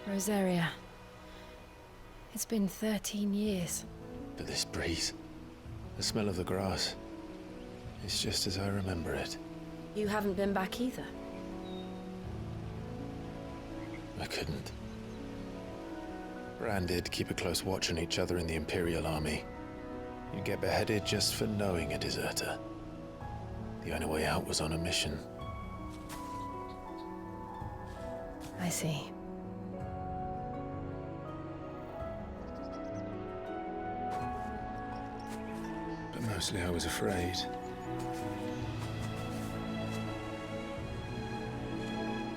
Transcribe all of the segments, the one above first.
Rosaria. It's been 13 years. But this breeze, the smell of the grass, it's just as I remember it. You haven't been back either? I couldn't. Bran did keep a close watch on each other in the Imperial Army. You get beheaded just for knowing a deserter. The only way out was on a mission. I see. But mostly I was afraid.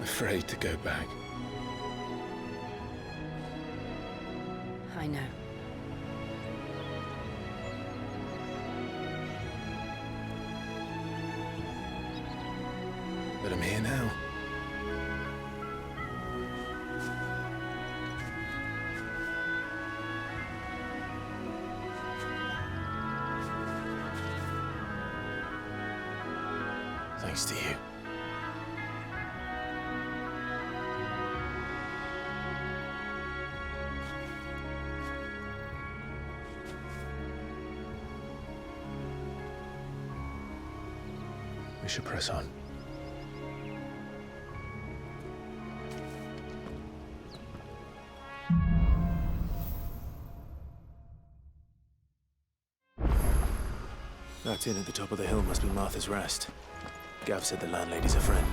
Afraid to go back. I know. But I'm here now. Thanks to you. We should press on. That inn at the top of the hill must be Martha's Rest. Gav said the landlady's a friend.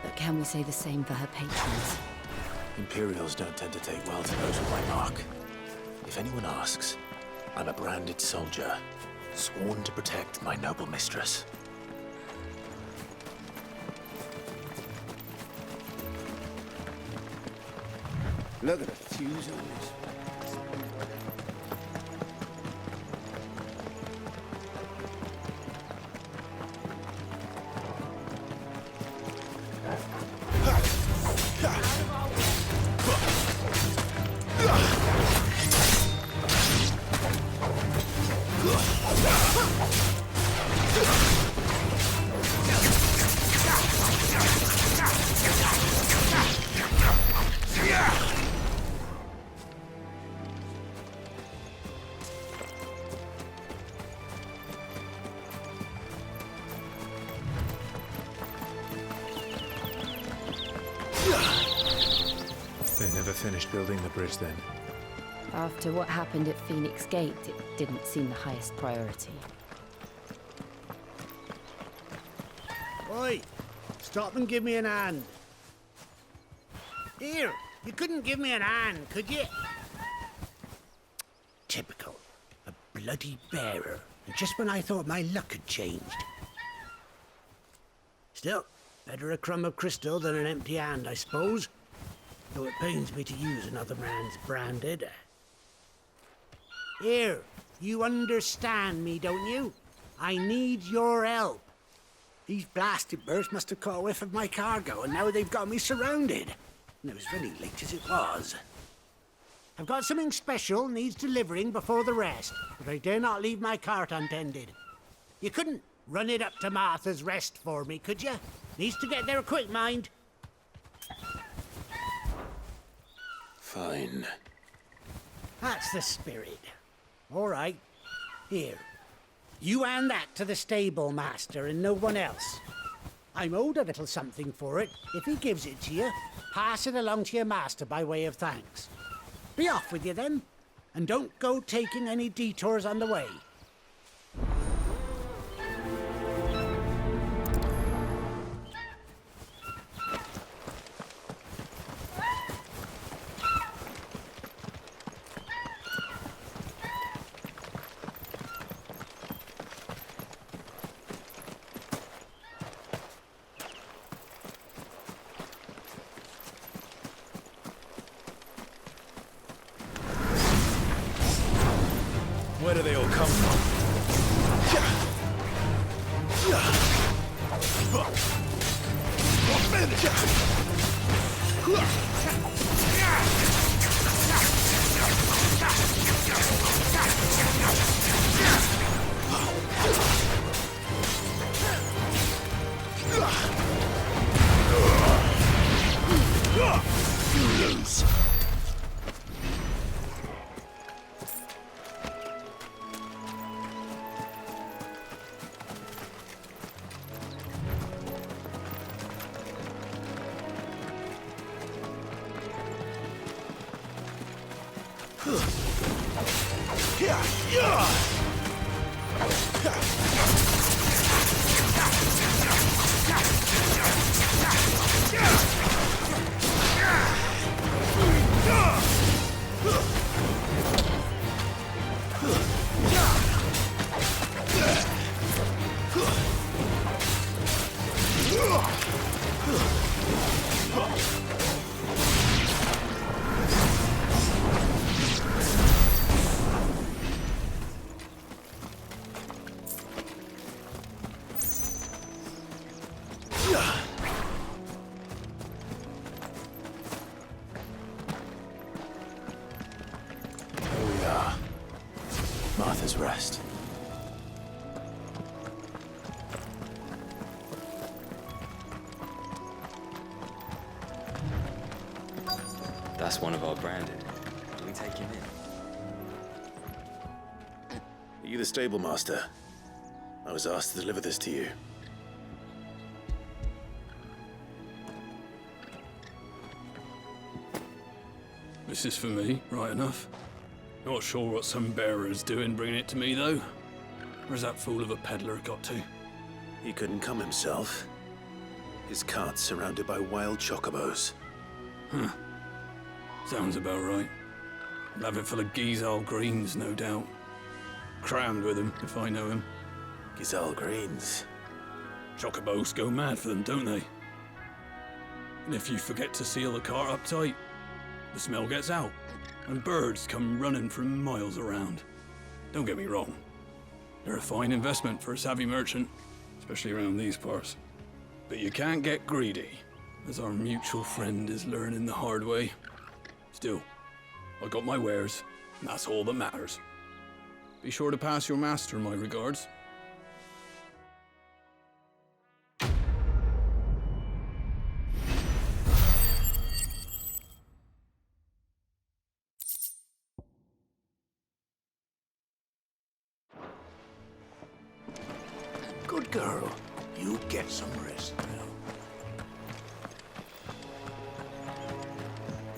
But can we say the same for her patrons? Imperials don't tend to take well to those with my mark. If anyone asks, I'm a branded soldier, sworn to protect my noble mistress. Look at the fuse on this. They never finished building the bridge then. After what happened at Phoenix Gate, it didn't seem the highest priority. Oi! Stop and give me an hand. Here, you couldn't give me an hand, could you? Typical. A bloody bearer. And just when I thought my luck had changed. Still, better a crumb of crystal than an empty hand, I suppose. Though it pains me to use another man's branded. Here, you understand me, don't you? I need your help. These blasted birds must have caught a whiff of my cargo, and now they've got me surrounded. And it was very late as it was. I've got something special needs delivering before the rest, but I dare not leave my cart untended. You couldn't run it up to Martha's Rest for me, could you? Needs to get there quick, mind. Fine. That's the spirit. All right. Here. You hand that to the stable master and no one else. I'm owed a little something for it. If he gives it to you, pass it along to your master by way of thanks. Be off with you then, and don't go taking any detours on the way. Where do they all come from? trees. Martha's Rest. That's one of our branded. Do we take him in? Are you the stable master? I was asked to deliver this to you. This is for me, right enough. Not sure what some bearer's doing bringing it to me, though. Where's that fool of a peddler got to? He couldn't come himself. His cart's surrounded by wild chocobos. Huh. Sounds about right. I'll have it full of Gizal greens, no doubt. Crammed with them, if I know him. Gizal greens. Chocobos go mad for them, don't they? And if you forget to seal the cart up tight, the smell gets out, and birds come running from miles around. Don't get me wrong. They're a fine investment for a savvy merchant, especially around these parts. But you can't get greedy, as our mutual friend is learning the hard way. Still, I got my wares, and that's all that matters. Be sure to pass your master my regards. Good girl. You get some rest now.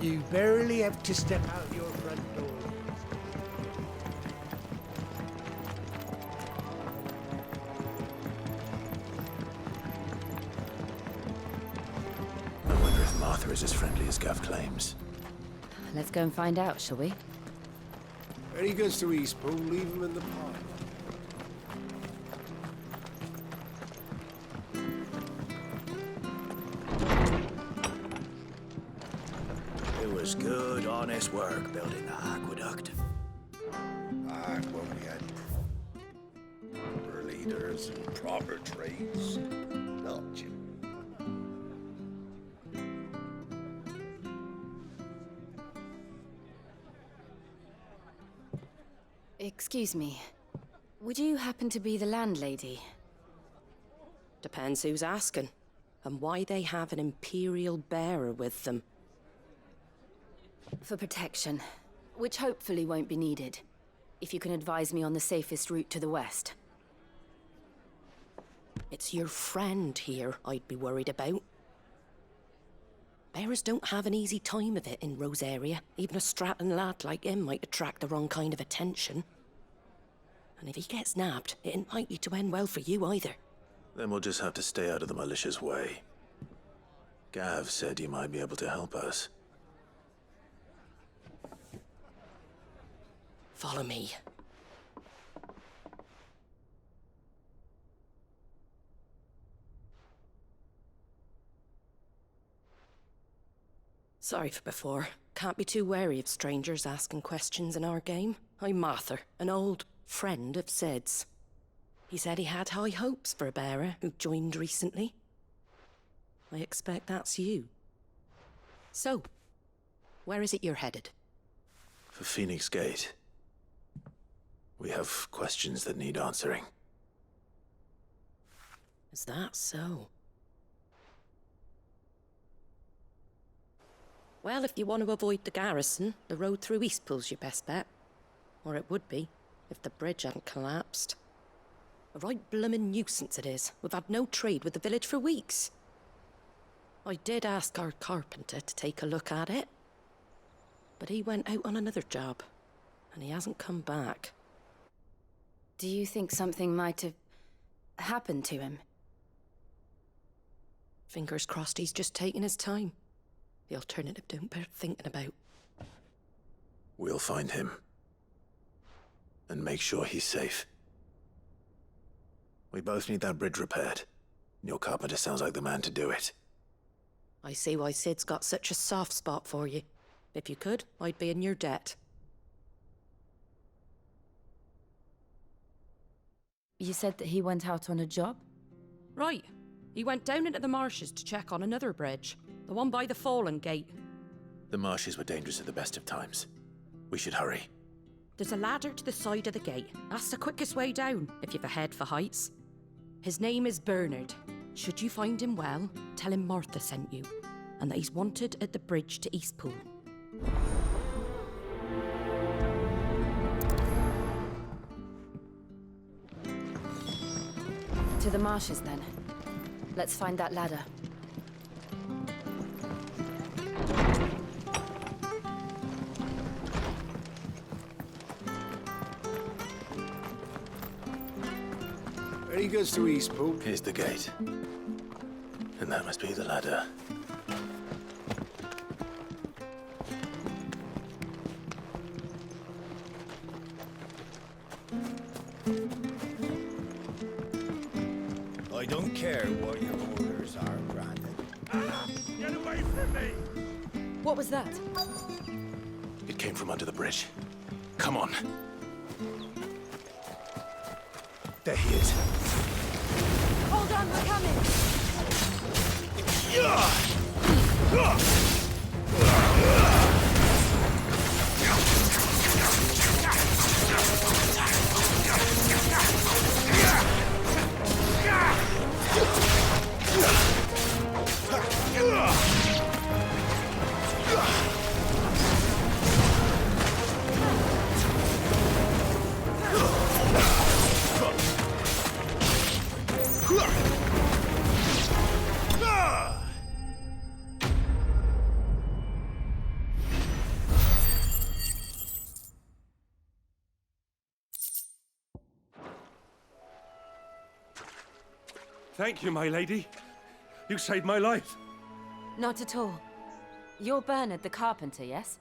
You barely have to step out your front door. I wonder if Martha is as friendly as Gav claims. Let's go and find out, shall we? When he gets to Eastpool, leave him in the pod. It was good, honest work building that aqueduct. When we had proper leaders and proper trades. Not you. Excuse me. Would you happen to be the landlady? Depends who's asking, and why they have an Imperial bearer with them. For protection, which hopefully won't be needed. If you can advise me on the safest route to the west. It's your friend here I'd be worried about. Bearers don't have an easy time of it in Rosaria. Even a Stratton lad like him might attract the wrong kind of attention. And if he gets nabbed, it ain't likely to end well for you either. Then we'll just have to stay out of the malicious way. Gav said you might be able to help us. Follow me. Sorry for before. Can't be too wary of strangers asking questions in our game. I'm Martha, an old friend of Sid's. He said he had high hopes for a bearer who joined recently. I expect that's you. So, where is it you're headed? For Phoenix Gate. We have questions that need answering. Is that so? Well, if you want to avoid the garrison, the road through Eastpool's your best bet. Or it would be, if the bridge hadn't collapsed. A right bloomin' nuisance it is. We've had no trade with the village for weeks. I did ask our carpenter to take a look at it. But he went out on another job, and he hasn't come back. Do you think something might have happened to him? Fingers crossed he's just taking his time. The alternative don't bear thinking about. We'll find him. And make sure he's safe. We both need that bridge repaired. Your carpenter sounds like the man to do it. I see why Sid's got such a soft spot for you. If you could, I'd be in your debt. You said that he went out on a job? Right. He went down into the marshes to check on another bridge. The one by the Fallen Gate. The marshes were dangerous at the best of times. We should hurry. There's a ladder to the side of the gate. That's the quickest way down, if you've a head for heights. His name is Bernard. Should you find him well, tell him Martha sent you, and that he's wanted at the bridge to Eastpool. To the marshes, then. Let's find that ladder. Very good to Eastpool. Here's the gate. And that must be the ladder. I don't care what your orders are, Brandon. Get away from me! What was that? It came from under the bridge. Come on. There he is. Hold on, we're coming! Thank you, my lady. You saved my life. Not at all. You're Bernard the carpenter, yes?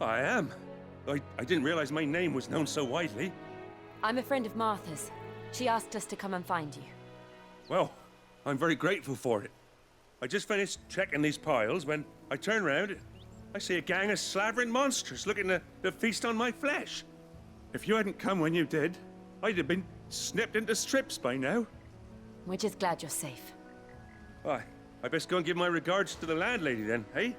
I am. I didn't realize my name was known so widely. I'm a friend of Martha's. She asked us to come and find you. Well, I'm very grateful for it. I just finished checking these piles when I turn around. I see a gang of slavering monsters looking to feast on my flesh. If you hadn't come when you did, I'd have been snipped into strips by now. We're just glad you're safe. Why, I best go and give my regards to the landlady then, eh?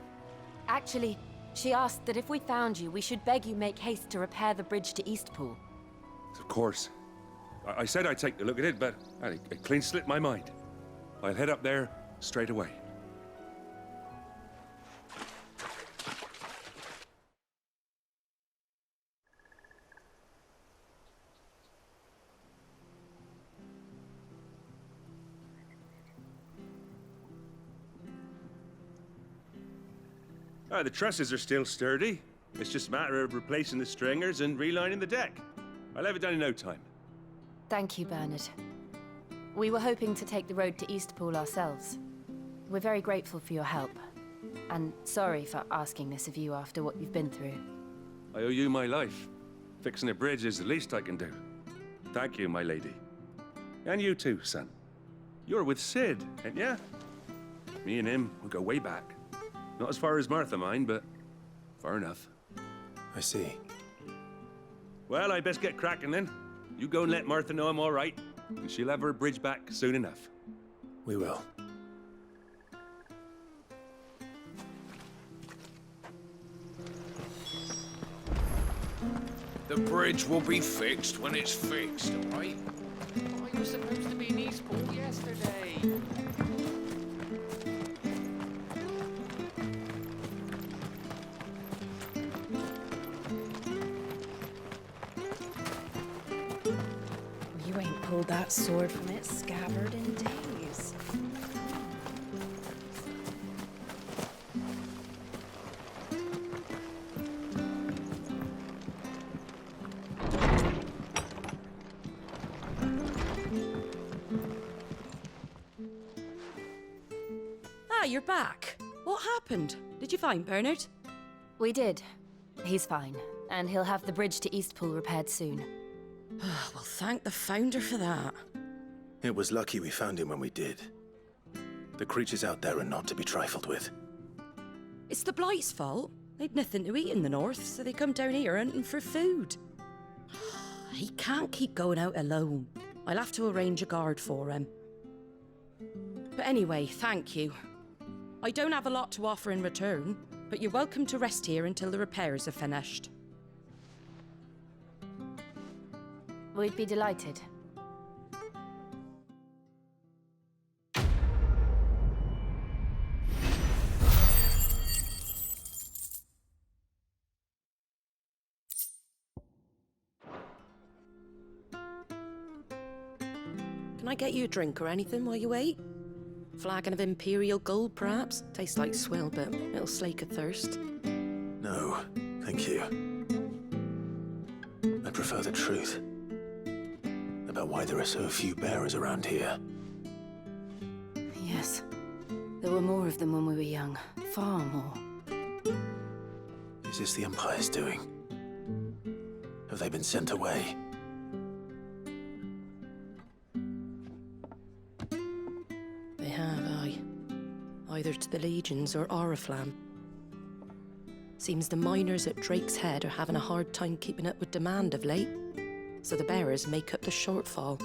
Actually, she asked that if we found you, we should beg you make haste to repair the bridge to Eastpool. Of course. I said I'd take a look at it, but it clean slipped my mind. I'll head up there straight away. The trusses are still sturdy. It's just a matter of replacing the stringers and relining the deck. I'll have it done in no time. Thank you, Bernard. We were hoping to take the road to Eastpool ourselves. We're very grateful for your help. And sorry for asking this of you after what you've been through. I owe you my life. Fixing a bridge is the least I can do. Thank you, my lady. And you too, son. You're with Sid, ain't ya? Me and him, we go way back. Not as far as Martha, mind, but far enough. I see. Well, I best get cracking then. You go and let Martha know I'm all right, and she'll have her bridge back soon enough. We will. The bridge will be fixed when it's fixed, all right? I was supposed to be in Eastpool yesterday. pulled that sword from its scabbard in days. Ah, you're back. What happened? Did you find Bernard? We did. He's fine, and he'll have the bridge to Eastpool repaired soon. Well, thank the Founder for that. It was lucky we found him when we did. The creatures out there are not to be trifled with. It's the Blight's fault. They'd nothing to eat in the north, so they come down here hunting for food. He can't keep going out alone. I'll have to arrange a guard for him. But anyway, thank you. I don't have a lot to offer in return, but you're welcome to rest here until the repairs are finished. We'd be delighted. Can I get you a drink or anything while you wait? Flagon of Imperial Gold, perhaps? Tastes like swill, but it'll slake a thirst. No, thank you. I prefer the truth. About why there are so few bearers around here. Yes. There were more of them when we were young. Far more. Is this the Empire's doing? Have they been sent away? They have, aye. Either to the Legions or Oriflamme. Seems the miners at Drake's Head are having a hard time keeping up with demand of late, so the bearers make up the shortfall.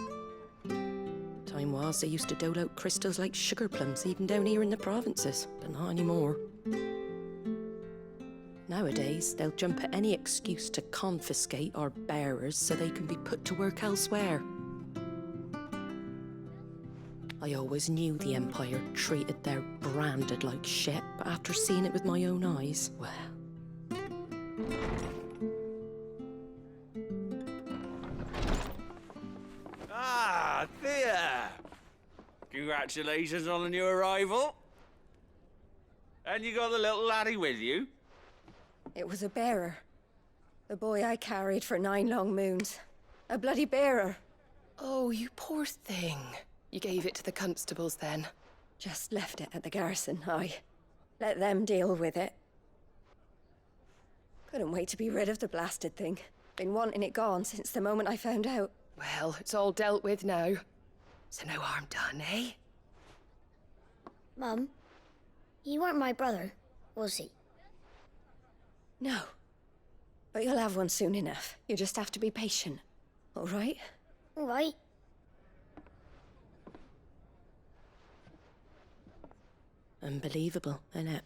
Time was they used to dole out crystals like sugar plums even down here in the provinces, but not anymore. Nowadays, they'll jump at any excuse to confiscate our bearers so they can be put to work elsewhere. I always knew the Empire treated their branded like shit, but after seeing it with my own eyes, well... Ah, Thea! Congratulations on the new arrival. And you got the little laddie with you? It was a bearer. The boy I carried for 9 long moons. A bloody bearer. Oh, you poor thing. You gave it to the constables then? Just left it at the garrison, aye. Let them deal with it. Couldn't wait to be rid of the blasted thing. Been wanting it gone since the moment I found out. Well, it's all dealt with now. So no harm done, eh? Mum, you weren't my brother, was he? No. But you'll have one soon enough. You just have to be patient. All right? All right. Unbelievable, innit?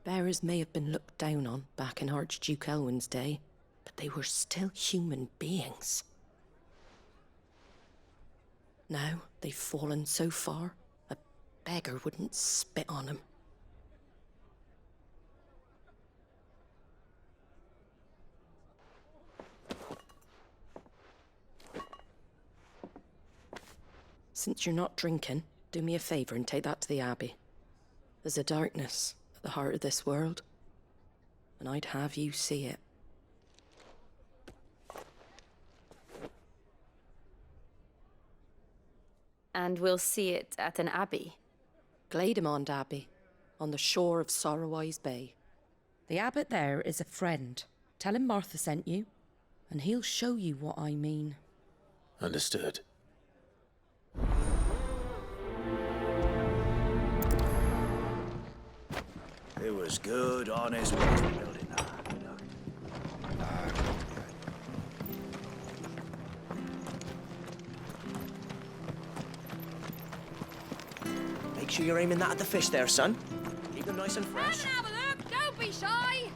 Bearers may have been looked down on back in Archduke Elwin's day, but they were still human beings. Now they've fallen so far, a beggar wouldn't spit on them. Since you're not drinking, do me a favour and take that to the Abbey. There's a darkness at the heart of this world, and I'd have you see it. And we'll see it at an abbey? Glademond Abbey, on the shore of Sorrowwise Bay. The abbot there is a friend. Tell him Martha sent you, and he'll show you what I mean. Understood. It was good, honest work building that. Make sure you're aiming that at the fish there, son. Keep them nice and fresh. Come and have a look, don't be shy!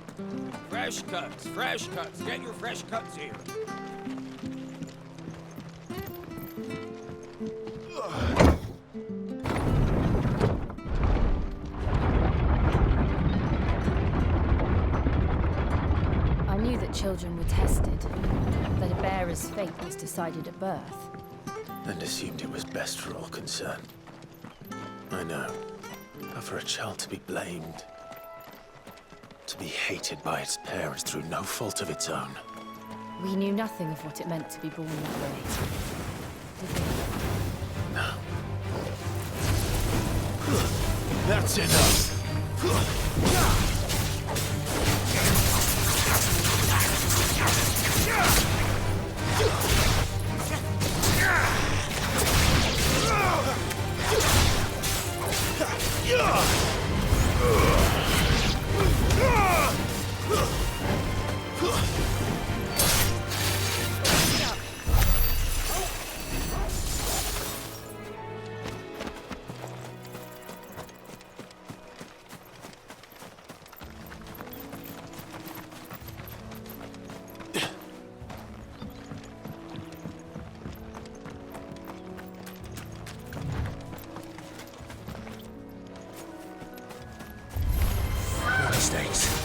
Fresh cuts, fresh cuts. Get your fresh cuts here. I knew that children were tested, that a bearer's fate was decided at birth. And assumed it was best for all concerned. I know. But for a child to be blamed, to be hated by its parents through no fault of its own. We knew nothing of what it meant to be born that way, did we? No. That's enough! Mistakes.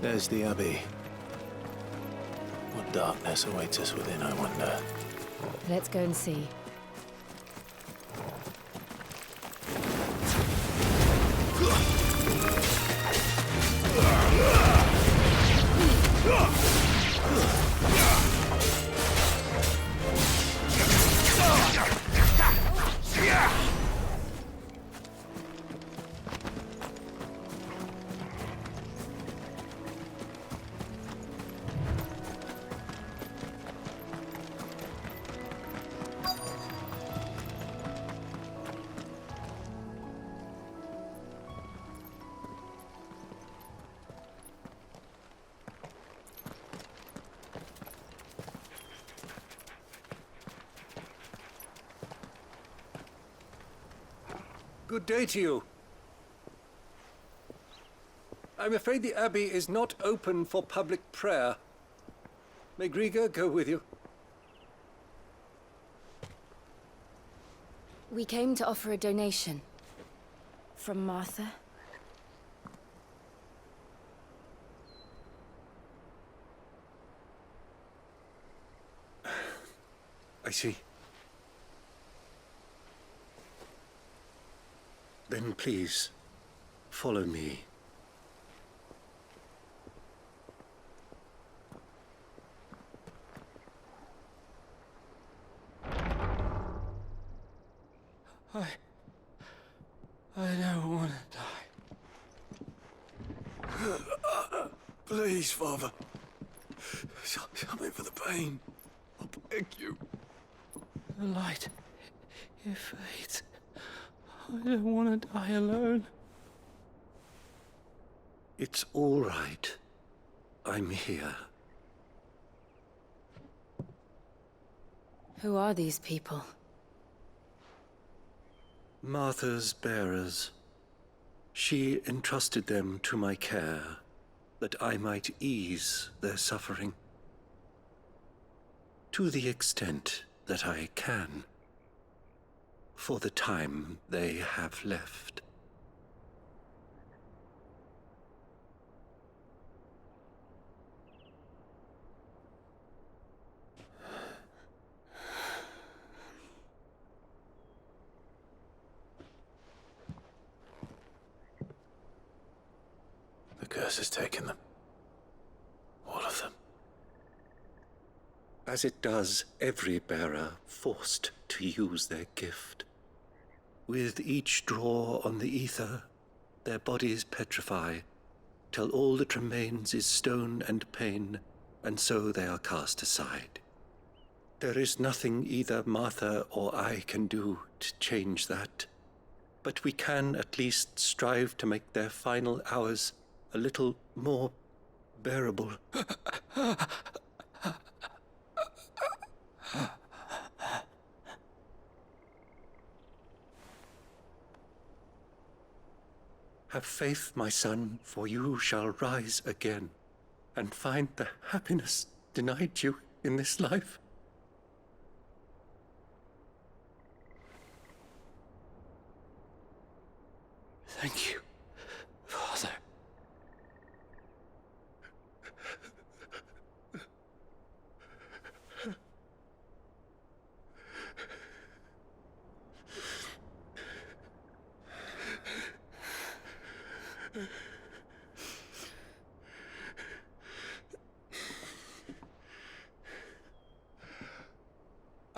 There's the Abbey. What darkness awaits us within, I wonder? Let's go and see. Good day to you. I'm afraid the Abbey is not open for public prayer. May Griga go with you? We came to offer a donation. From Martha. I see. Then please, follow me. I I don't want to die. Please, Father. Help me for the pain. I beg you. The light, it fades. I don't want to die alone. It's all right. I'm here. Who are these people? Martha's bearers. She entrusted them to my care, that I might ease their suffering. To the extent that I can, for the time they have left. The curse has taken them. All of them. As it does every bearer forced to use their gift. With each draw on the ether, their bodies petrify, till all that remains is stone and pain, and so they are cast aside. There is nothing either Martha or I can do to change that, but we can at least strive to make their final hours a little more bearable. Have faith, my son, for you shall rise again and find the happiness denied you in this life. Thank you, Father.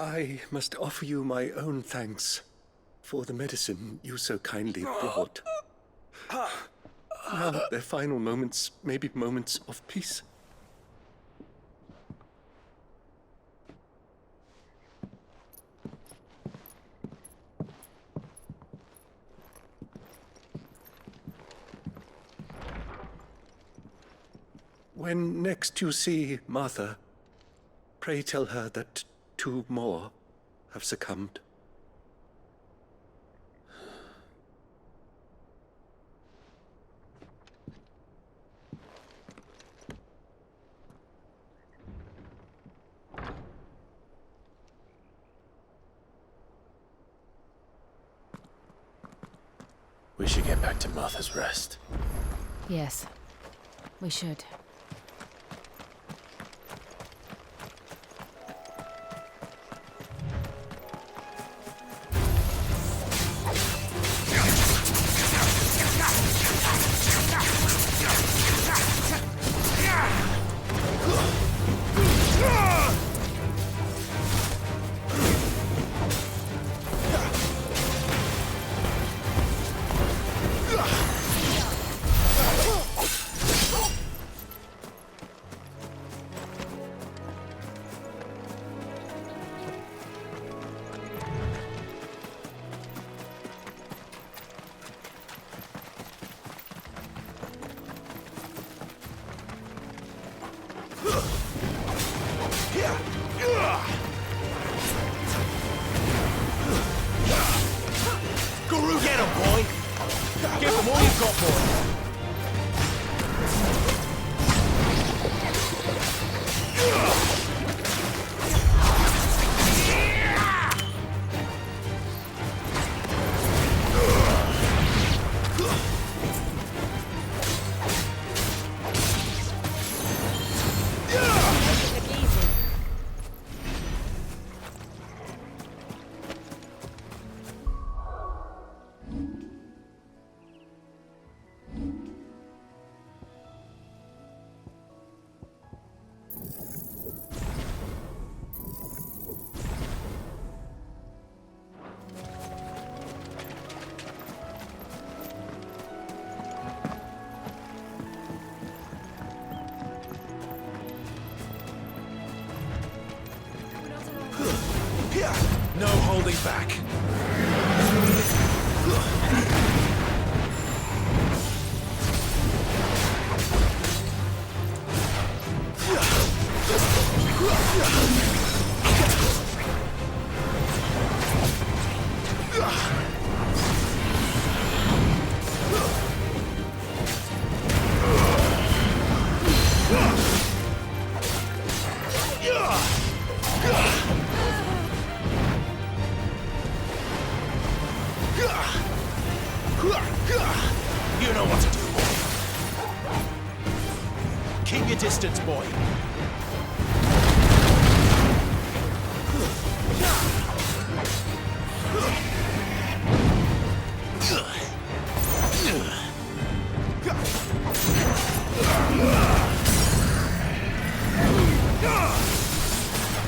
I must offer you my own thanks for the medicine you so kindly brought. Now their final moments may be moments of peace. When next you see Martha, pray tell her that 2 more have succumbed. We should get back to Martha's Rest. Yes, we should. Guru, get him, boy! Give him all you've got, boy! No holding back. You know what to do. Keep your distance, boy.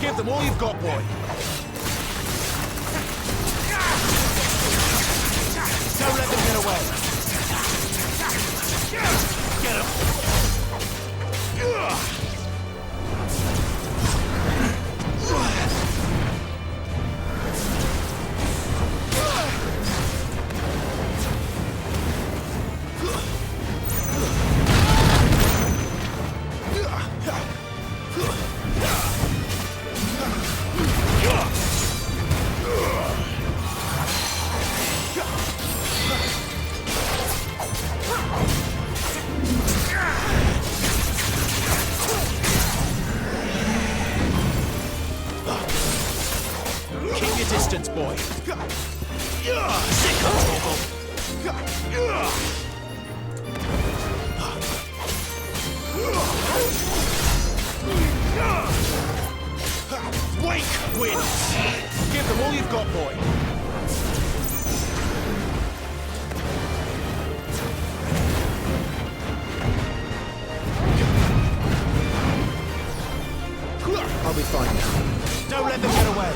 Give them all you've got, boy. Don't let them get away. Get him. Keep your distance, boy. Sit comfortable. Wake wins. Give them all you've got, boy. I'll be fine now. Don't let them get away.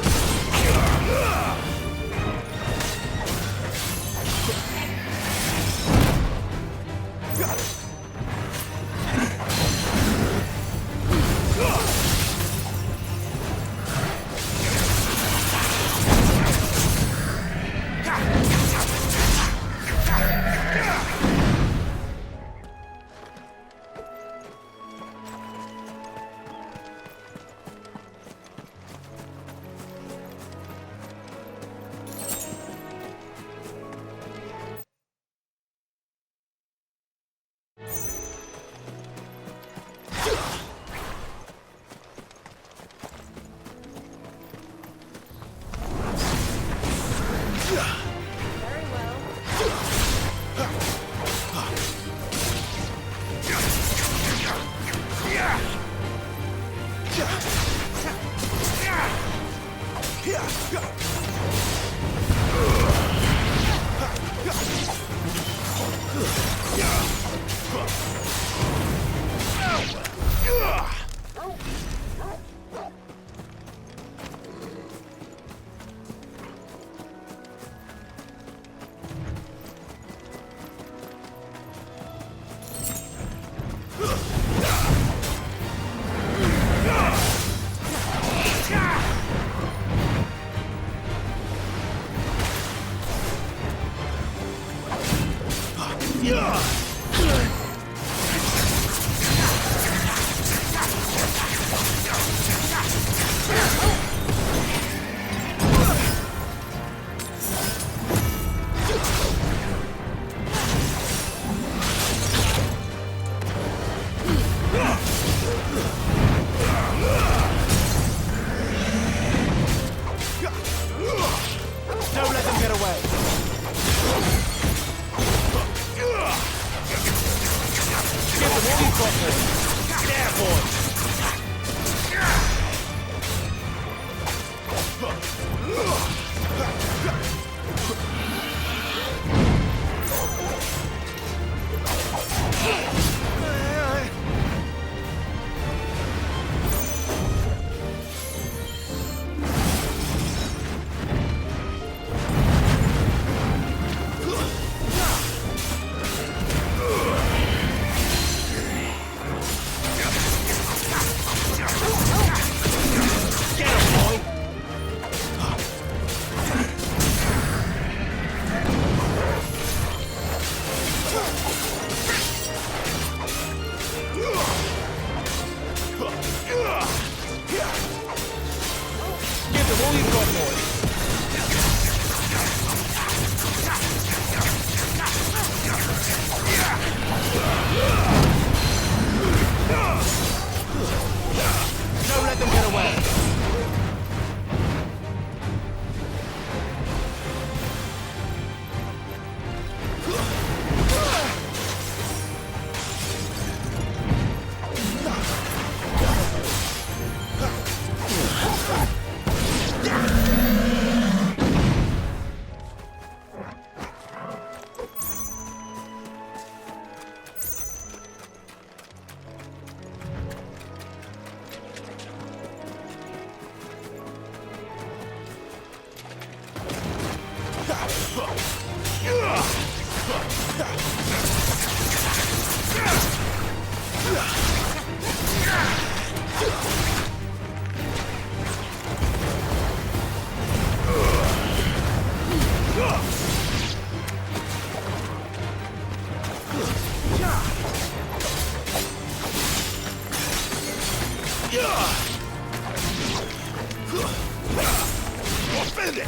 Offend it!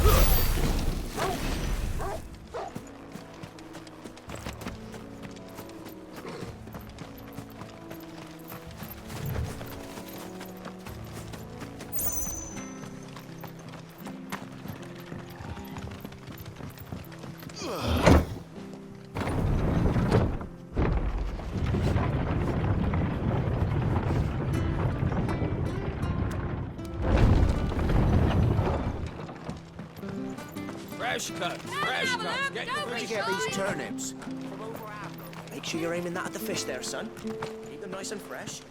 Fresh cut, fresh cut. Where'd you get these turnips? From over Avro. Make sure you're aiming that at the fish there, son. Keep them nice and fresh.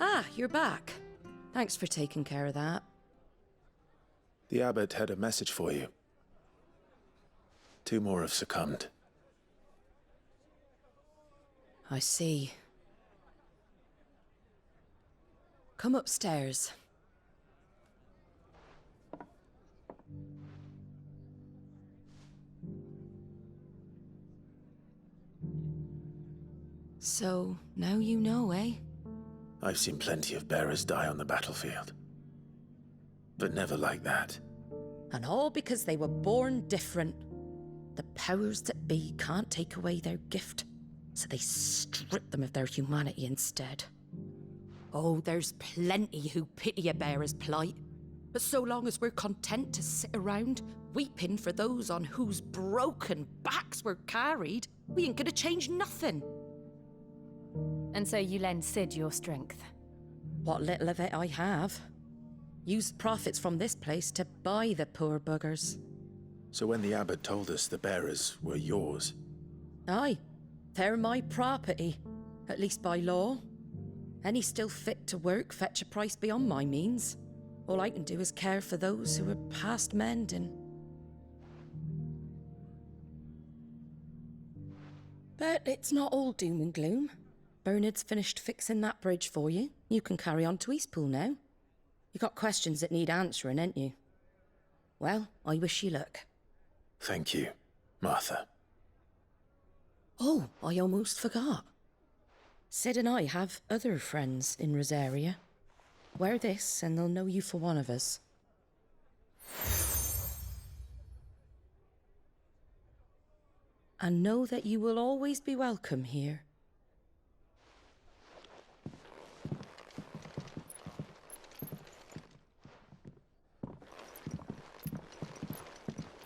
Ah, you're back. Thanks for taking care of that. The abbot had a message for you. 2 more have succumbed. I see. Come upstairs. So, now you know, eh? I've seen plenty of bearers die on the battlefield. But never like that. And all because they were born different. The powers that be can't take away their gift, so they strip them of their humanity instead. Oh, there's plenty who pity a bearer's plight. But so long as we're content to sit around, weeping for those on whose broken backs we're carried, we ain't gonna change nothing. And so you lend Sid your strength? What little of it I have. Used profits from this place to buy the poor buggers. So when the abbot told us the bearers were yours... Aye, they're my property, at least by law. Any still fit to work fetch a price beyond my means. All I can do is care for those who are past mending. But it's not all doom and gloom. Bernard's finished fixing that bridge for you. You can carry on to Eastpool now. You got questions that need answering, ain't you? Well, I wish you luck. Thank you, Martha. Oh, I almost forgot. Sid and I have other friends in Rosaria. Wear this and they'll know you for one of us. And know that you will always be welcome here.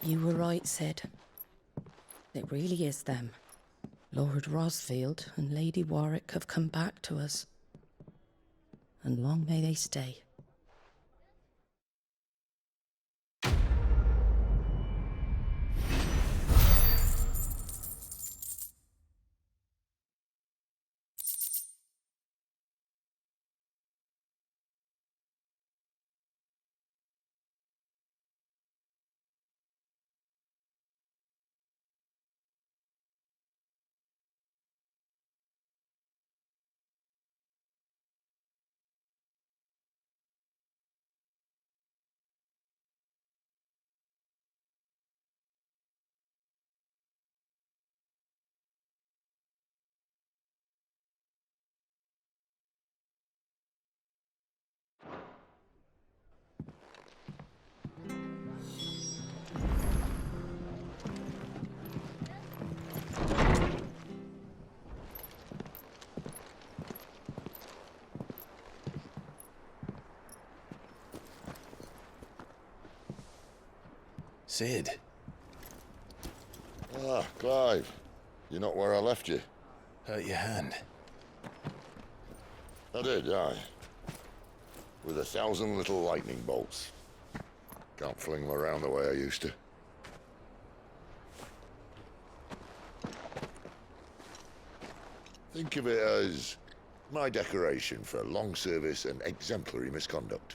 You were right, Sid. It really is them. Lord Rosfield and Lady Warwick have come back to us. And long may they stay. Sid. Ah, Clive. You're not where I left you. Hurt your hand. I did, aye. With 1,000 little lightning bolts. Can't fling them around the way I used to. Think of it as my decoration for long service and exemplary misconduct.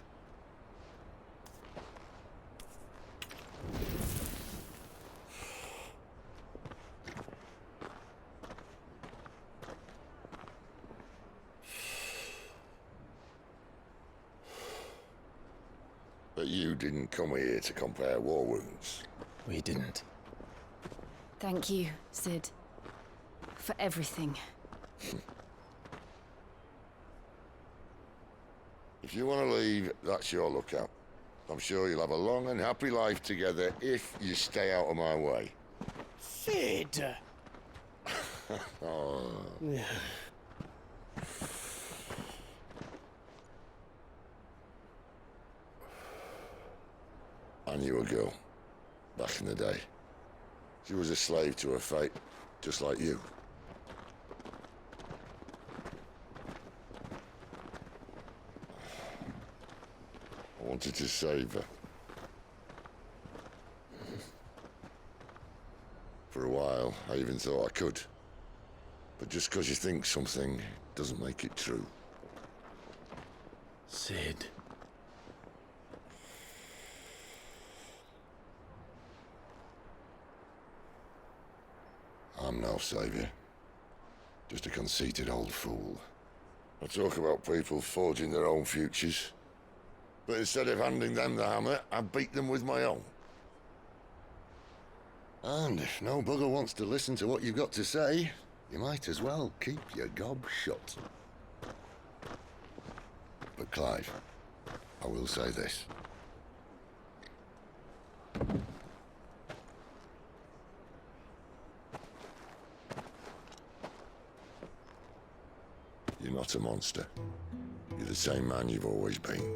But you didn't come here to compare war wounds. We didn't. Thank you, Sid. For everything. If you want to leave, that's your lookout. I'm sure you'll have a long and happy life together if you stay out of my way. Sid! Oh. I knew a girl back in the day. She was a slave to her fate, just like you. I wanted to save her. For a while, I even thought I could. But just because you think something doesn't make it true. Sid. I'm no savior. Just a conceited old fool. I talk about people forging their own futures. But instead of handing them the hammer, I beat them with my own. And if no bugger wants to listen to what you've got to say, you might as well keep your gob shut. But Clive, I will say this. You're not a monster. You're the same man you've always been.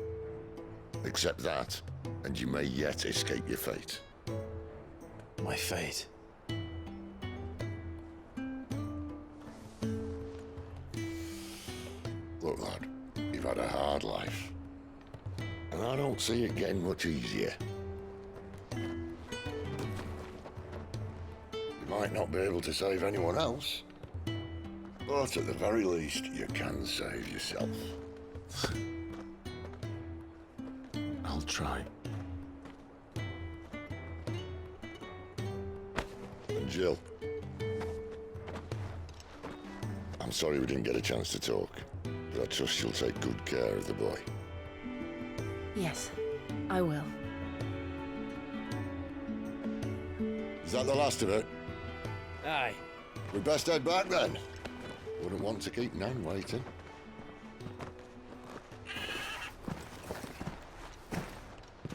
Accept that, and you may yet escape your fate. My fate? Look, lad, you've had a hard life. And I don't see it getting much easier. You might not be able to save anyone else, but at the very least, you can save yourself. I'll try. And Jill, I'm sorry we didn't get a chance to talk, but I trust you'll take good care of the boy. Yes, I will. Is that the last of it? Aye. We best head back then. Wouldn't want to keep Nan waiting.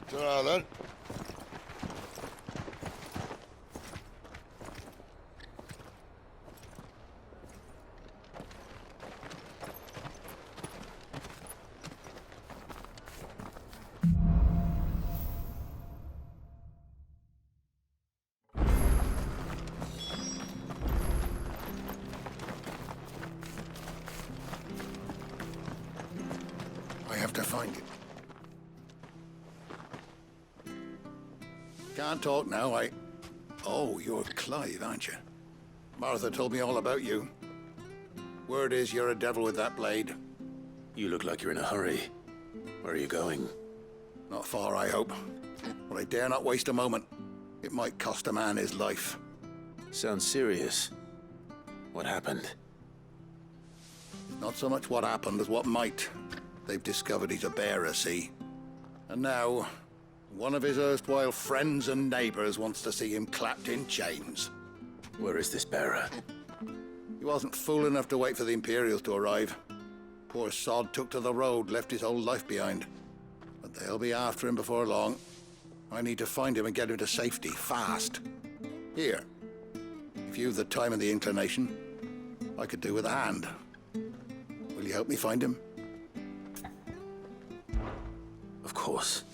Ta-ra then. I have to find it. Can't talk now, Oh, you're Clive, aren't you? Martha told me all about you. Word is you're a devil with that blade. You look like you're in a hurry. Where are you going? Not far, I hope. But I dare not waste a moment. It might cost a man his life. Sounds serious. What happened? Not so much what happened as what might. They've discovered he's a bearer, see? And now, one of his erstwhile friends and neighbors wants to see him clapped in chains. Where is this bearer? He wasn't fool enough to wait for the Imperials to arrive. Poor sod took to the road, left his whole life behind. But they'll be after him before long. I need to find him and get him to safety, fast. Here, if you've the time and the inclination, I could do with a hand. Will you help me find him? Of course.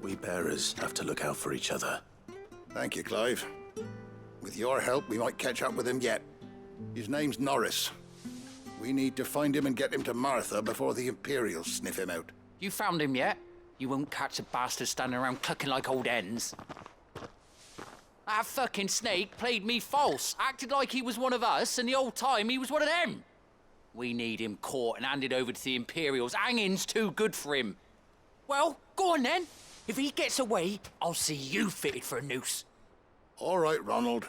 We bearers have to look out for each other. Thank you, Clive. With your help, we might catch up with him yet. His name's Norris. We need to find him and get him to Martha before the Imperials sniff him out. You found him yet? You won't catch a bastard standing around clucking like old hens. That fucking snake played me false, acted like he was one of us, and the whole time he was one of them. We need him caught and handed over to the Imperials. Hanging's too good for him. Well, go on then. If he gets away, I'll see you fitted for a noose. All right, Ronald.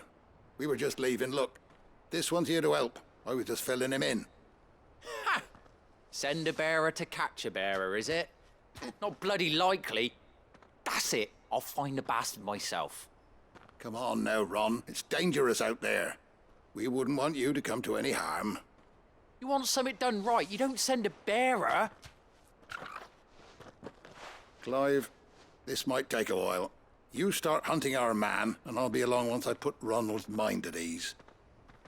We were just leaving. Look, this one's here to help. I was just filling him in. Ha! Send a bearer to catch a bearer, is it? Not bloody likely. That's it. I'll find the bastard myself. Come on now, Ron. It's dangerous out there. We wouldn't want you to come to any harm. You want something done right, you don't send a bearer. Clive, this might take a while. You start hunting our man, and I'll be along once I put Ronald's mind at ease.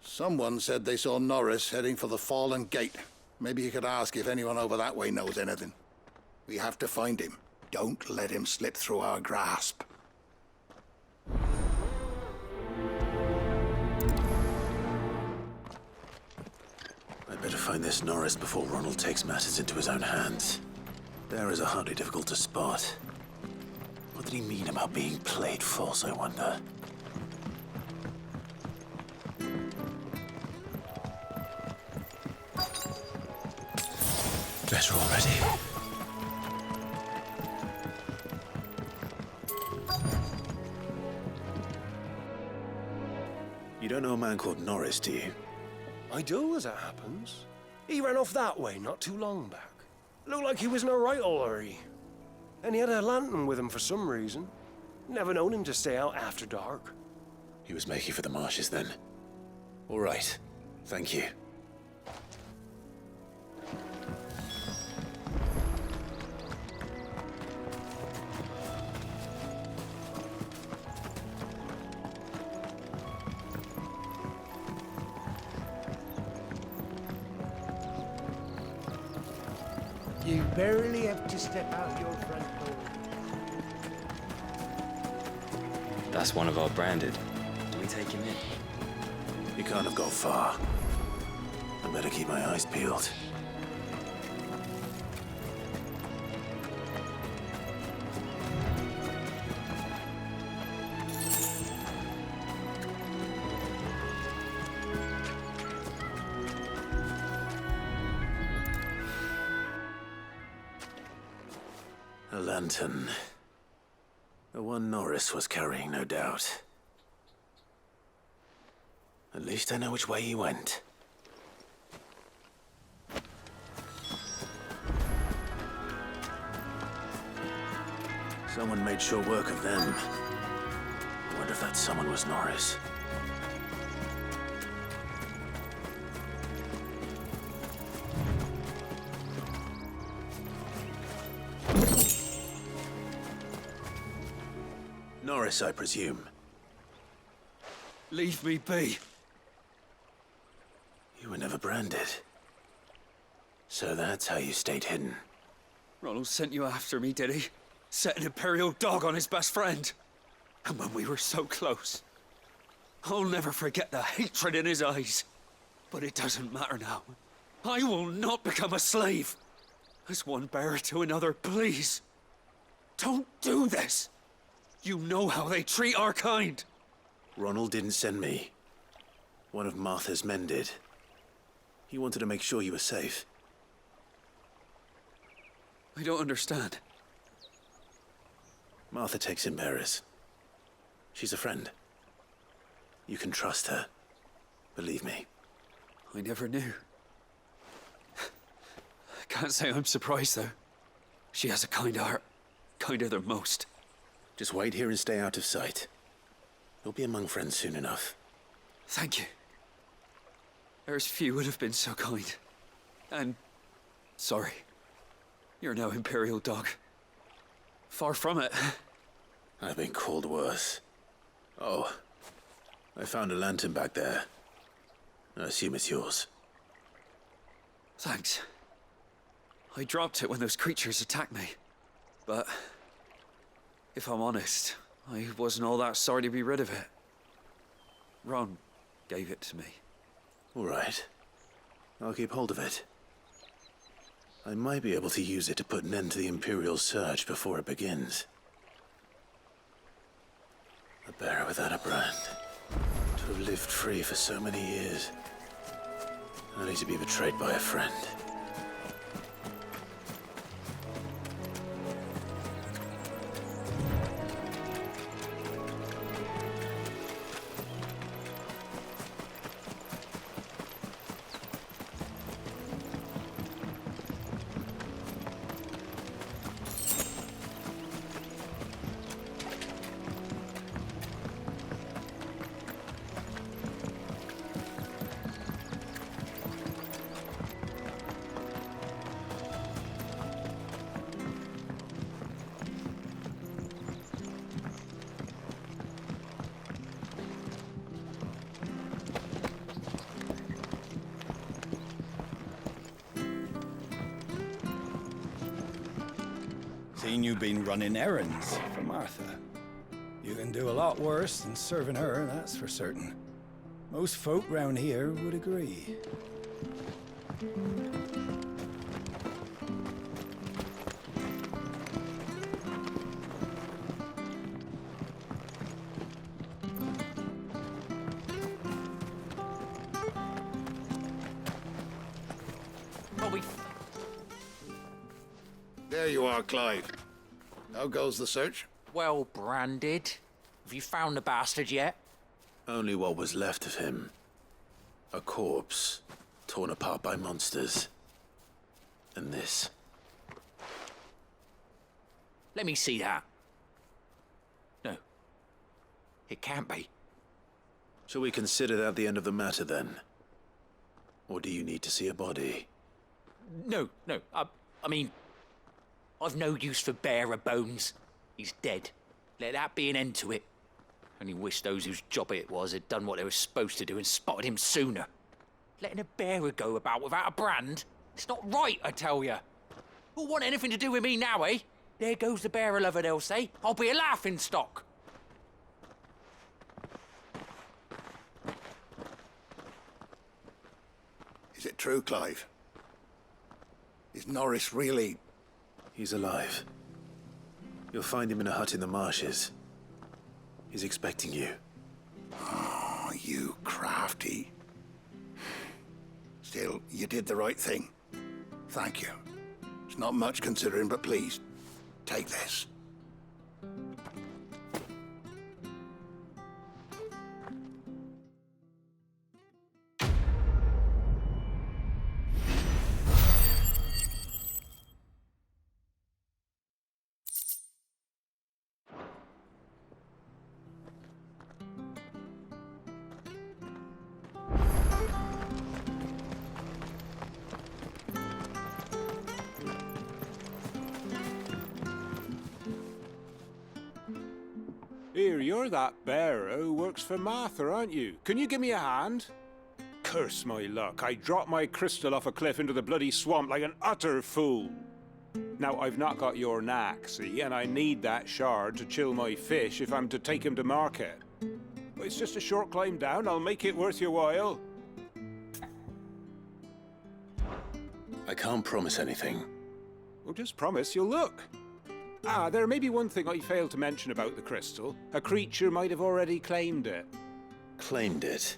Someone said they saw Norris heading for the Fallen Gate. Maybe you could ask if anyone over that way knows anything. We have to find him. Don't let him slip through our grasp. I'd better find this Norris before Ronald takes matters into his own hands. Bearers are hardly difficult to spot. What did he mean about being played false, I wonder? Better already. You don't know a man called Norris, do you? I do, as it happens. He ran off that way not too long back. Looked like he was in a right old hurry. And he had a lantern with him for some reason. Never known him to stay out after dark. He was making for the marshes then. All right. Thank you. You barely have to step out your front door. That's one of our branded. Do we take him in? He can't have gone far. I better keep my eyes peeled. A lantern. The one Norris was carrying, no doubt. At least I know which way he went. Someone made sure work of them. I wonder if that someone was Norris. Norris, I presume. Leave me be. You were never branded. So that's how you stayed hidden. Ronald sent you after me, did he? Set an Imperial dog on his best friend. And when we were so close. I'll never forget the hatred in his eyes. But it doesn't matter now. I will not become a slave. As one bearer to another, please. Don't do this. You know how they treat our kind. Ronald didn't send me. One of Martha's men did. He wanted to make sure you were safe. I don't understand. Martha takes in bearers. She's a friend. You can trust her. Believe me. I never knew. I can't say I'm surprised, though. She has a kind heart. Kinder than most. Just wait here and stay out of sight. You'll be among friends soon enough. Thank you. There's few would have been so kind. And sorry. You're no Imperial dog. Far from it. I've been called worse. Oh, I found a lantern back there. I assume it's yours. Thanks. I dropped it when those creatures attacked me. But if I'm honest, I wasn't all that sorry to be rid of it. Ron gave it to me. All right. I'll keep hold of it. I might be able to use it to put an end to the Imperial surge before it begins. A bearer without a brand. To have lived free for so many years. Only to be betrayed by a friend. seen you been running errands for Martha. You can do a lot worse than serving her, that's for certain. Most folk round here would agree. There you are, Clive. How goes the search? Well branded. Have you found the bastard yet? Only what was left of him. A corpse, torn apart by monsters. And this. Let me see that. No. It can't be. Shall we consider that the end of the matter, then? Or do you need to see a body? No. I mean, I've no use for bearer bones. He's dead. Let that be an end to it. Only wish those whose job it was had done what they were supposed to do and spotted him sooner. Letting a bearer go about without a brand? It's not right, I tell you. Who'll want anything to do with me now, eh? There goes the bearer lover, they'll say. I'll be a laughing stock. Is it true, Clive? Is Norris really... He's alive. You'll find him in a hut in the marshes. He's expecting you. Oh, you crafty. Still, you did the right thing. Thank you. It's not much considering, but please, take this. Here, you're that bearer who works for Martha, aren't you? Can you give me a hand? Curse my luck, I dropped my crystal off a cliff into the bloody swamp like an utter fool. Now, I've not got your knack, see, and I need that shard to chill my fish if I'm to take him to market. But it's just a short climb down, I'll make it worth your while. I can't promise anything. Well, just promise you'll look. Ah, there may be one thing I failed to mention about the crystal. A creature might have already claimed it. Claimed it?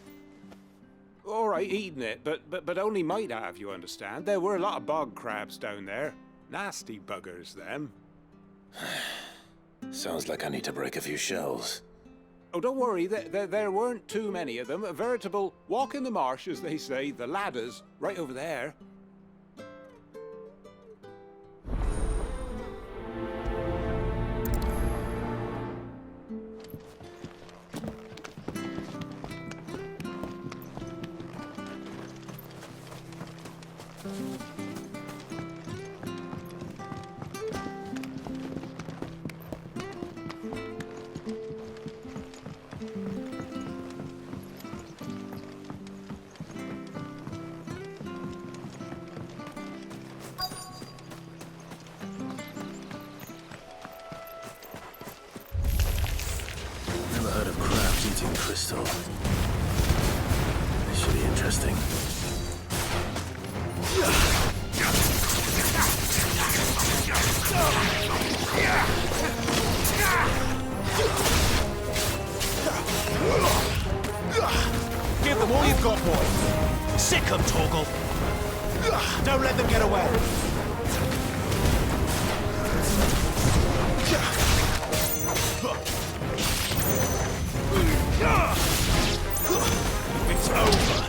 All right, eaten it, but only might have, you understand. There were a lot of bog crabs down there. Nasty buggers, them. Sounds like I need to break a few shells. Oh, don't worry, there weren't too many of them. A veritable walk in the marsh, as they say, the ladders, right over there. Never heard of crabs eating crystal. This should be interesting. Give them all you've got, boy. Sick 'em, Torgal. Don't let them get away. It's over.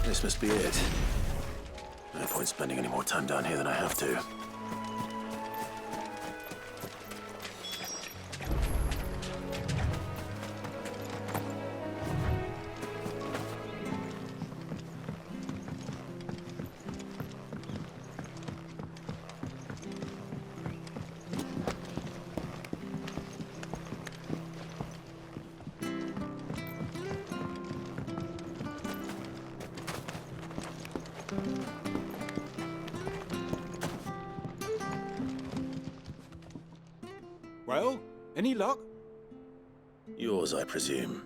This must be it. No point spending any more time down here than I have to. Well, any luck? Yours, I presume.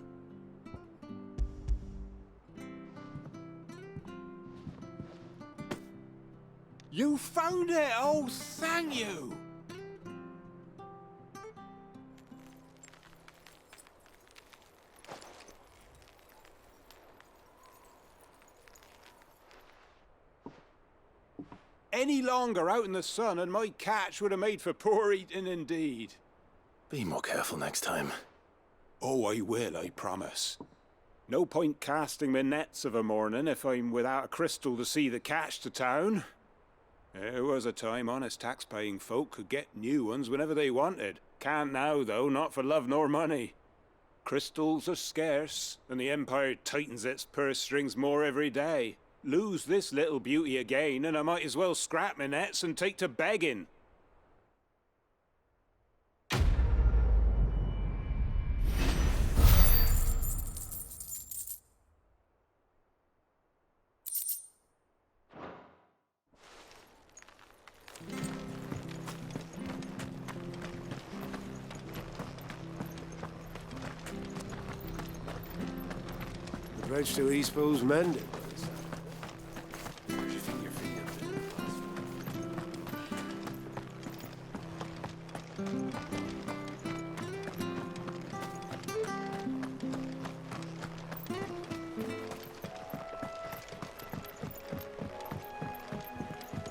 You found it! Oh, thank you! Any longer out in the sun and my catch would have made for poor eating indeed. Be more careful next time. Oh, I will, I promise. No point casting my nets of a morning if I'm without a crystal to see the catch to town. There was a time honest tax-paying folk could get new ones whenever they wanted. Can't now, though, not for love nor money. Crystals are scarce, and the Empire tightens its purse strings more every day. Lose this little beauty again, and I might as well scrap my nets and take to begging. The bridge to East Pool's mended.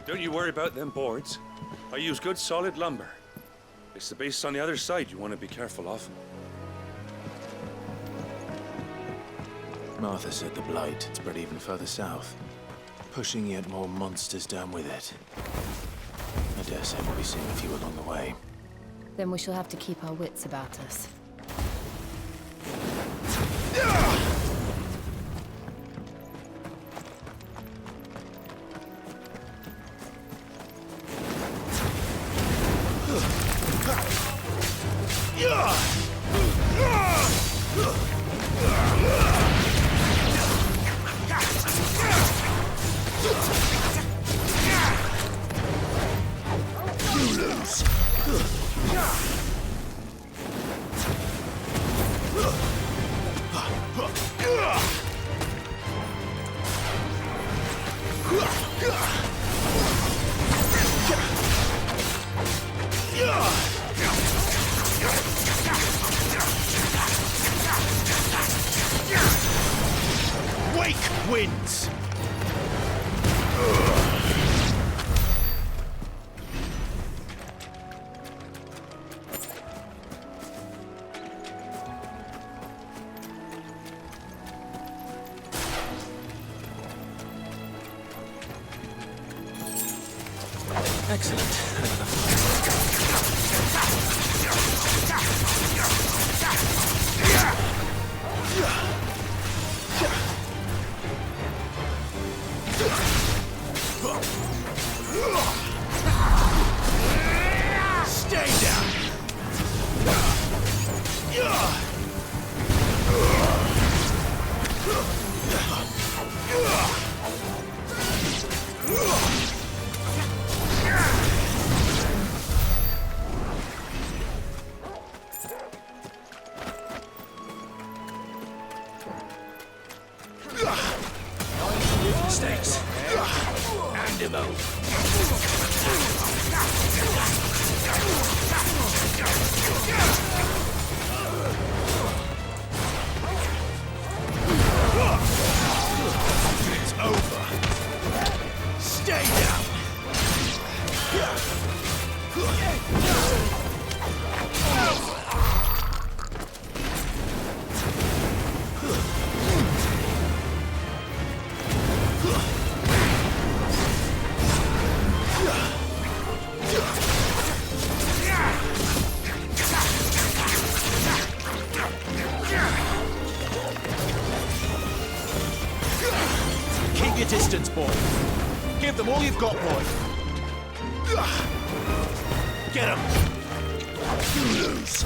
Don't you worry about them boards. I use good solid lumber. It's the base on the other side you want to be careful of. Martha said the blight had spread even further south, pushing yet more monsters down with it. I dare say we'll be seeing a few along the way. Then we shall have to keep our wits about us. Wake wins! Mistakes. And him out. It's over. Stay down. Keep your distance, boy. Give them all you've got, boy. Get him. You lose.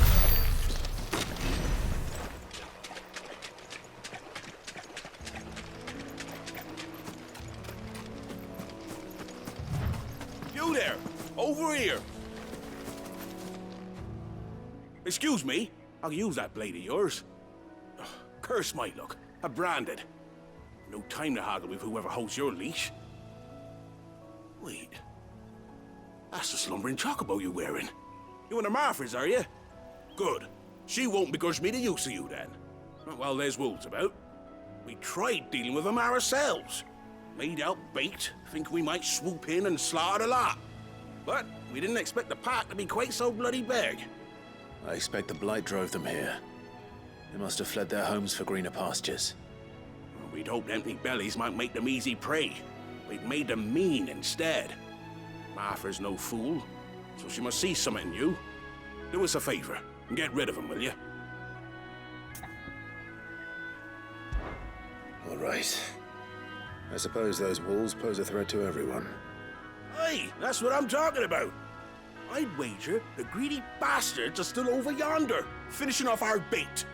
You there! Over here! Excuse me, I'll use that blade of yours. Ugh, curse my luck. I'm branded. No time to haggle with whoever holds your leash. Wait. That's the slumbering chocobo you're wearing. You one of Martha's, are you? Good. She won't begrudge me the use of you, then. Not while there's wolves about. We tried dealing with them ourselves. Made out bait, think we might swoop in and slaughter the lot. But we didn't expect the pack to be quite so bloody big. I expect the blight drove them here. They must have fled their homes for greener pastures. Well, we'd hoped empty bellies might make them easy prey. We'd made them mean instead. Martha's no fool, so she must see something in you. Do us a favor and get rid of them, will you? All right. I suppose those wolves pose a threat to everyone. Hey, that's what I'm talking about. I'd wager the greedy bastards are still over yonder, finishing off our bait.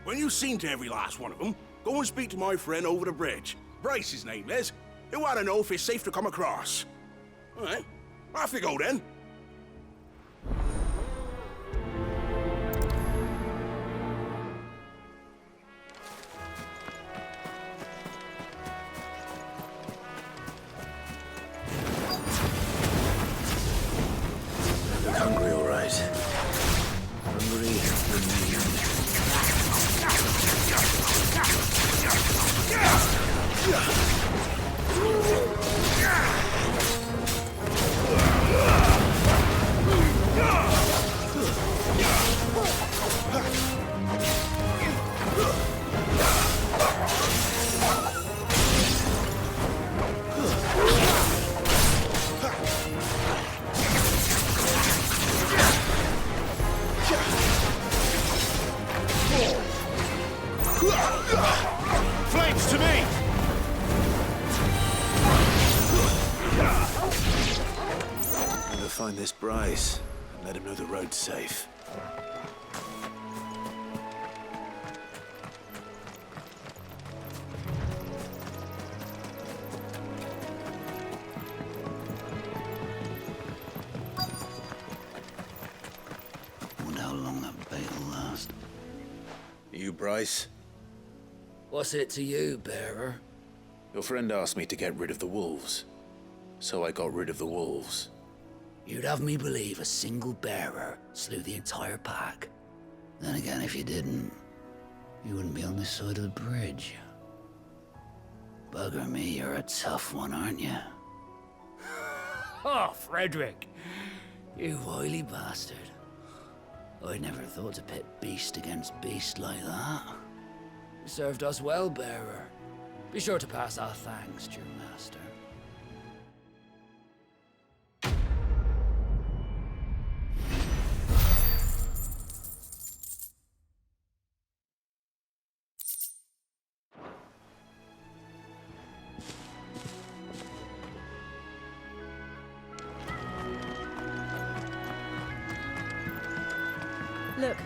When you've seen to every last one of them, go and speak to my friend over the bridge. Bryce, his name is. He'll want to know if it's safe to come across. All right, off you go then. Look hungry, all right. Hungry and mean. Flames to me! Never find this Bryce and let him know the road's safe. Wonder how long that bait will last. You, Bryce? What's it to you, bearer? Your friend asked me to get rid of the wolves. So I got rid of the wolves. You'd have me believe a single bearer slew the entire pack. Then again, if you didn't, you wouldn't be on this side of the bridge. Bugger me, you're a tough one, aren't you? Oh, Frederick! You wily bastard. I'd never thought to pit beast against beast like that. You served us well, bearer. Be sure to pass our thanks to your master. Look,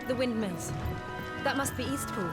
the windmills. That must be Eastpool.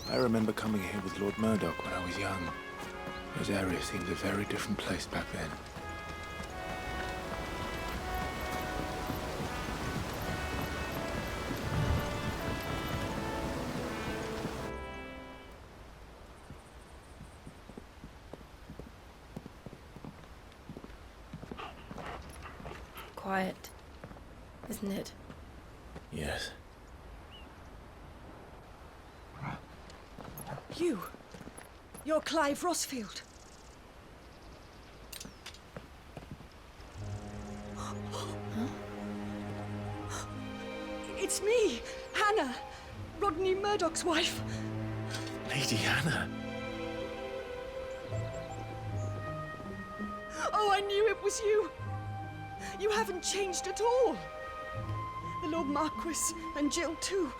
I remember coming here with Lord Murdoch when I was young. Those areas seemed a very different place back then. Quiet, isn't it? Yes. You're Clive Rossfield. It's me, Hannah, Rodney Murdoch's wife. Lady Hannah. Oh, I knew it was you. You haven't changed at all. The Lord Marquis and Jill too.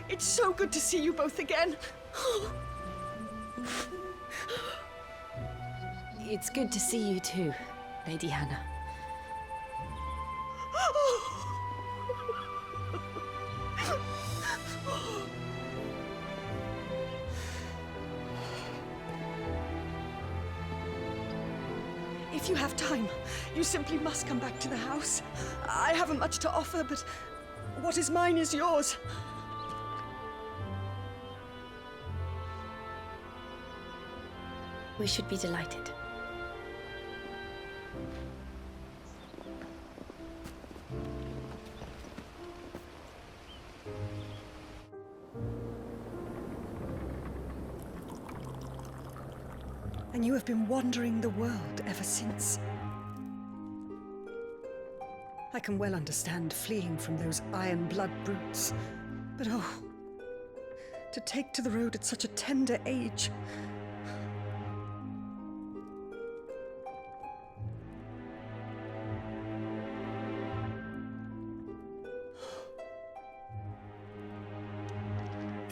It's so good to see you both again. It's good to see you too, Lady Hannah. If you have time, you simply must come back to the house. I haven't much to offer, but what is mine is yours. We should be delighted. And you have been wandering the world ever since. I can well understand fleeing from those iron blood brutes, but oh, to take to the road at such a tender age.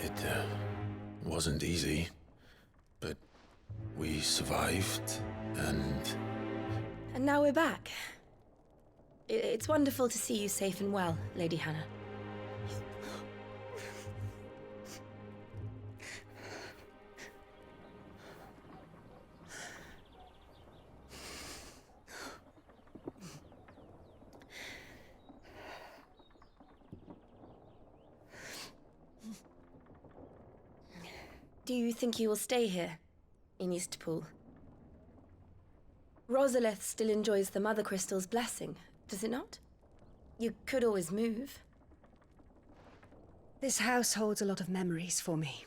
It wasn't easy, but we survived, and now we're back. It's wonderful to see you safe and well, Lady Hannah. Do you think you will stay here, in Eastpool? Rosalith still enjoys the Mother Crystal's blessing, does it not? You could always move. This house holds a lot of memories for me.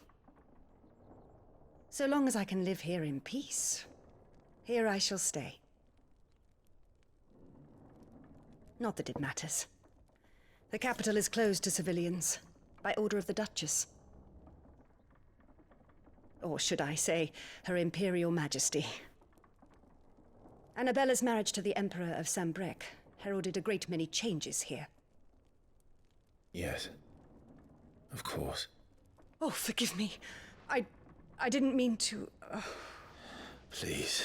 So long as I can live here in peace, here I shall stay. Not that it matters. The capital is closed to civilians, by order of the Duchess. Or should I say, Her Imperial Majesty. Annabella's marriage to the Emperor of Sambrec heralded a great many changes here. yes, of course. Oh, forgive me. I didn't mean to... Please,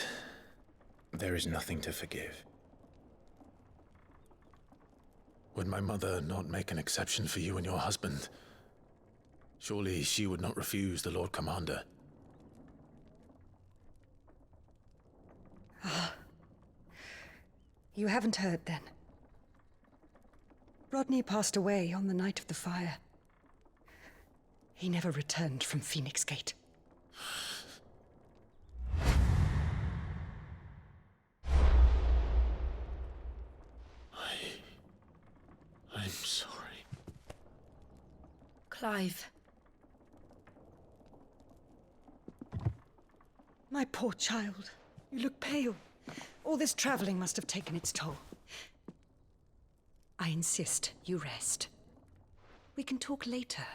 there is nothing to forgive. Would my mother not make an exception for you and your husband? Surely she would not refuse the Lord Commander. You haven't heard, then. Rodney passed away on the night of the fire. He never returned from Phoenix Gate. I'm sorry. Clive. My poor child. You look pale. All this traveling must have taken its toll. I insist you rest. We can talk later.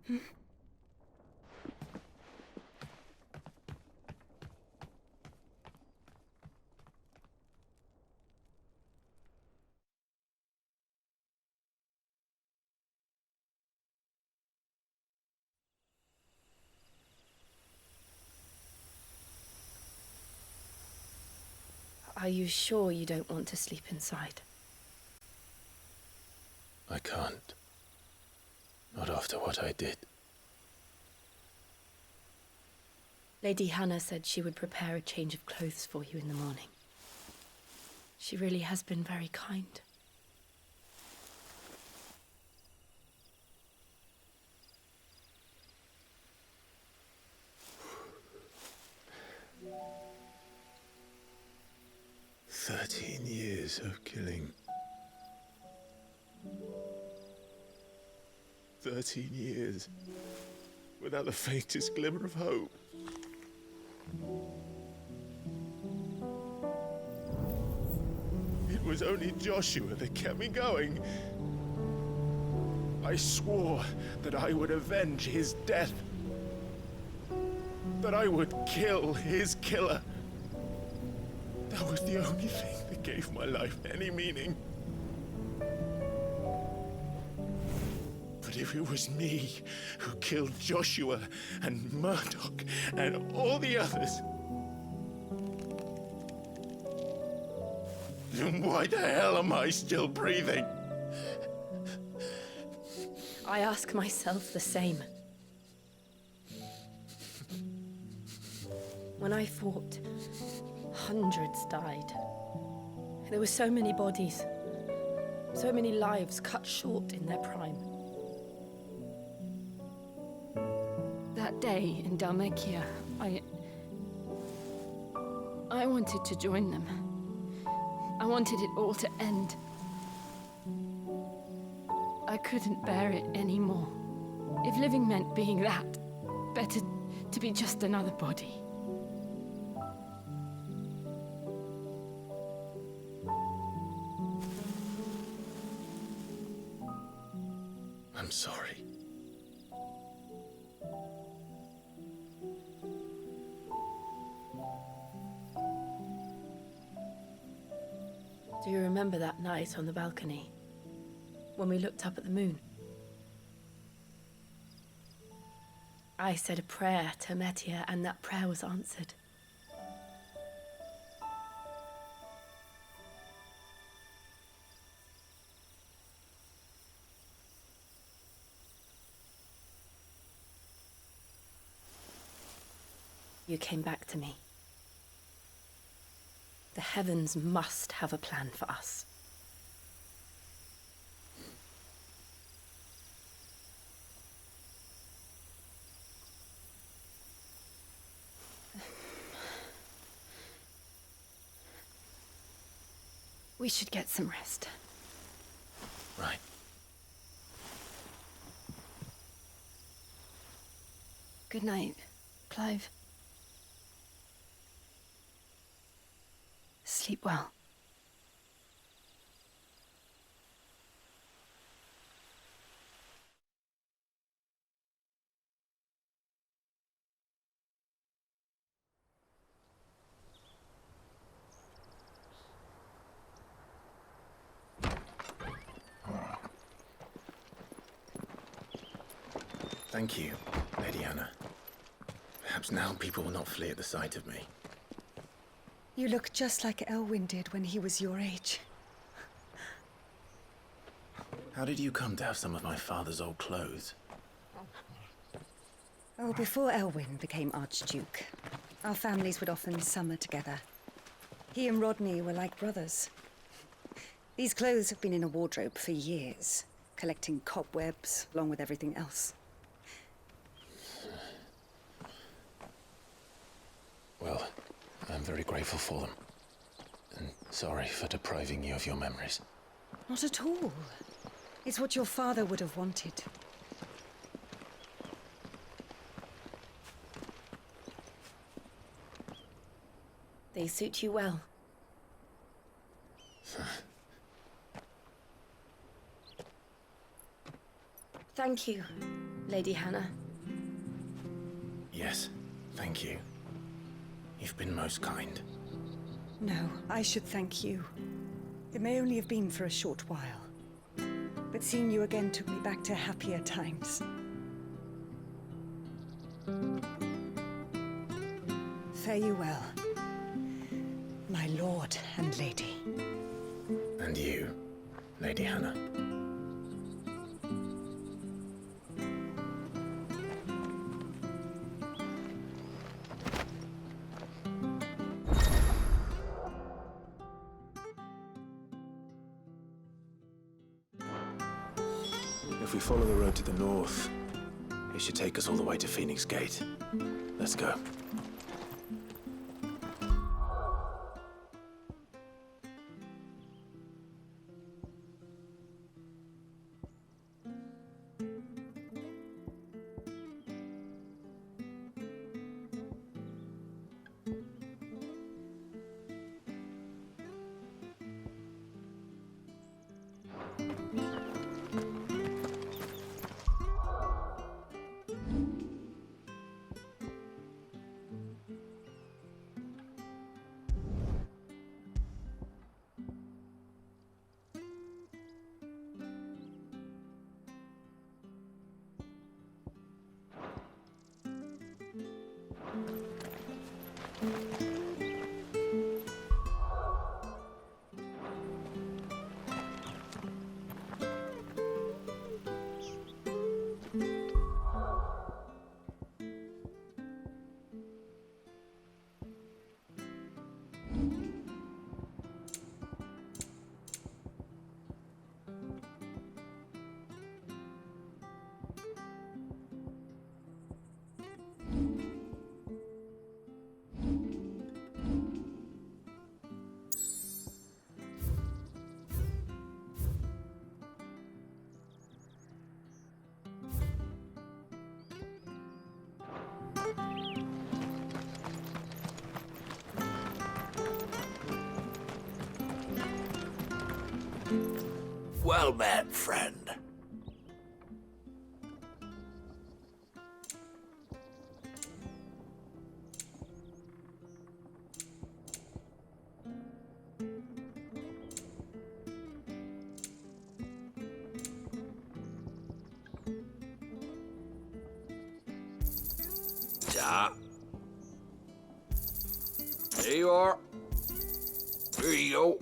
Hmm? Are you sure you don't want to sleep inside? I can't. Not after what I did. Lady Hannah said she would prepare a change of clothes for you in the morning. She really has been very kind. Years of killing. 13 years without the faintest glimmer of hope. It was only Joshua that kept me going. I swore that I would avenge his death. That I would kill his killer. That was the only thing that gave my life any meaning. But if it was me who killed Joshua and Murdoch and all the others, then why the hell am I still breathing? I ask myself the same. When I fought, hundreds died. There were so many bodies, so many lives cut short in their prime. That day in Dalmekia, I wanted to join them. I wanted it all to end. I couldn't bear it anymore. If living meant being that, better to be just another body. I'm sorry. Do you remember that night on the balcony, when we looked up at the moon? I said a prayer to Metia, and that prayer was answered. You came back to me. The heavens must have a plan for us. We should get some rest. Right. Good night, Clive. Sleep well. Thank you, Lady Anna. Perhaps now people will not flee at the sight of me. You look just like Elwyn did when he was your age. How did you come to have some of my father's old clothes? Oh, before Elwyn became Archduke, our families would often summer together. He and Rodney were like brothers. These clothes have been in a wardrobe for years, collecting cobwebs along with everything else. Well, I'm very grateful for them. And sorry for depriving you of your memories. Not at all. It's what your father would have wanted. They suit you well. Thank you, Lady Hannah. Yes, thank you. You've been most kind. No, I should thank you. It may only have been for a short while, but seeing you again took me back to happier times. Fare you well, my lord and lady. And you, Lady Hannah. If we follow the road to the north, it should take us all the way to Phoenix Gate. Let's go. Well met, friend. Yeah. There you are. Here you go.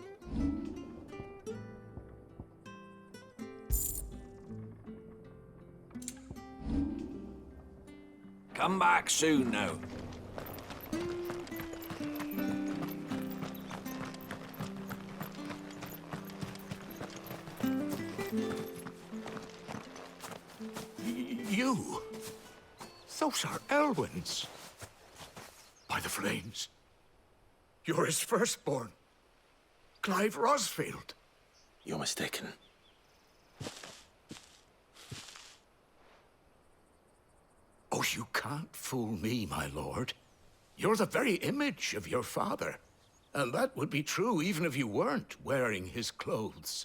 Come back soon now. You? Those are Elwyn's. By the flames. You're his firstborn. Clive Rosfield. You're mistaken. Oh, you can't fool me, my lord. You're the very image of your father. And that would be true even if you weren't wearing his clothes.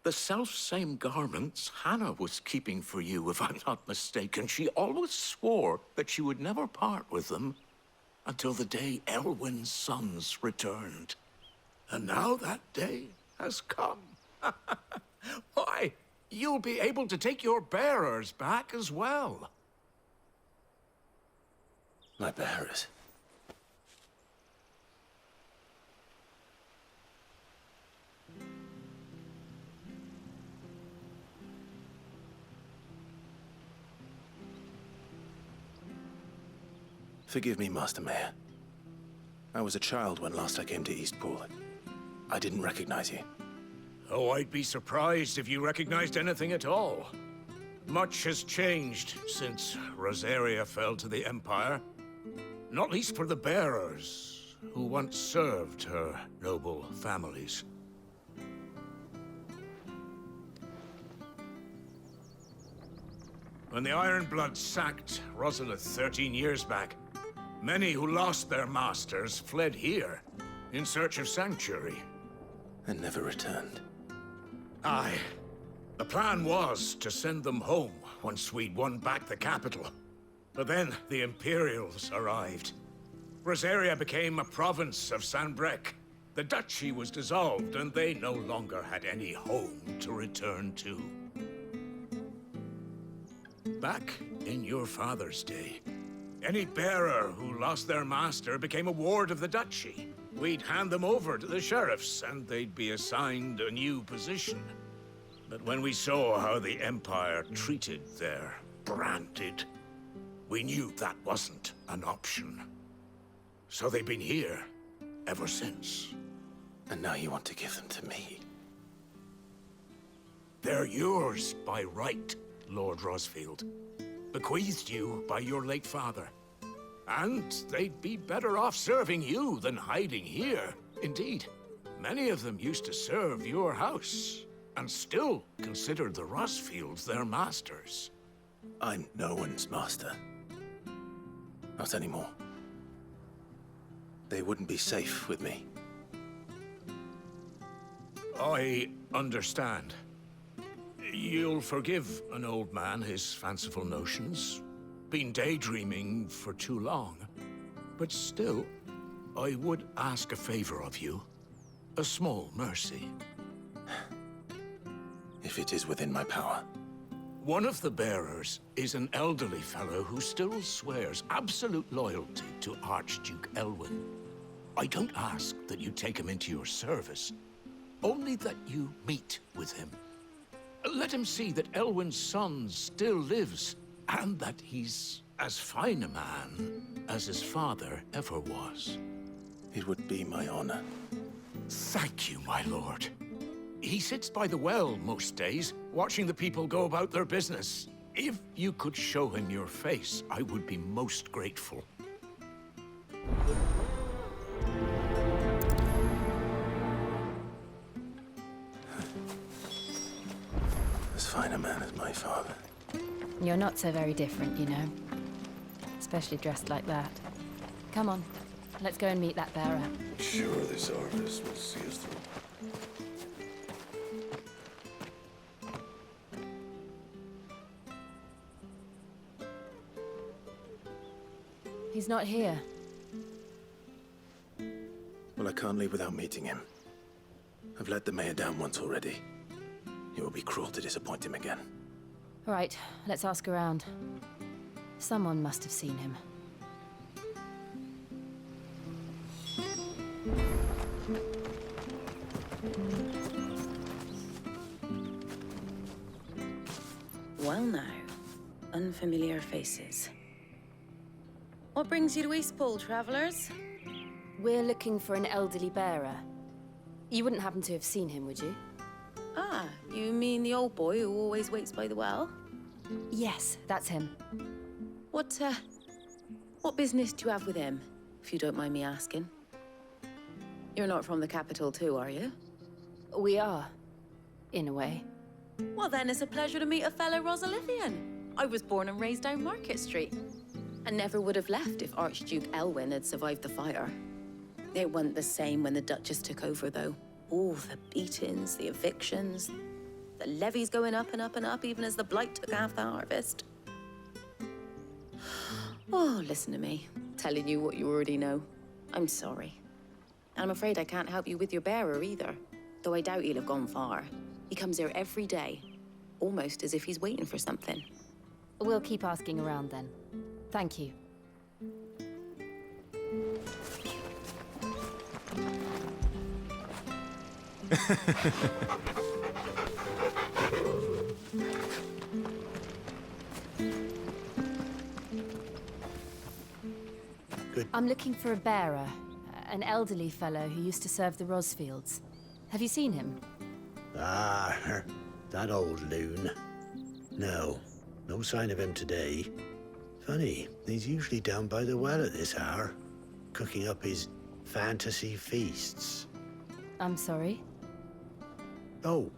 The self-same garments Hannah was keeping for you, if I'm not mistaken. She always swore that she would never part with them until the day Elwyn's sons returned. And now that day has come. Why, you'll be able to take your bearers back as well. My bearers? Forgive me, Master Mayor. I was a child when last I came to Eastpool. I didn't recognize you. Oh, I'd be surprised if you recognized anything at all. Much has changed since Rosaria fell to the Empire. Not least for the bearers, who once served her noble families. When the Ironbloods sacked Rosalith 13 years back, many who lost their masters fled here in search of sanctuary. And never returned. Aye. The plan was to send them home once we'd won back the capital. But then the Imperials arrived. Rosaria became a province of Sanbreque. The duchy was dissolved, and they no longer had any home to return to. Back in your father's day, any bearer who lost their master became a ward of the duchy. We'd hand them over to the sheriffs, and they'd be assigned a new position. But when we saw how the Empire treated their branded, we knew that wasn't an option. So they've been here ever since. And now you want to give them to me? They're yours by right, Lord Rosfield. Bequeathed you by your late father. And they'd be better off serving you than hiding here. Indeed, many of them used to serve your house, and still considered the Rosfields their masters. I'm no one's master. Not anymore. They wouldn't be safe with me. I understand. You'll forgive an old man his fanciful notions. Been daydreaming for too long. But still, I would ask a favor of you. A small mercy. If it is within my power. One of the bearers is an elderly fellow who still swears absolute loyalty to Archduke Elwyn. I don't ask that you take him into your service, only that you meet with him. Let him see that Elwyn's son still lives, and that he's as fine a man as his father ever was. It would be my honor. Thank you, my lord. He sits by the well most days, watching the people go about their business. If you could show him your face, I would be most grateful. As fine a man as my father. You're not so very different, you know. Especially dressed like that. Come on, let's go and meet that bearer. Sure, this orifice will see us through. He's not here. Well, I can't leave without meeting him. I've let the mayor down once already. It will be cruel to disappoint him again. Right, let's ask around. Someone must have seen him. Well now, unfamiliar faces. What brings you to Eastpool, travellers? We're looking for an elderly bearer. You wouldn't happen to have seen him, would you? Ah, you mean the old boy who always waits by the well? Yes, that's him. What business do you have with him, if you don't mind me asking? You're not from the capital too, are you? We are, in a way. Well then, it's a pleasure to meet a fellow Rosalithian. I was born and raised down Market Street. And never would have left if Archduke Elwyn had survived the fire. It wasn't the same when the Duchess took over, though. All the beatings, the evictions, the levies going up and up and up, even as the blight took half the harvest. Oh, listen to me, telling you what you already know. I'm sorry. And I'm afraid I can't help you with your bearer either, though I doubt he'll have gone far. He comes here every day, almost as if he's waiting for something. We'll keep asking around then. Thank you. Good. I'm looking for a bearer, an elderly fellow who used to serve the Rosfields. Have you seen him? Ah, that old loon. No sign of him today. Funny, he's usually down by the well at this hour, cooking up his fantasy feasts. I'm sorry? Oh,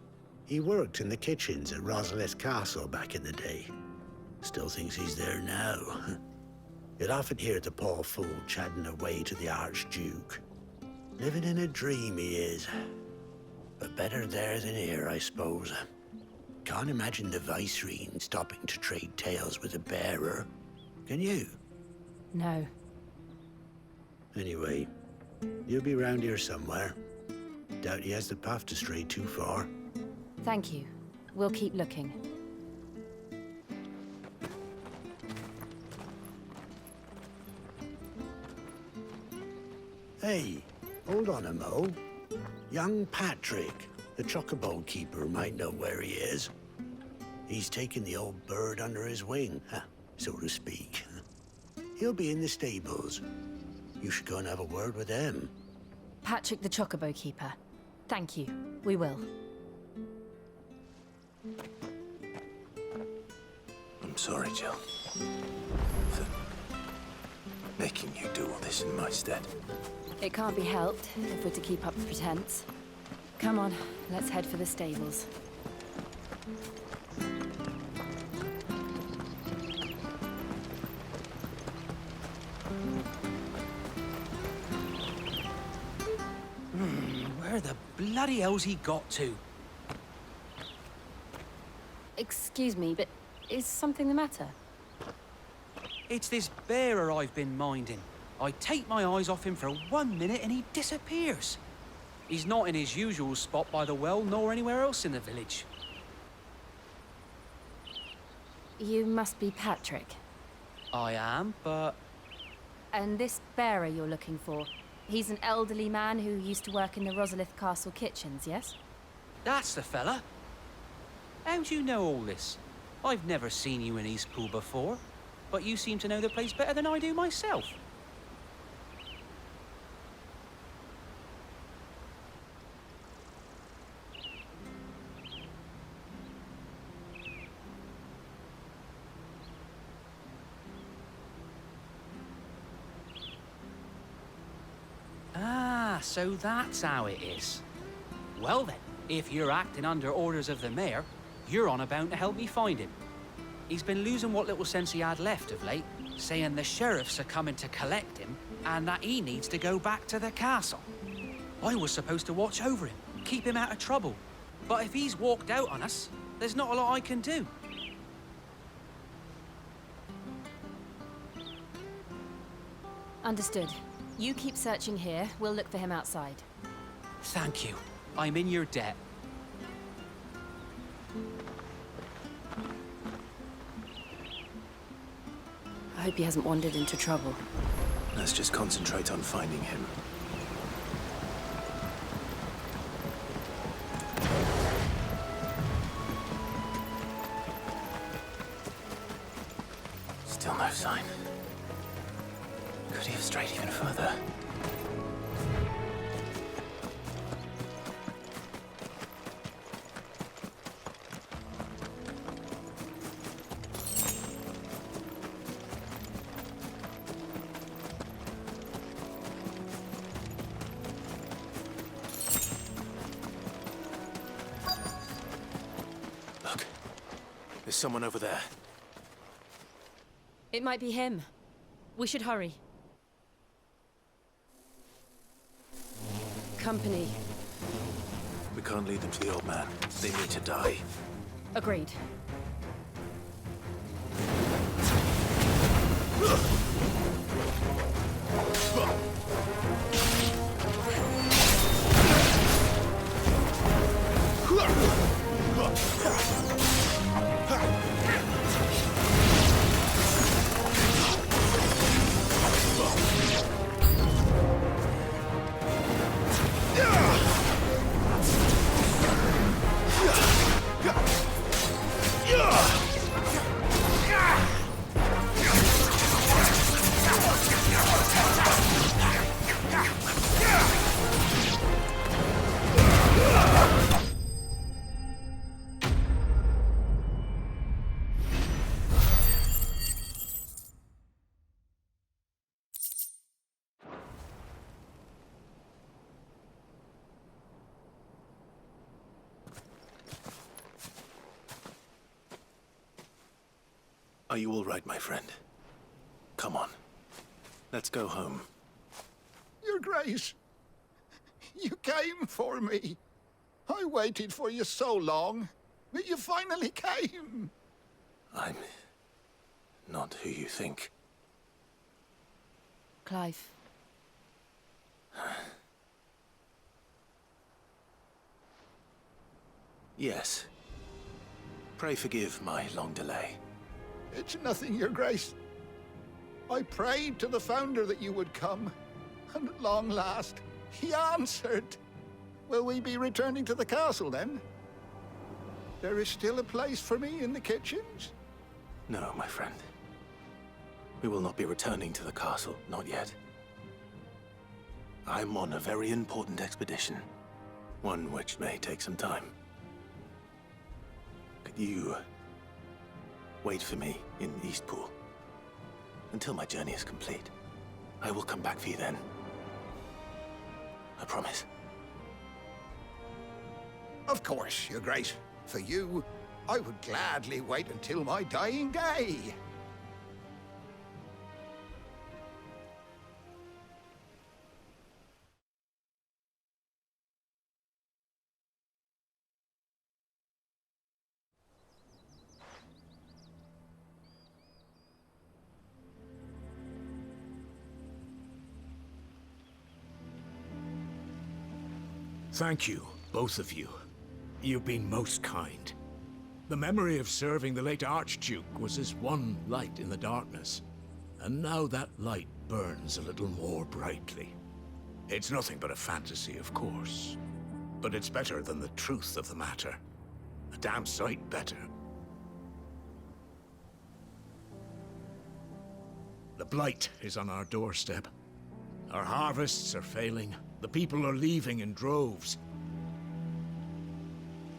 he worked in the kitchens at Rosalith Castle back in the day. Still thinks he's there now. You'd often hear the poor fool chatting away to the Archduke. Living in a dream he is. But better there than here, I suppose. Can't imagine the Viceroy stopping to trade tales with a bearer. Can you? No. Anyway, you'll be round here somewhere. Doubt he has the path to stray too far. Thank you. We'll keep looking. Hey, hold on a mo. Young Patrick, the chocobo keeper, might know where he is. He's taken the old bird under his wing, so to speak. He'll be in the stables. You should go and have a word with them. Patrick the chocobo keeper. Thank you. We will. I'm sorry, Jill. For making you do all this in my stead. It can't be helped if we're to keep up the pretense. Come on, let's head for the stables. Where the bloody hell's he got to? Excuse me, but is something the matter? It's this bearer I've been minding. I take my eyes off him for 1 minute and he disappears. He's not in his usual spot by the well, nor anywhere else in the village. You must be Patrick. I am, but... And this bearer you're looking for, he's an elderly man who used to work in the Rosalith Castle kitchens, yes? That's the fella. How do you know all this? I've never seen you in Eastpool before, but you seem to know the place better than I do myself. Ah, so that's how it is. Well then, if you're acting under orders of the mayor, you're on about to help me find him. He's been losing what little sense he had left of late, saying the sheriffs are coming to collect him and that he needs to go back to the castle. I was supposed to watch over him, keep him out of trouble. But if he's walked out on us, there's not a lot I can do. Understood. You keep searching here, we'll look for him outside. Thank you. I'm in your debt. I hope he hasn't wandered into trouble. Let's just concentrate on finding him. Still no sign. Could he have strayed even further? Look, there's someone over there. It might be him. We should hurry. Company. We can't lead them to the old man. They need to die. Agreed. Are you all right, my friend? Come on. Let's go home. Your Grace, you came for me. I waited for you so long, but you finally came. I'm not who you think. Clive. Yes. Pray forgive my long delay. It's nothing, Your Grace. I prayed to the Founder that you would come, and at long last, he answered. Will we be returning to the castle, then? There is still a place for me in the kitchens? No, my friend. We will not be returning to the castle, not yet. I'm on a very important expedition. One which may take some time. Could you wait for me in Eastpool until my journey is complete? I will come back for you then. I promise. Of course, Your Grace. For you, I would gladly wait until my dying day. Thank you, both of you. You've been most kind. The memory of serving the late Archduke was as one light in the darkness, and now that light burns a little more brightly. It's nothing but a fantasy, of course, but it's better than the truth of the matter. A damn sight better. The blight is on our doorstep. Our harvests are failing. The people are leaving in droves.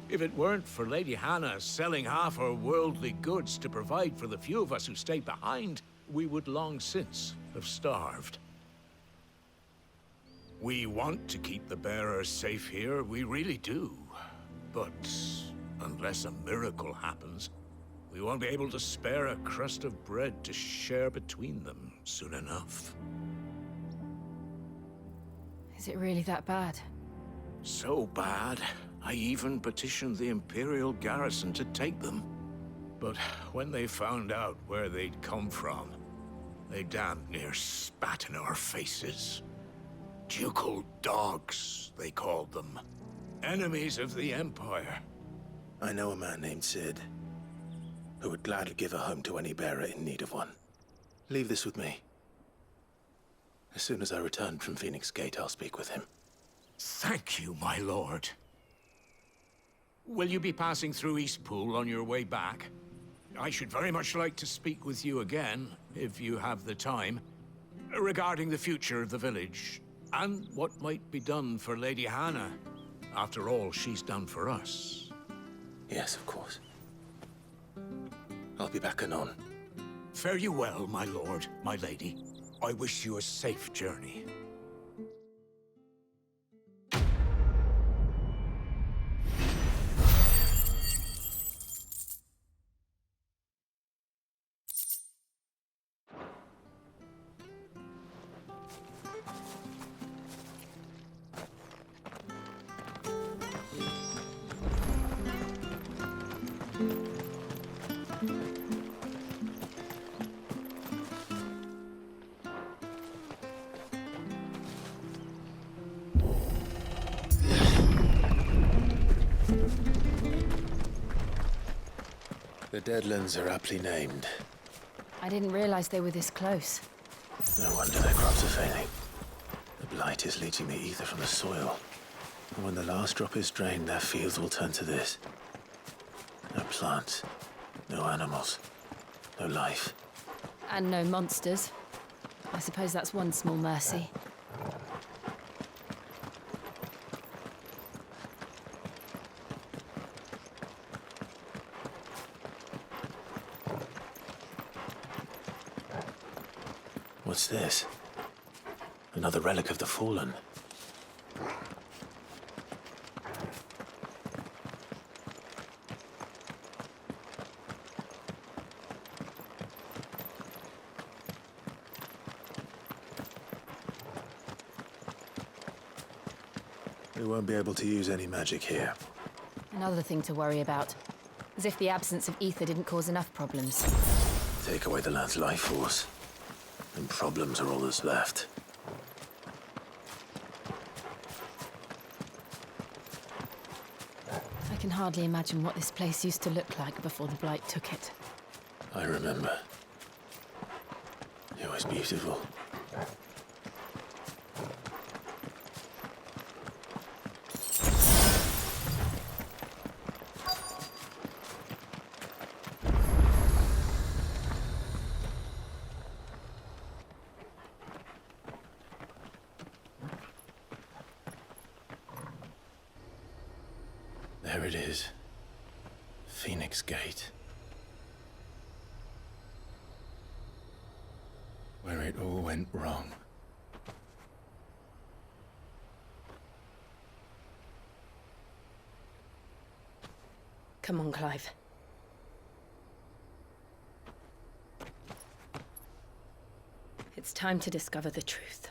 If it weren't for Lady Hannah selling half her worldly goods to provide for the few of us who stayed behind, we would long since have starved. We want to keep the bearers safe here, we really do. But unless a miracle happens, we won't be able to spare a crust of bread to share between them soon enough. Is it really that bad? So bad, I even petitioned the Imperial garrison to take them. But when they found out where they'd come from, They damned near spat in our faces. Ducal dogs, they called them. Enemies of the Empire. I know a man named Sid, who would gladly give a home to any bearer in need of one. Leave this with me. As soon as I return from Phoenix Gate, I'll speak with him. Thank you, my lord. Will you be passing through Eastpool on your way back? I should very much like to speak with you again, if you have the time, regarding the future of the village, and what might be done for Lady Hannah. After all she's done for us. Yes, of course. I'll be back anon. Fare you well, my lord, my lady. I wish you a safe journey. The Deadlands are aptly named. I didn't realize they were this close. No wonder their crops are failing. The blight is leaching the ether from the soil. And when the last drop is drained, their fields will turn to this. No plants, no animals, no life. And no monsters. I suppose that's one small mercy. What's this? Another relic of the Fallen. We won't be able to use any magic here. Another thing to worry about. As if the absence of ether didn't cause enough problems. Take away the lad's life force, and problems are all that's left. I can hardly imagine what this place used to look like before the blight took it. I remember. It was beautiful. There it is. Phoenix Gate. Where it all went wrong. Come on, Clive. It's time to discover the truth.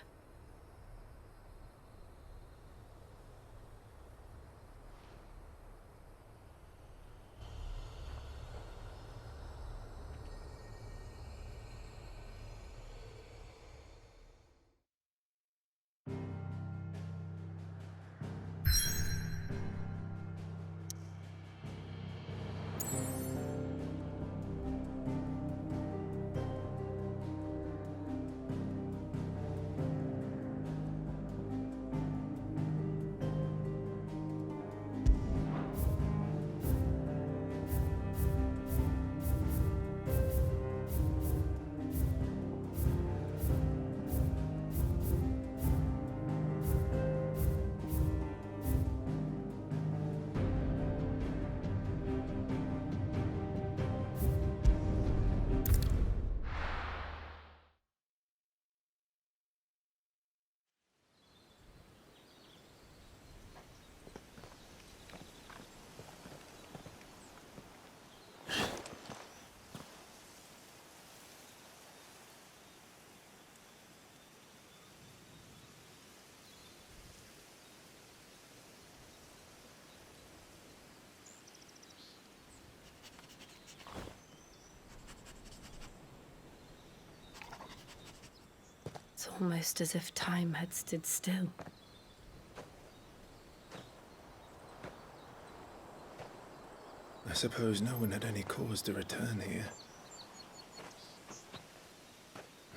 It's almost as if time had stood still. I suppose no one had any cause to return here.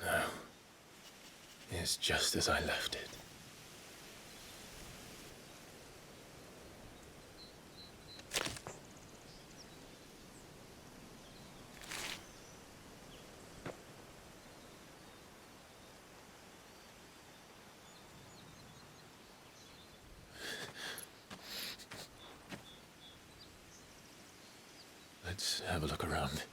No. It's just as I left it. Let's have a look around.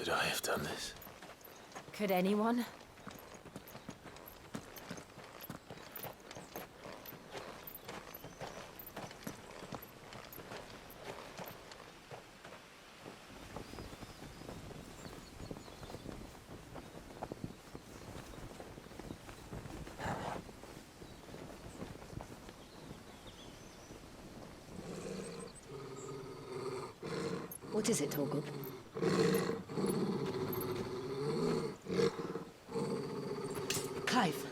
Could I have done this? Could anyone? What is it, Torgub? Clive.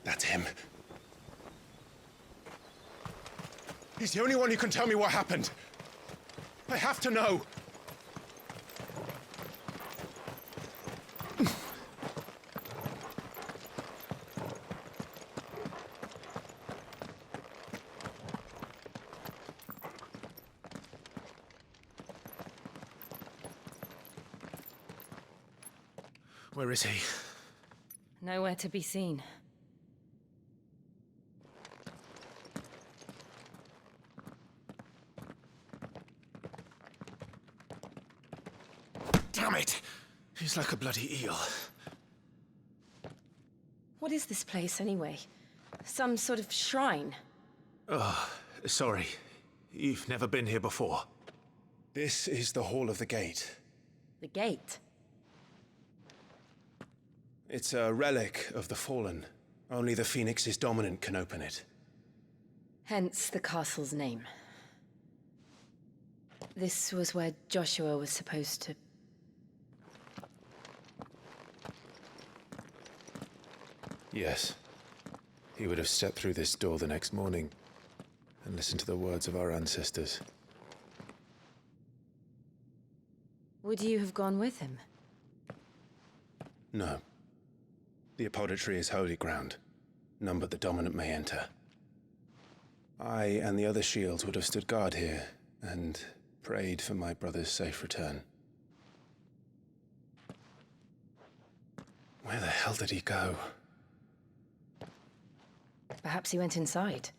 That's him. He's the only one who can tell me what happened. I have to know. Where is he? Nowhere to be seen. Damn it! He's like a bloody eel. What is this place, anyway? Some sort of shrine? Oh, sorry. You've never been here before. This is the Hall of the Gate. The gate? It's a relic of the Fallen. Only the Phoenix's dominant can open it. Hence the castle's name. This was where Joshua was supposed to... Yes. He would have stepped through this door the next morning and listened to the words of our ancestors. Would you have gone with him? No. The apodatory is holy ground. None but the dominant may enter. I and the other shields would have stood guard here and prayed for my brother's safe return. Where the hell did he go? Perhaps he went inside.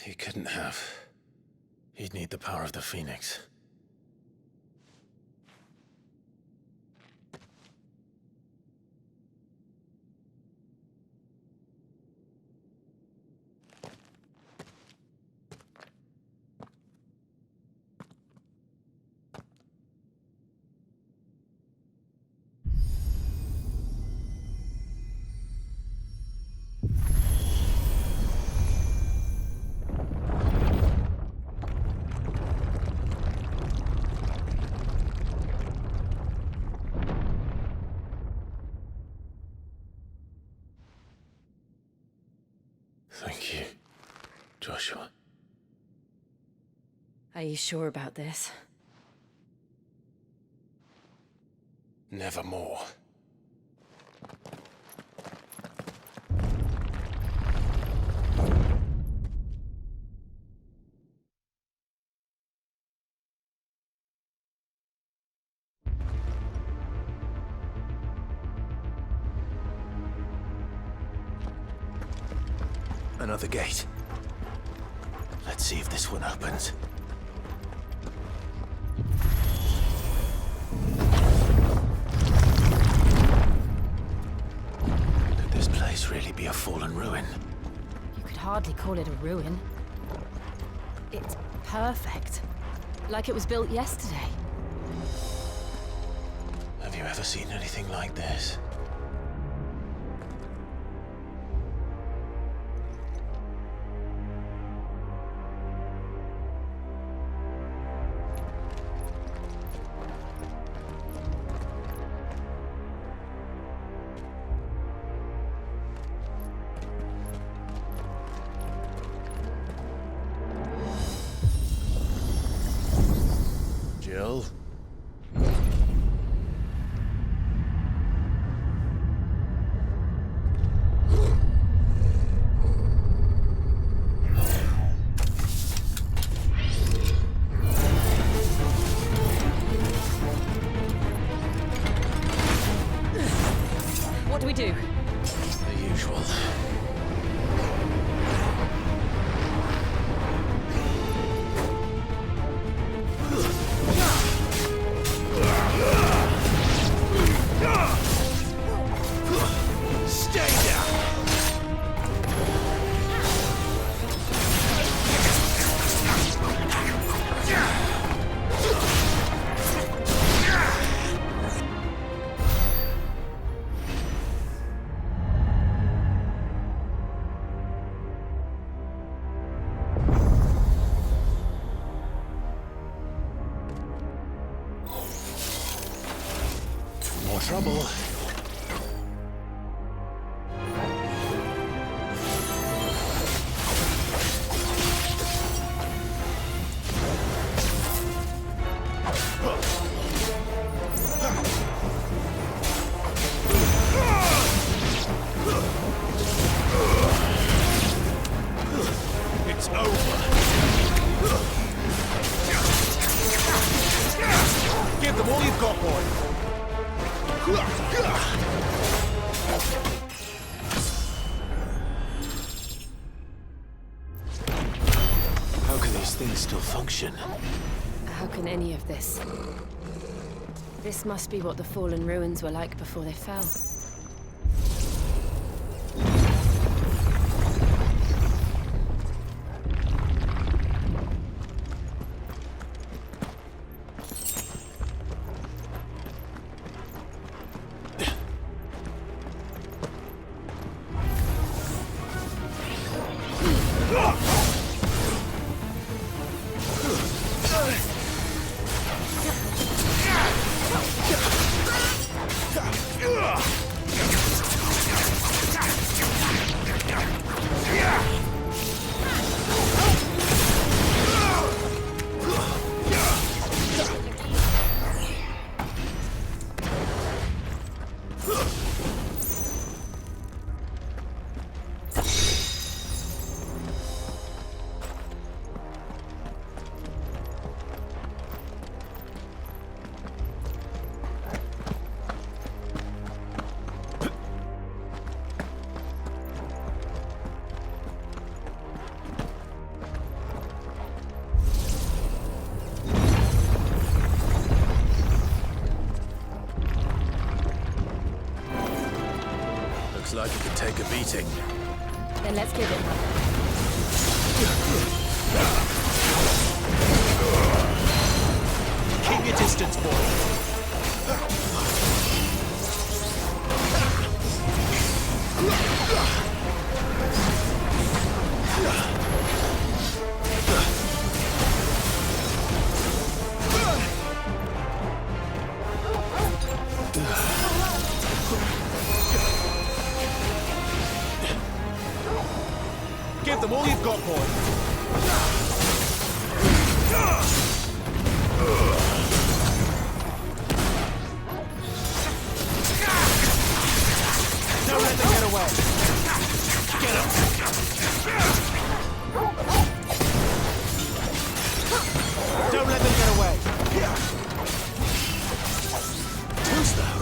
He couldn't have. He'd need the power of the Phoenix. Thank you, Joshua. Are you sure about this? Nevermore. Another gate. Let's see if this one opens. Could this place really be a fallen ruin? You could hardly call it a ruin. It's perfect. Like it was built yesterday. Have you ever seen anything like this? Jill? What do we do? The usual. trouble. It's over. Give them all you've got, boy. How can these things still function? How can any of this? This must be what the fallen ruins were like before they fell. Looks like it could take a beating. Then let's give it. Keep your distance, boy. Give them all you've got, boy. Don't let them get away. Get up. Don't let them get away. Too slow.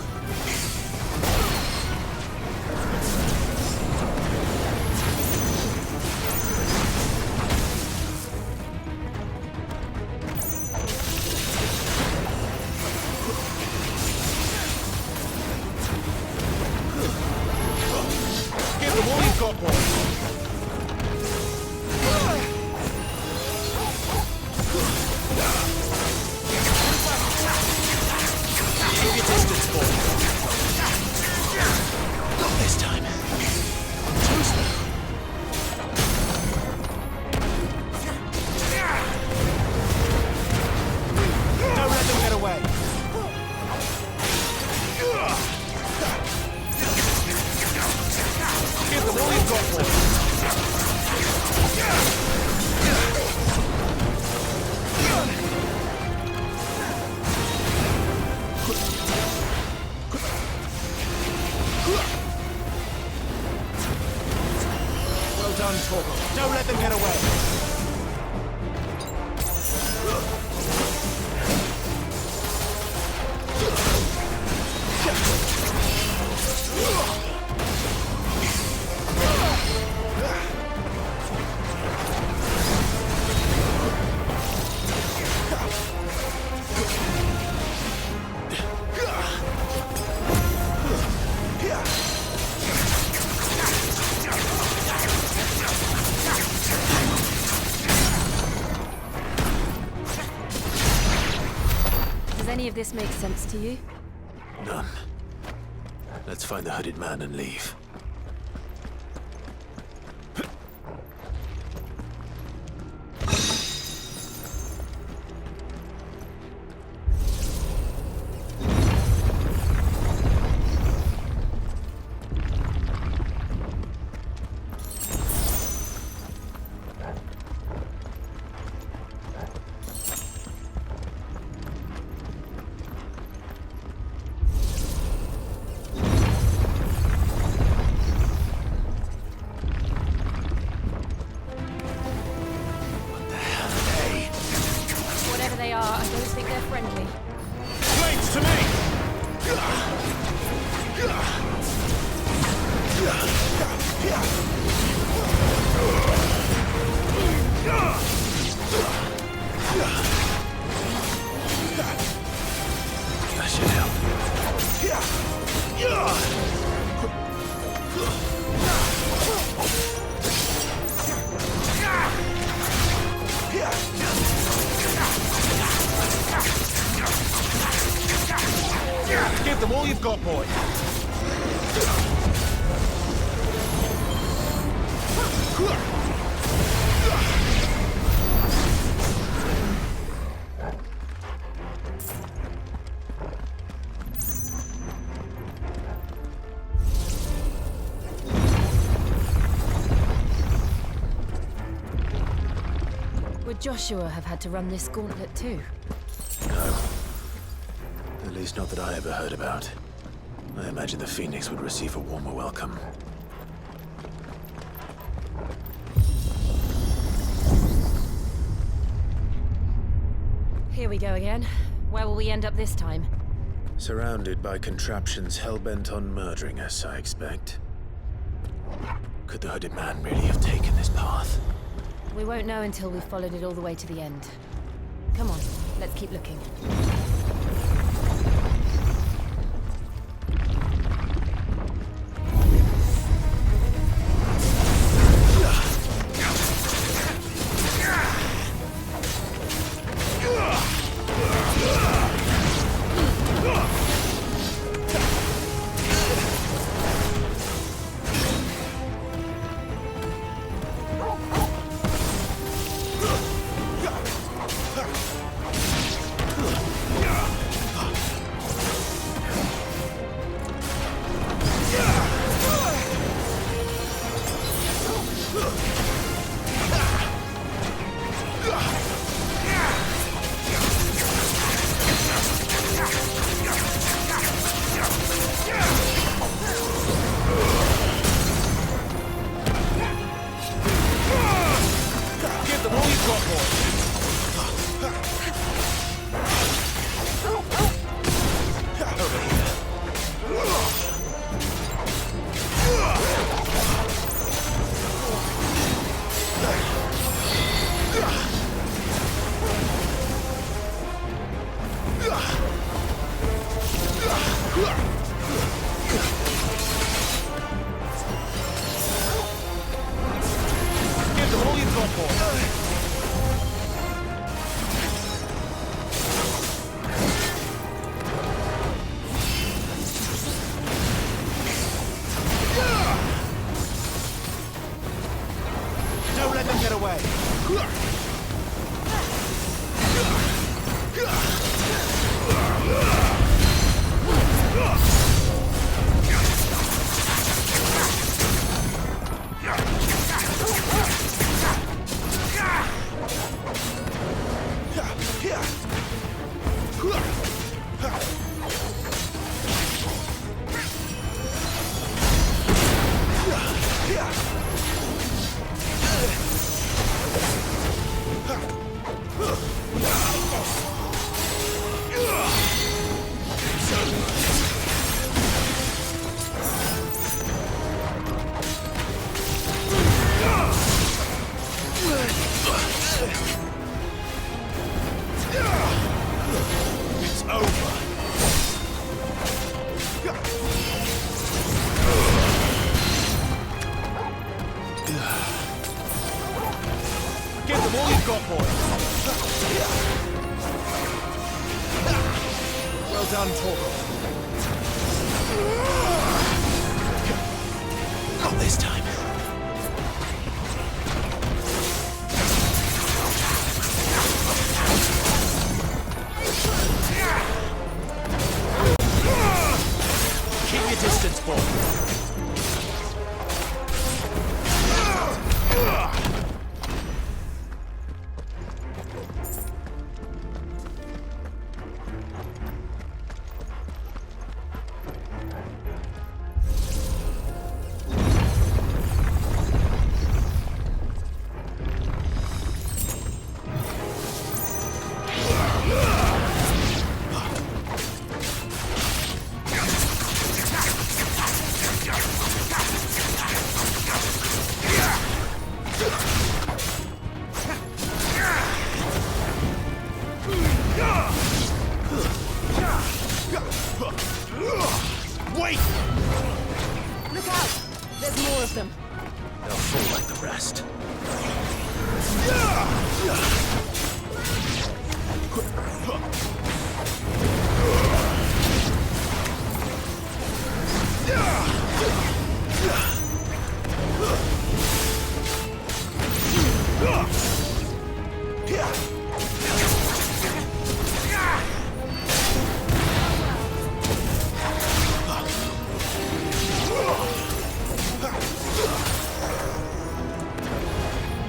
Give them all you've got, boy. Keep your distance, boy. Not this time. Too slow. Don't let them get away. Give them all you've got, boy. Well done, Torgal. Don't let them get away. Does any of this make sense to you? None. Let's find the hooded man and leave. Whatever they are, I don't think they're friendly. Flames to me! That should help. Give them all you've got, boy. Would Joshua have had to run this gauntlet too? No. At least not that I ever heard about. I imagine the Phoenix would receive a warmer welcome. Here we go again. Where will we end up this time? Surrounded by contraptions hell-bent on murdering us, I expect. Could the hooded man really have taken this path? We won't know until we've followed it all the way to the end. Come on, let's keep looking. Wait! Look out! There's more of them. They'll fall like the rest.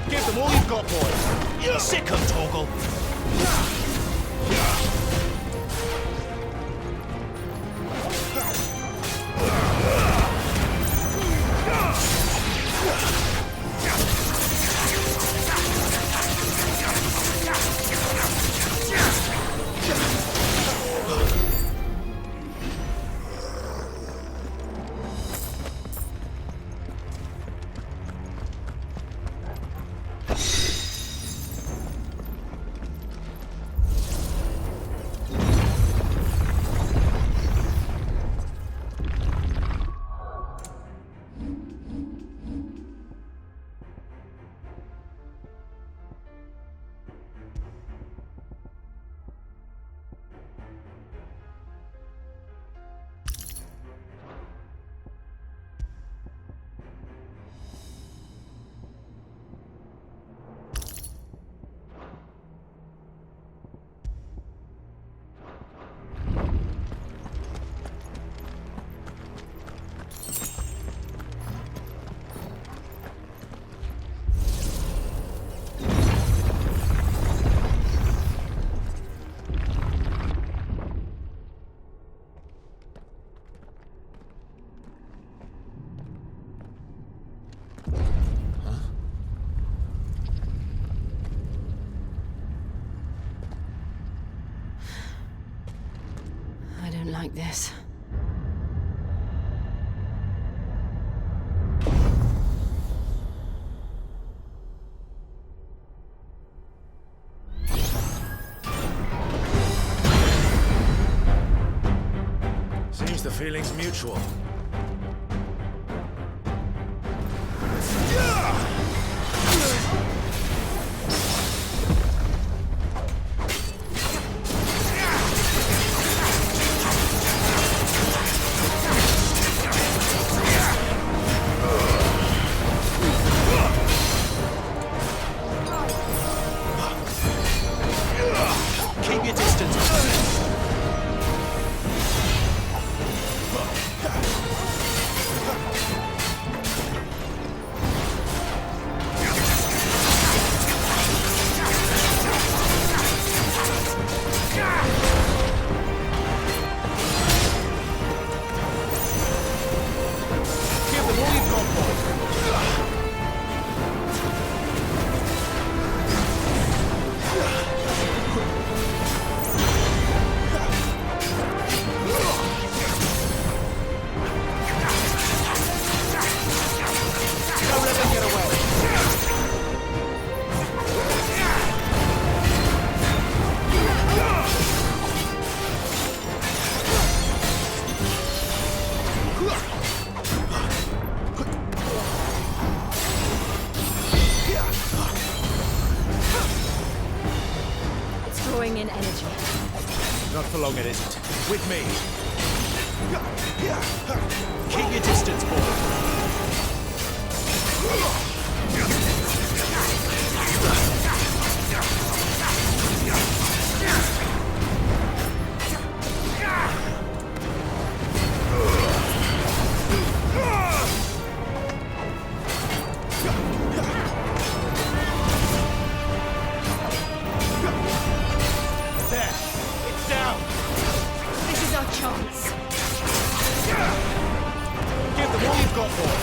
Give them all you've got, boys. Sick 'em, Torgal. I don't like this. Seems the feeling's mutual. Keep your distance. Give them all you've got, boys. Don't let them get away. It's drawing in energy. Not for long, it isn't. With me. Keep your distance, boy. There. It's down. This is our chance. Give them all you've got, boy.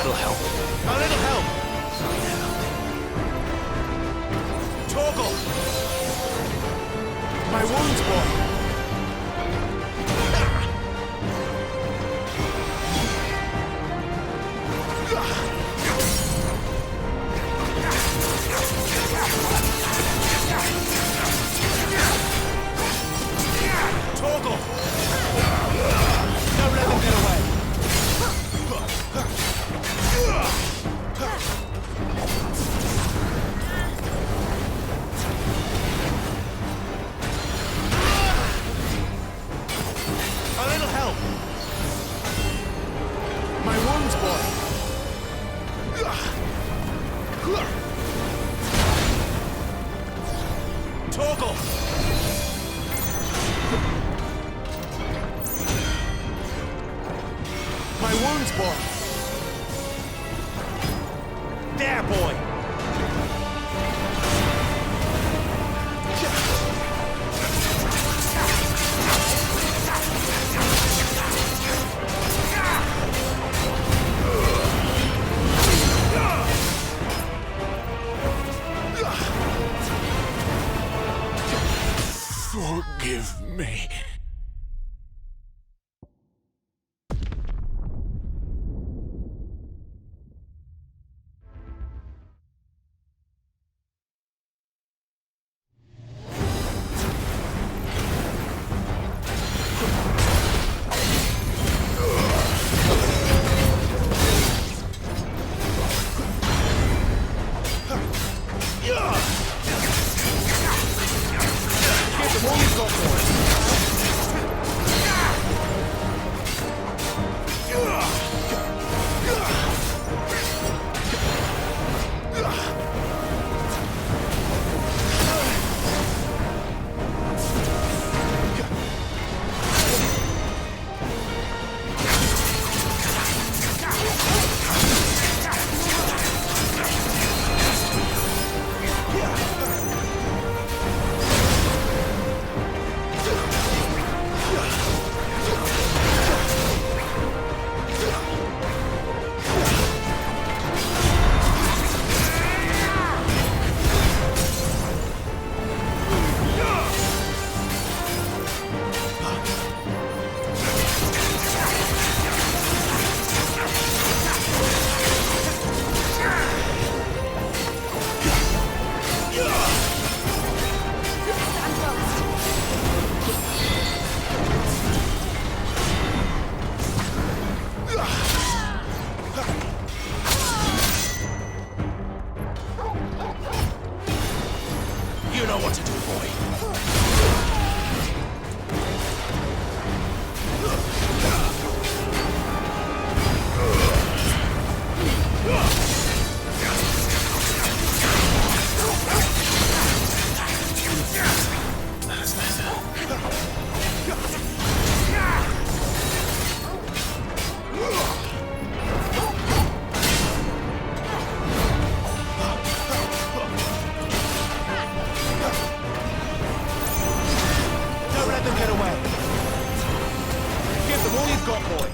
little help. A little help! Torgal! My wounds, boy! Torgal! Don't let them get away! A little help! My wounds, boy! Torgal! My wounds, boy! There, boy! Forgive me. You know what to do, boy. Don't let them get away. Give them all you've got, boy.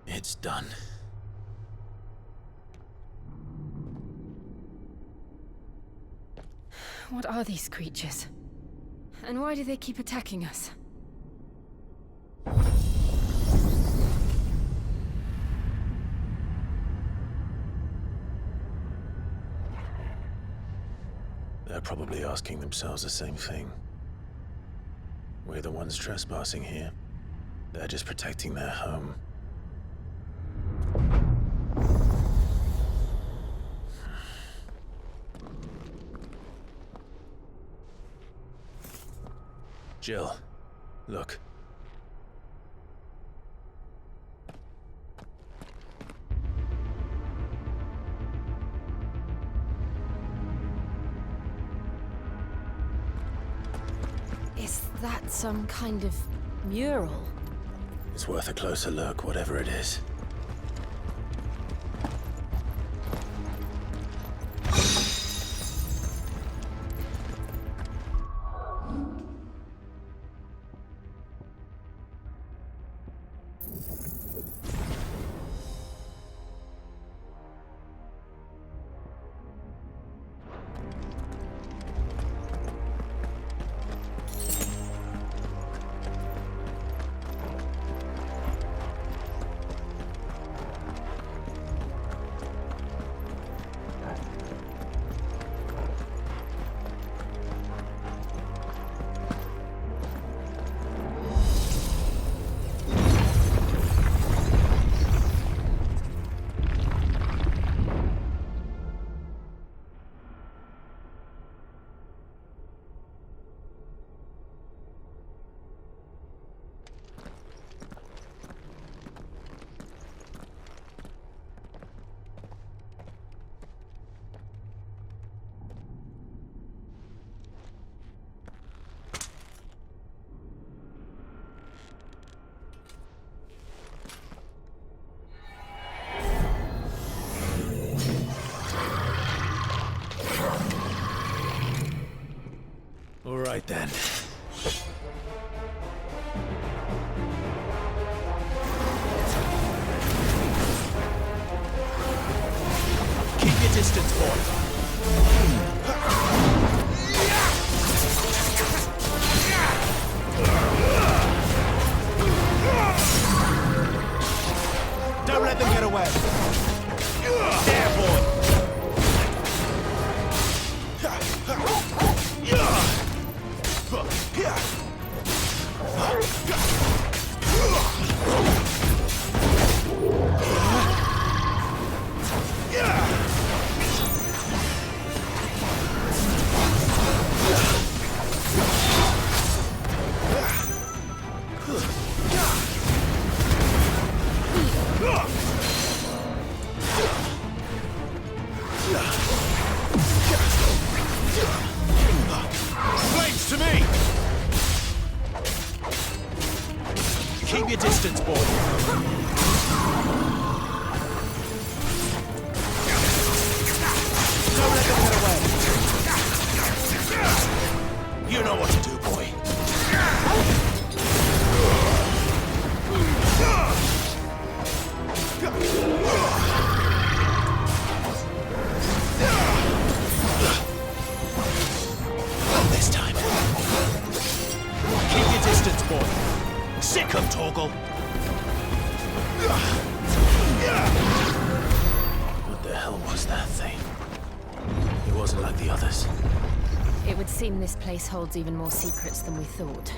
It's done. What are these creatures? And why do they keep attacking us? They're probably asking themselves the same thing. We're the ones trespassing here. They're just protecting their home. Jill, look. Is that some kind of mural? It's worth a closer look, whatever it is. All right then. Keep your distance, boy. Don't let them get away. There, boy. Blades to me! Keep your distance, boy. Don't let them get away. You know what to do, boy. Not this time. Keep your distance, boy. Sick him, Torgal. What the hell was that thing? It wasn't like the others. It would seem this place holds even more secrets than we thought.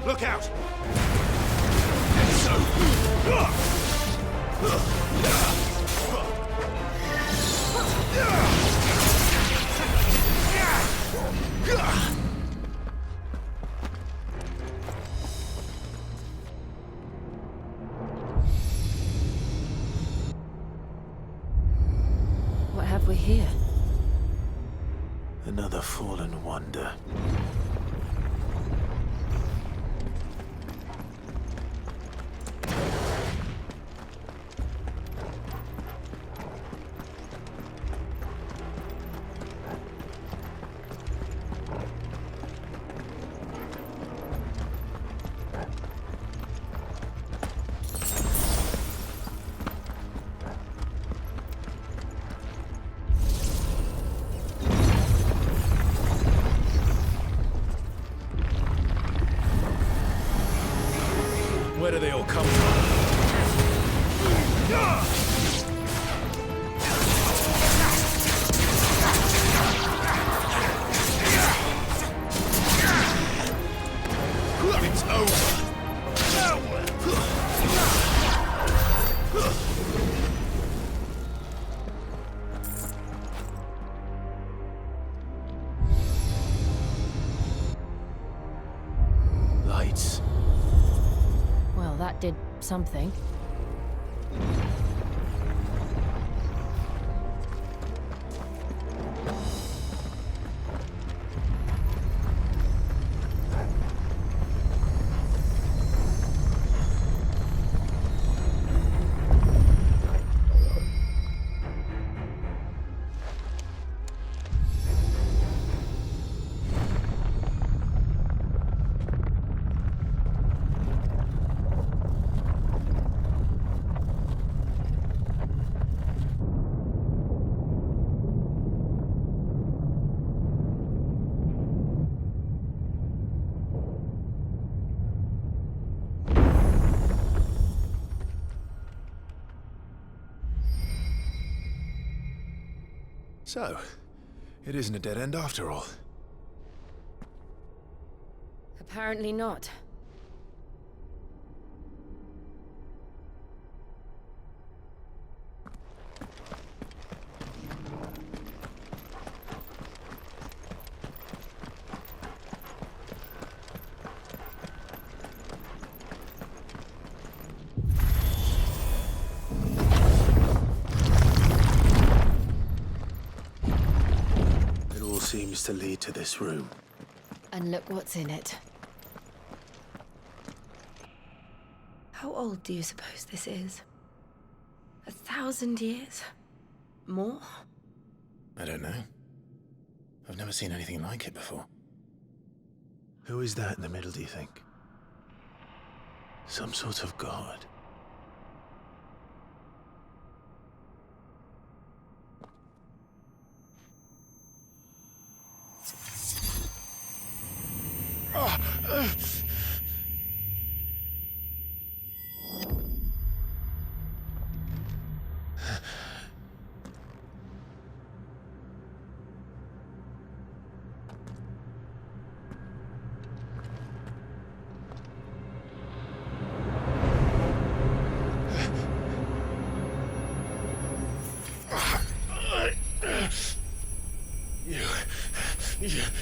Look out! What have we here? Another fallen wonder. something. So, it isn't a dead end after all. Apparently not. Seems to lead to this room. And look what's in it. How old do you suppose this is? 1,000 years? More? I don't know. I've never seen anything like it before. Who is that in the middle, do you think? Some sort of god?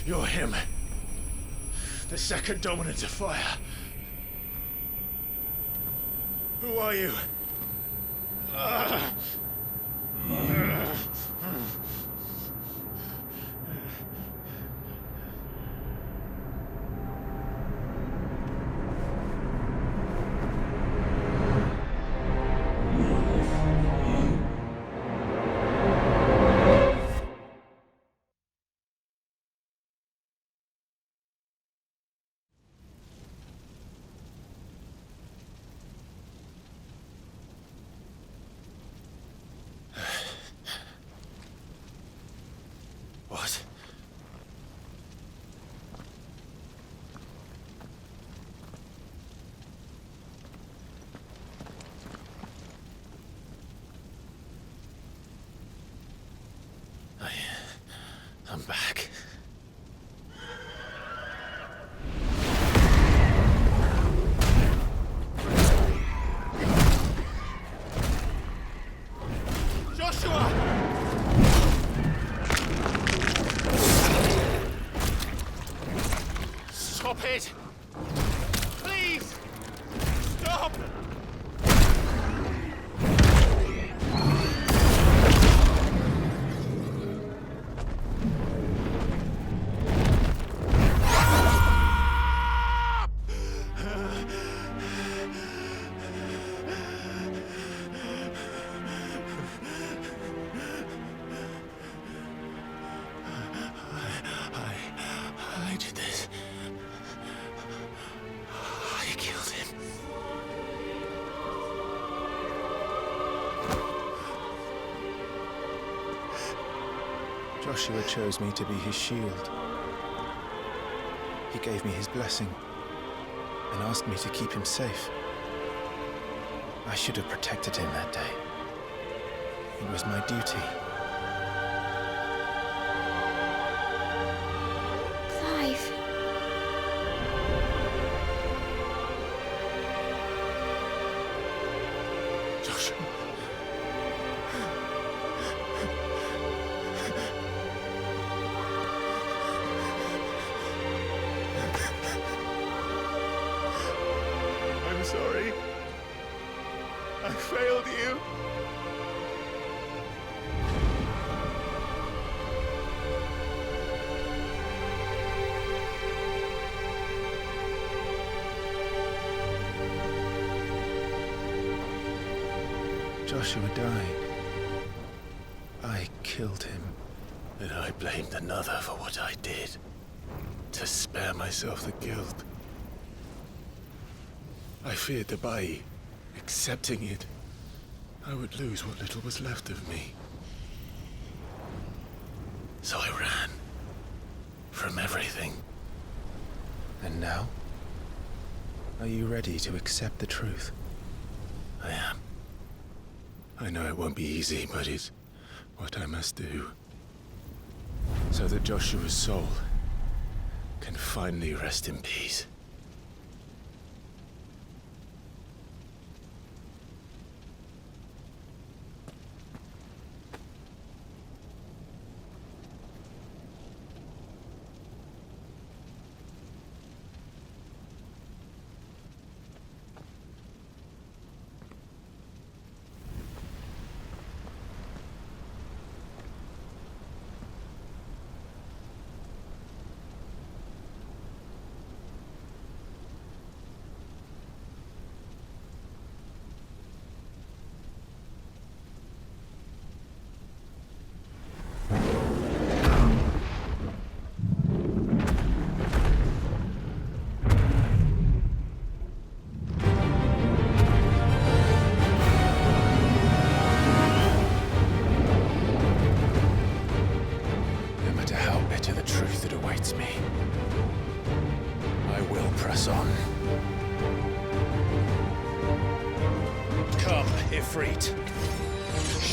You're him. The second dominant of fire. Who are you? What? I'm back. Joshua! Stop it! Please! Stop! I did this. I killed him. Joshua chose me to be his shield. He gave me his blessing and asked me to keep him safe. I should have protected him that day. It was my duty. Clive. Joshua. I'm sorry. I failed you. Joshua died. I killed him. And I blamed another for what I did. To spare myself the guilt. I feared that by accepting it, I would lose what little was left of me. So I ran. From everything. And now? Are you ready to accept the truth? I am. I know it won't be easy, but it's what I must do. So that Joshua's soul can finally rest in peace.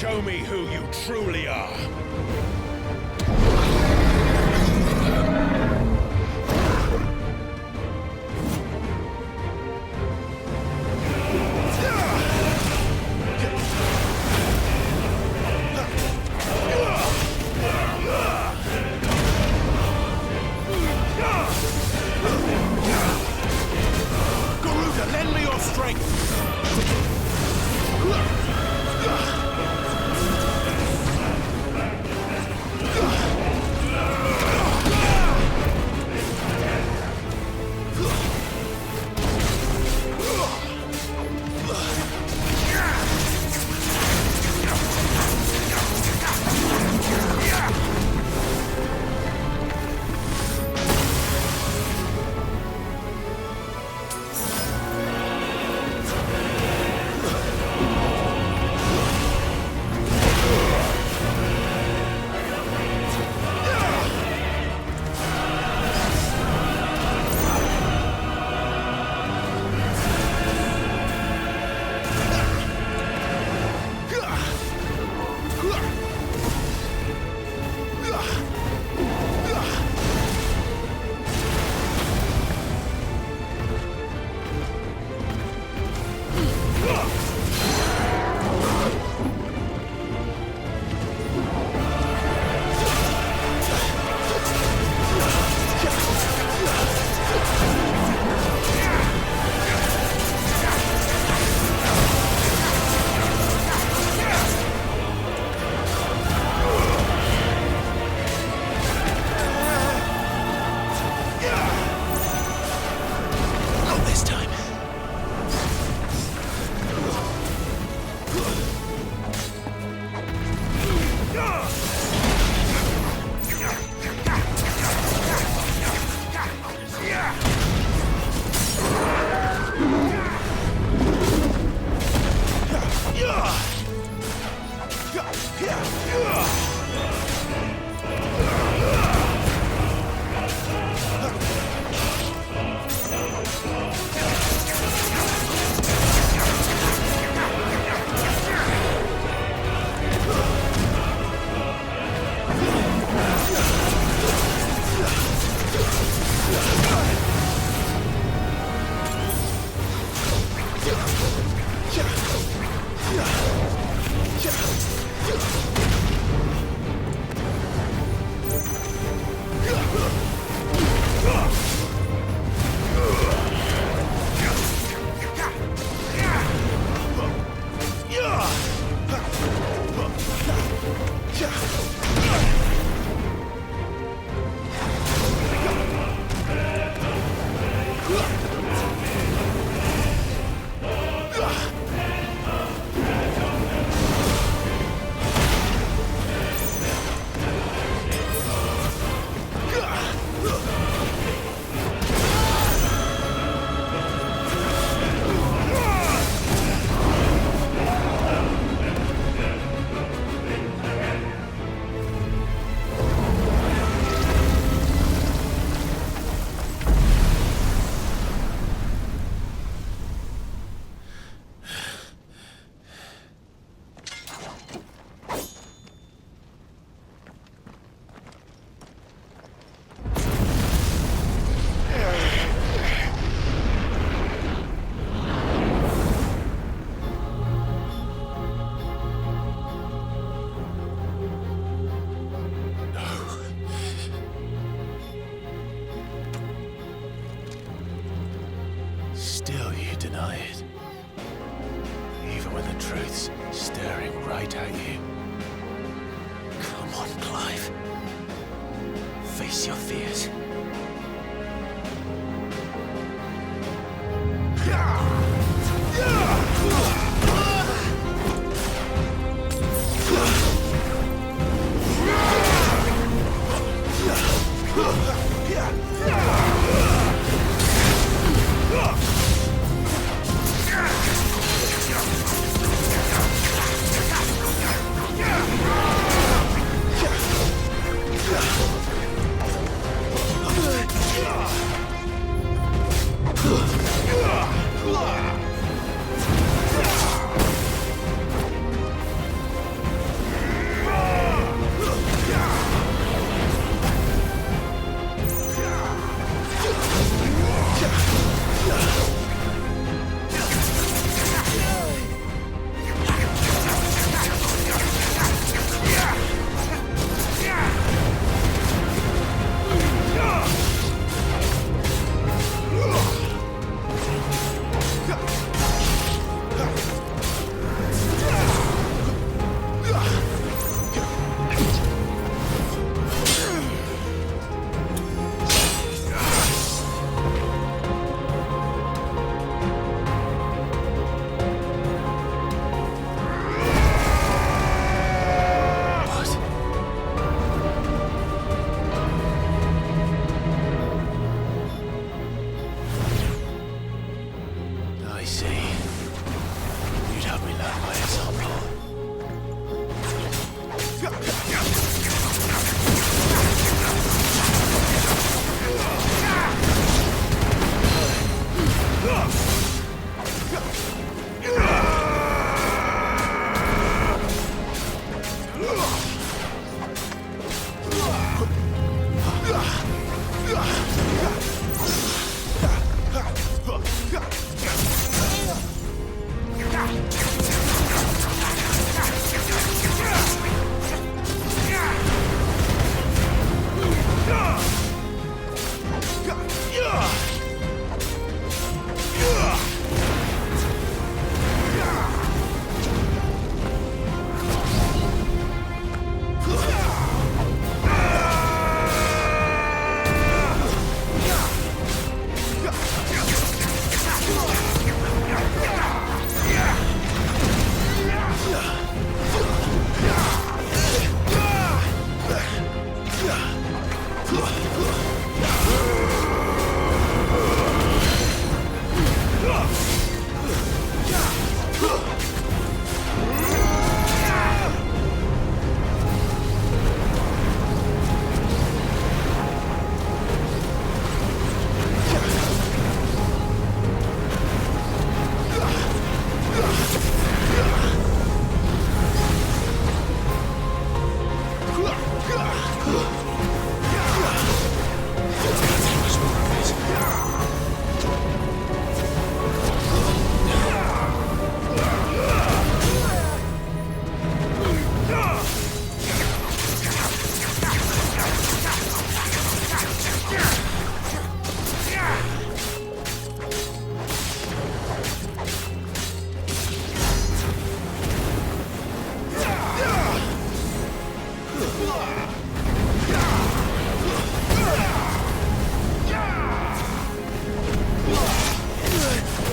Show me who you truly are. Garuda, lend me your strength! truth's staring right at you. Come on, Clive. Face your fears. I see. You'd have me learn by example.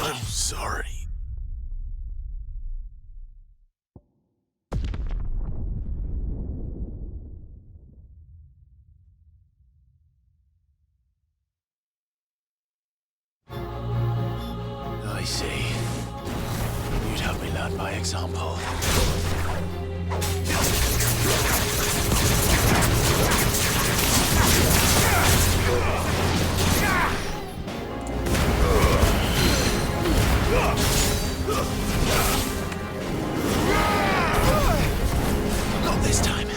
I'm sorry. I see. You'd have me learn by example. Not this time.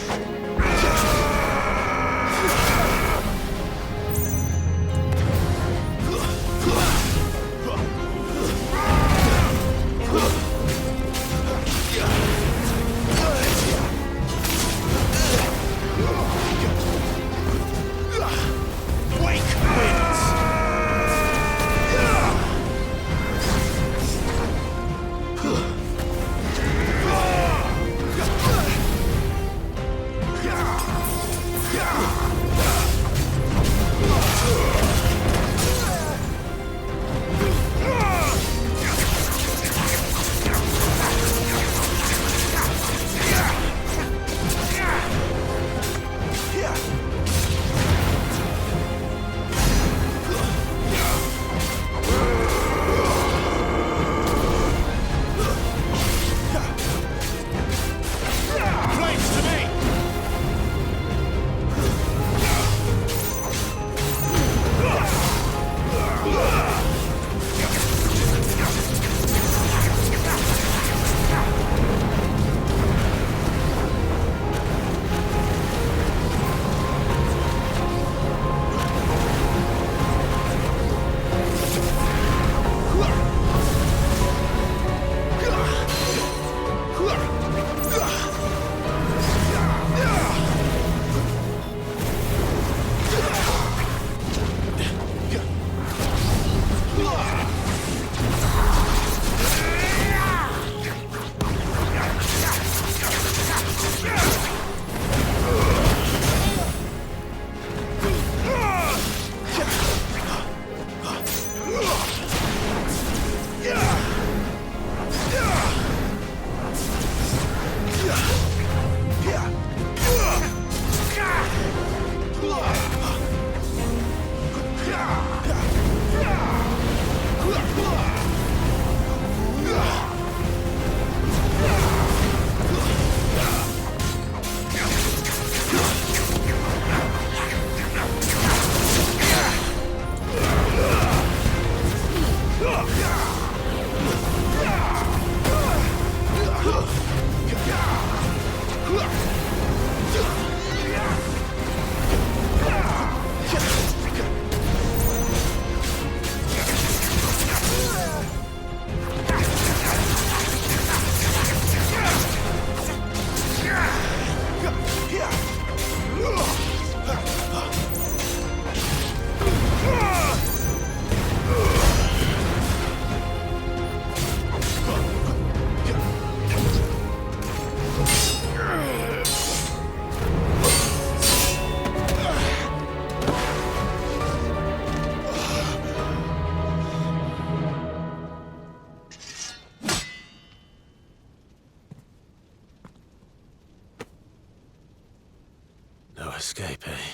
escape, eh?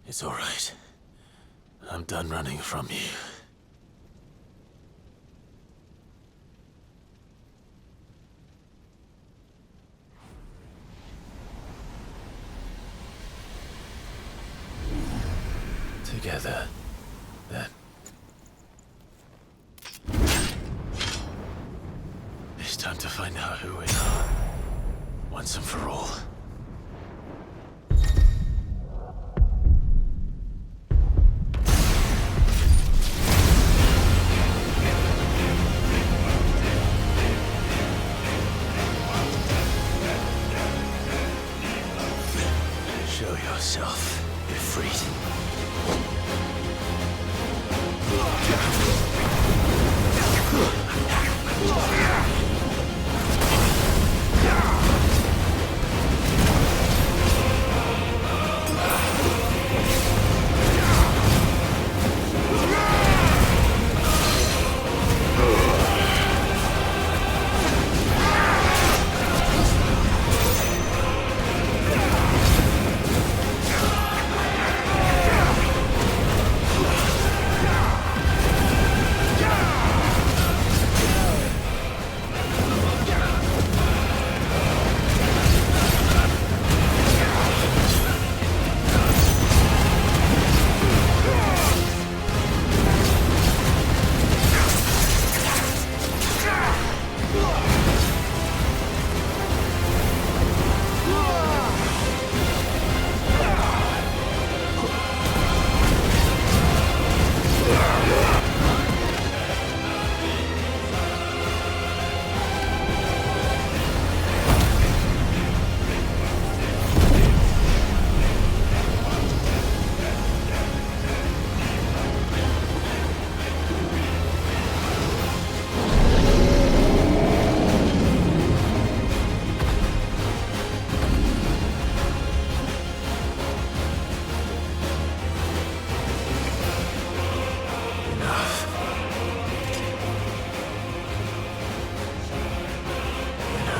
It's all right. I'm done running from you. Together, then. It's time to find out who we are, once and for all. Show yourself, Ifrit.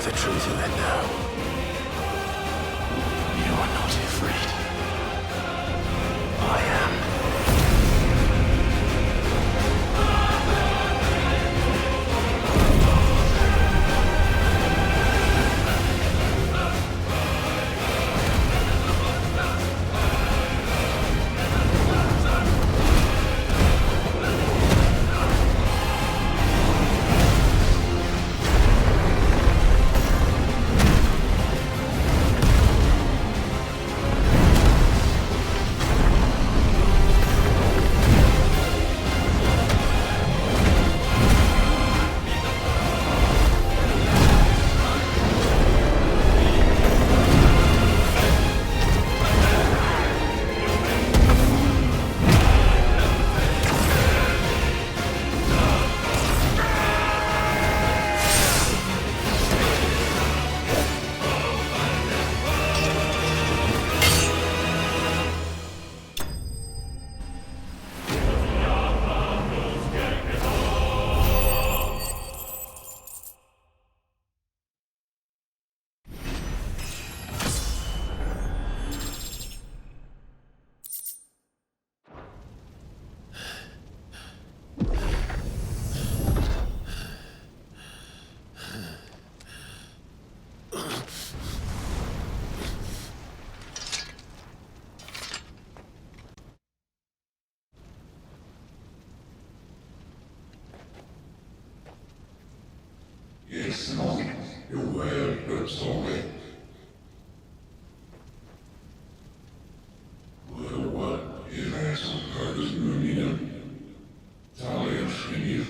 The truth of it now. You are not afraid. I am. Yes, no, you're well, but sorry. Well, what if I some purpose Mumina? Talia Shinir.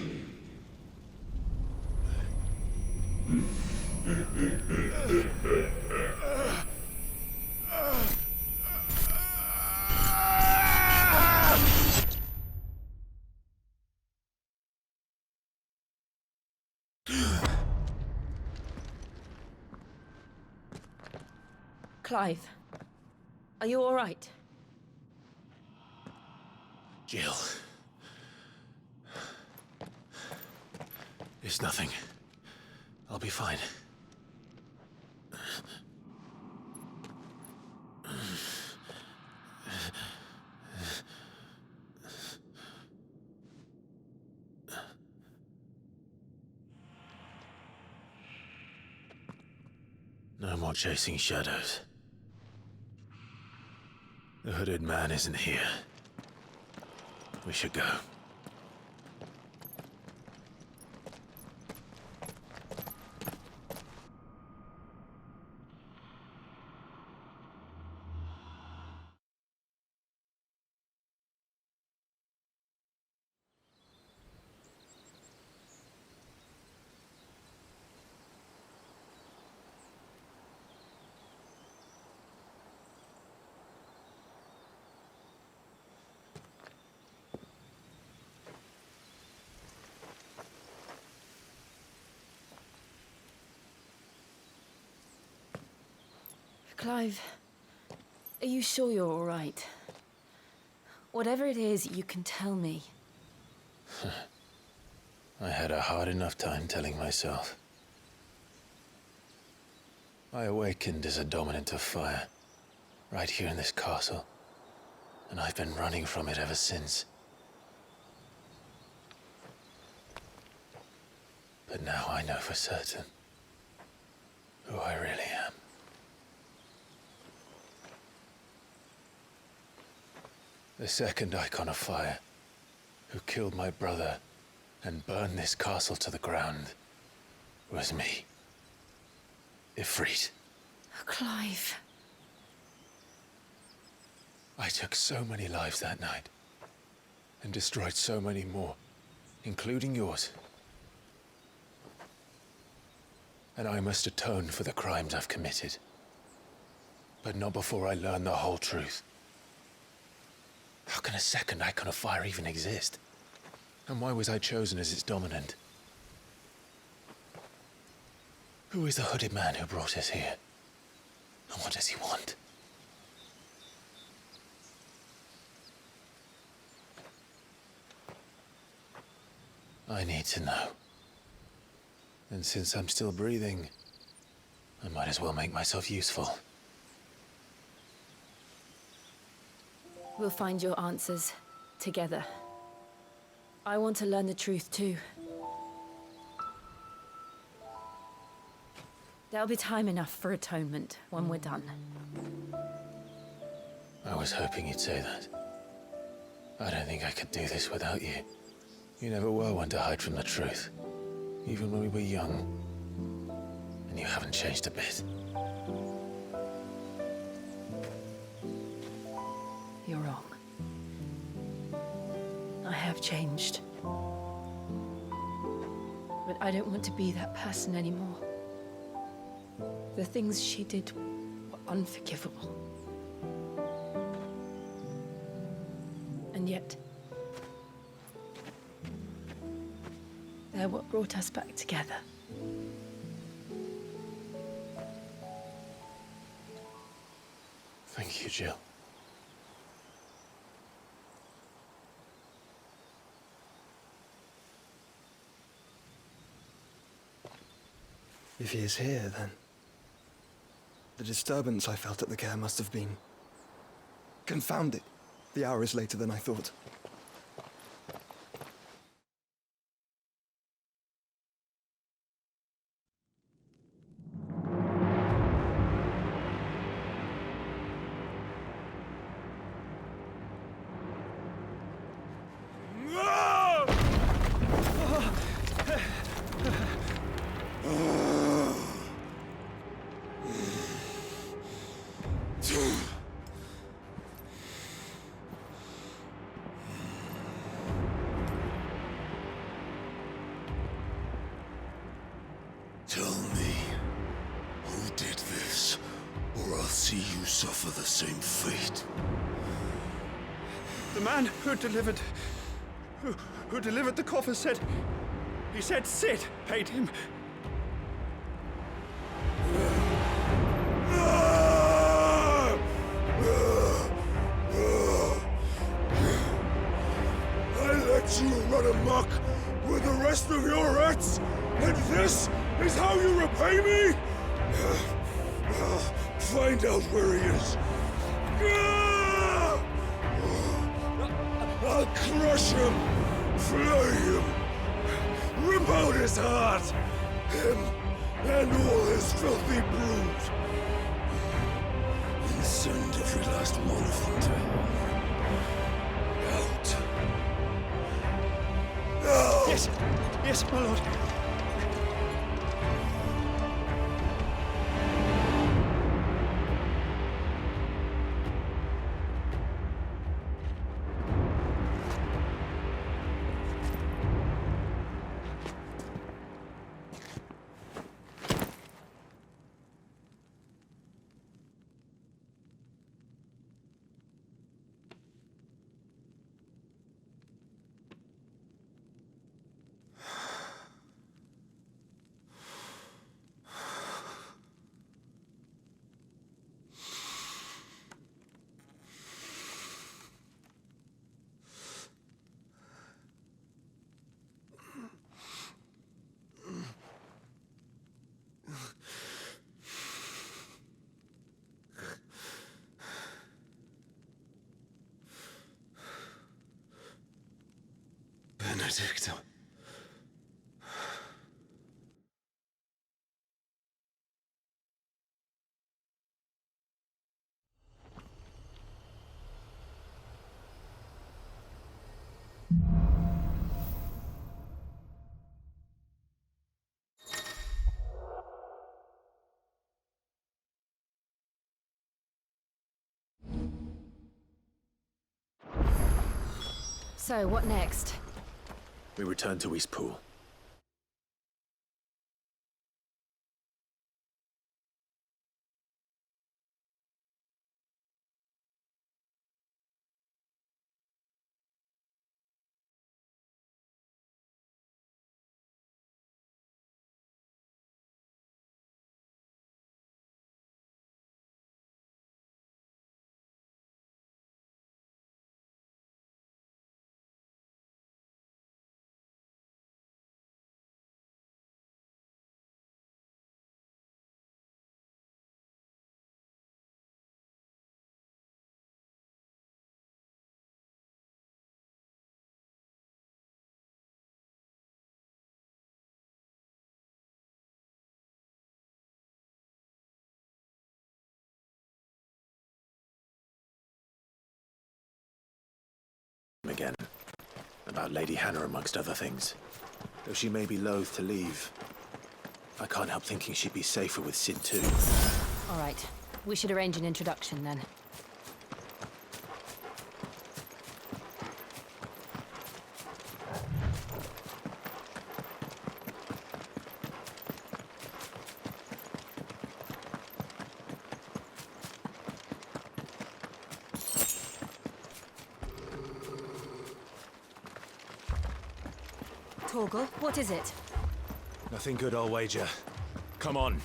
Clive, are you all right? Jill. It's nothing. I'll be fine. No more chasing shadows. The hooded man isn't here. We should go. Clive, are you sure you're all right? Whatever it is, you can tell me. I had a hard enough time telling myself. I awakened as a dominant of fire, right here in this castle, and I've been running from it ever since. But now I know for certain who I really am. The second icon of fire, who killed my brother and burned this castle to the ground, was me. Ifrit. Clive. I took so many lives that night, and destroyed so many more, including yours. And I must atone for the crimes I've committed. But not before I learn the whole truth. How can a second icon of fire even exist? And why was I chosen as its dominant? Who is the hooded man who brought us here? And what does he want? I need to know. And since I'm still breathing, I might as well make myself useful. We'll find your answers together. I want to learn the truth too. There'll be time enough for atonement when we're done. I was hoping you'd say that. I don't think I could do this without you. You never were one to hide from the truth, even when we were young. And you haven't changed a bit. You're wrong. I have changed. But I don't want to be that person anymore. The things she did were unforgivable. And yet, they're what brought us back together. Thank you, Jill. If he is here, then the disturbance I felt at the care must have been confounded. The hour is later than I thought. Tell me, who did this, or I'll see you suffer the same fate. The man who delivered the coffer said Sid paid him. I let you run amok with the rest of your rats, and this is how you repay me? Find out where he is. I'll crush him, flay him, rip out his heart, and all his filthy brood. And send every last one of them to hell. Out. Now! Yes, yes, my lord. Benedicta. So, what next? We return to Eastpool. Again, about Lady Hannah amongst other things. Though she may be loath to leave, I can't help thinking she'd be safer with Sid too. All right, we should arrange an introduction then. Torgal, what is it? Nothing good, I'll wager. Come on.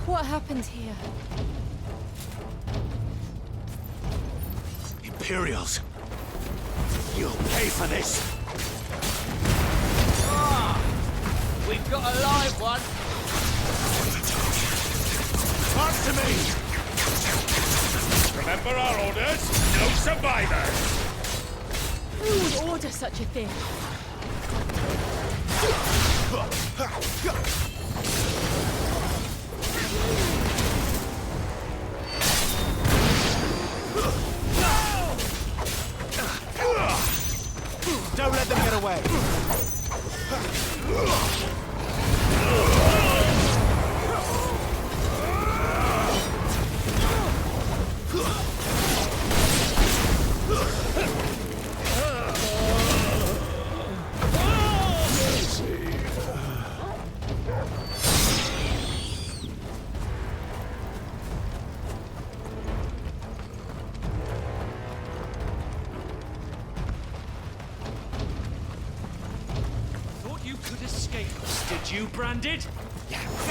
What happened here? Imperials! You'll pay for this! Ah! We've got a live one! Talk to me! Remember our orders? No survivors! Who would order such a thing? Don't let them get away! Thought you could escape us, did you, Branded?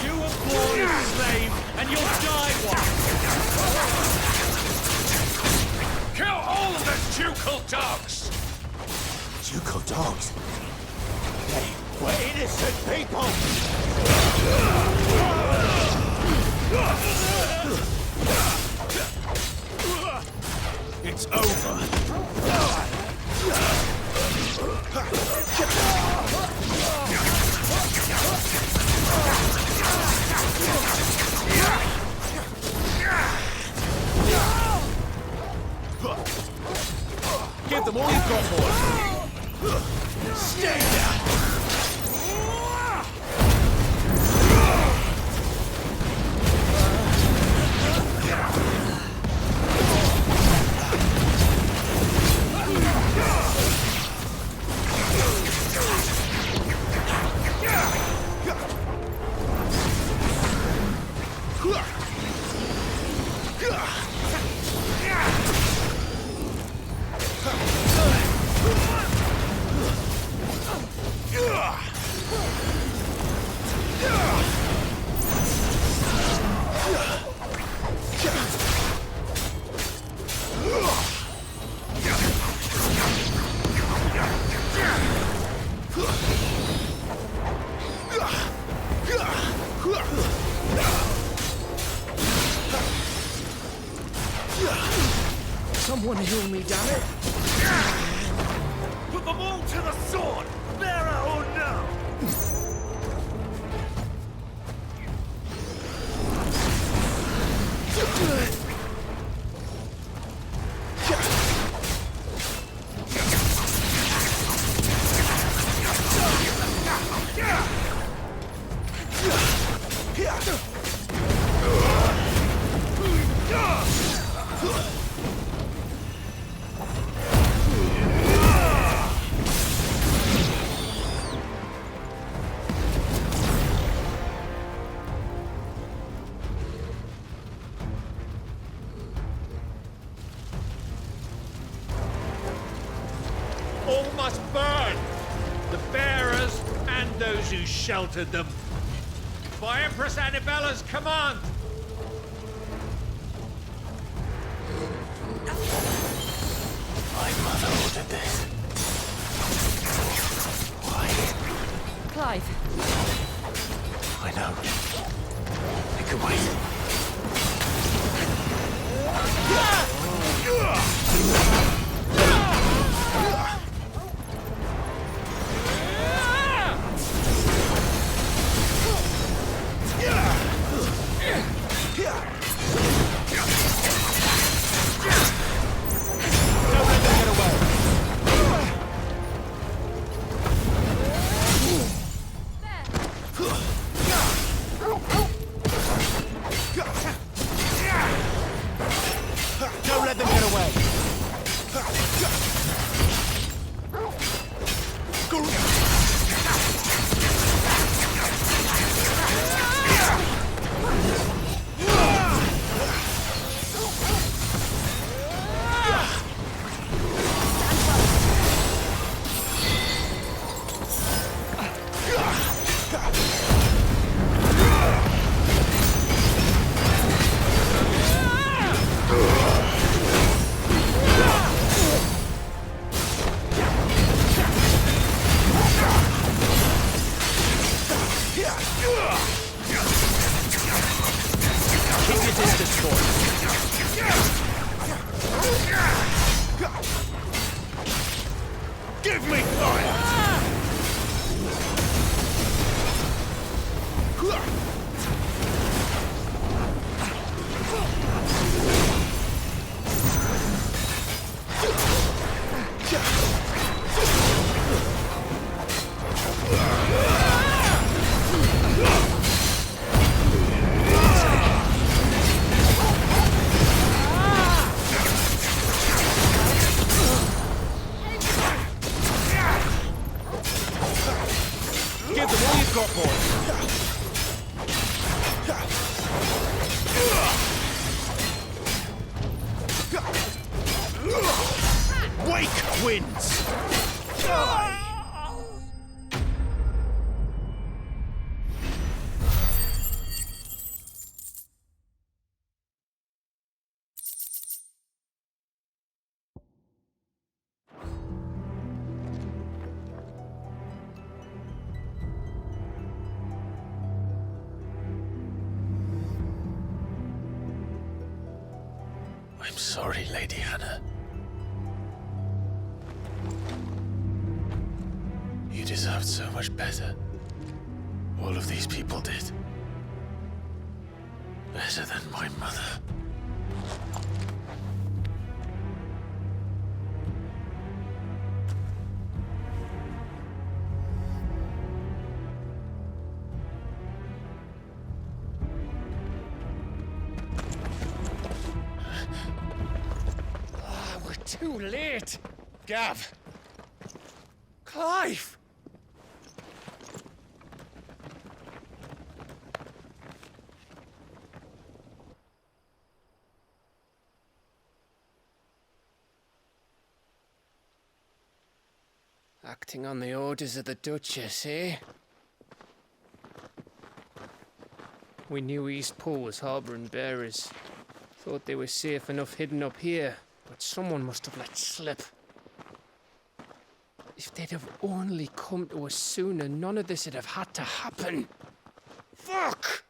You were and you'll die one! Kill all of the ducal dogs! Ducal dogs? We're innocent people! It's over. Give them all you've got, boy! Stay down! Someone heal me, damn it! Put them all to the sword! Bearer or no! All must burn! The bearers and those who sheltered them. By Empress Annabella's command! My mother ordered this. Why? Clive. I know. I can wait. Don't let them get away! Keep your distance, boy. Give me fire! Give them all you've got, boy. Wake wins! I'm sorry, Lady Hannah. You deserved so much better. All of these people did. Better than my mother. We're too late. Gav. Clive. Acting on the orders of the Duchess, eh? We knew Eastpool was harbouring bearers. Thought they were safe enough hidden up here, but someone must have let slip. If they'd have only come to us sooner, none of this would have had to happen. Fuck!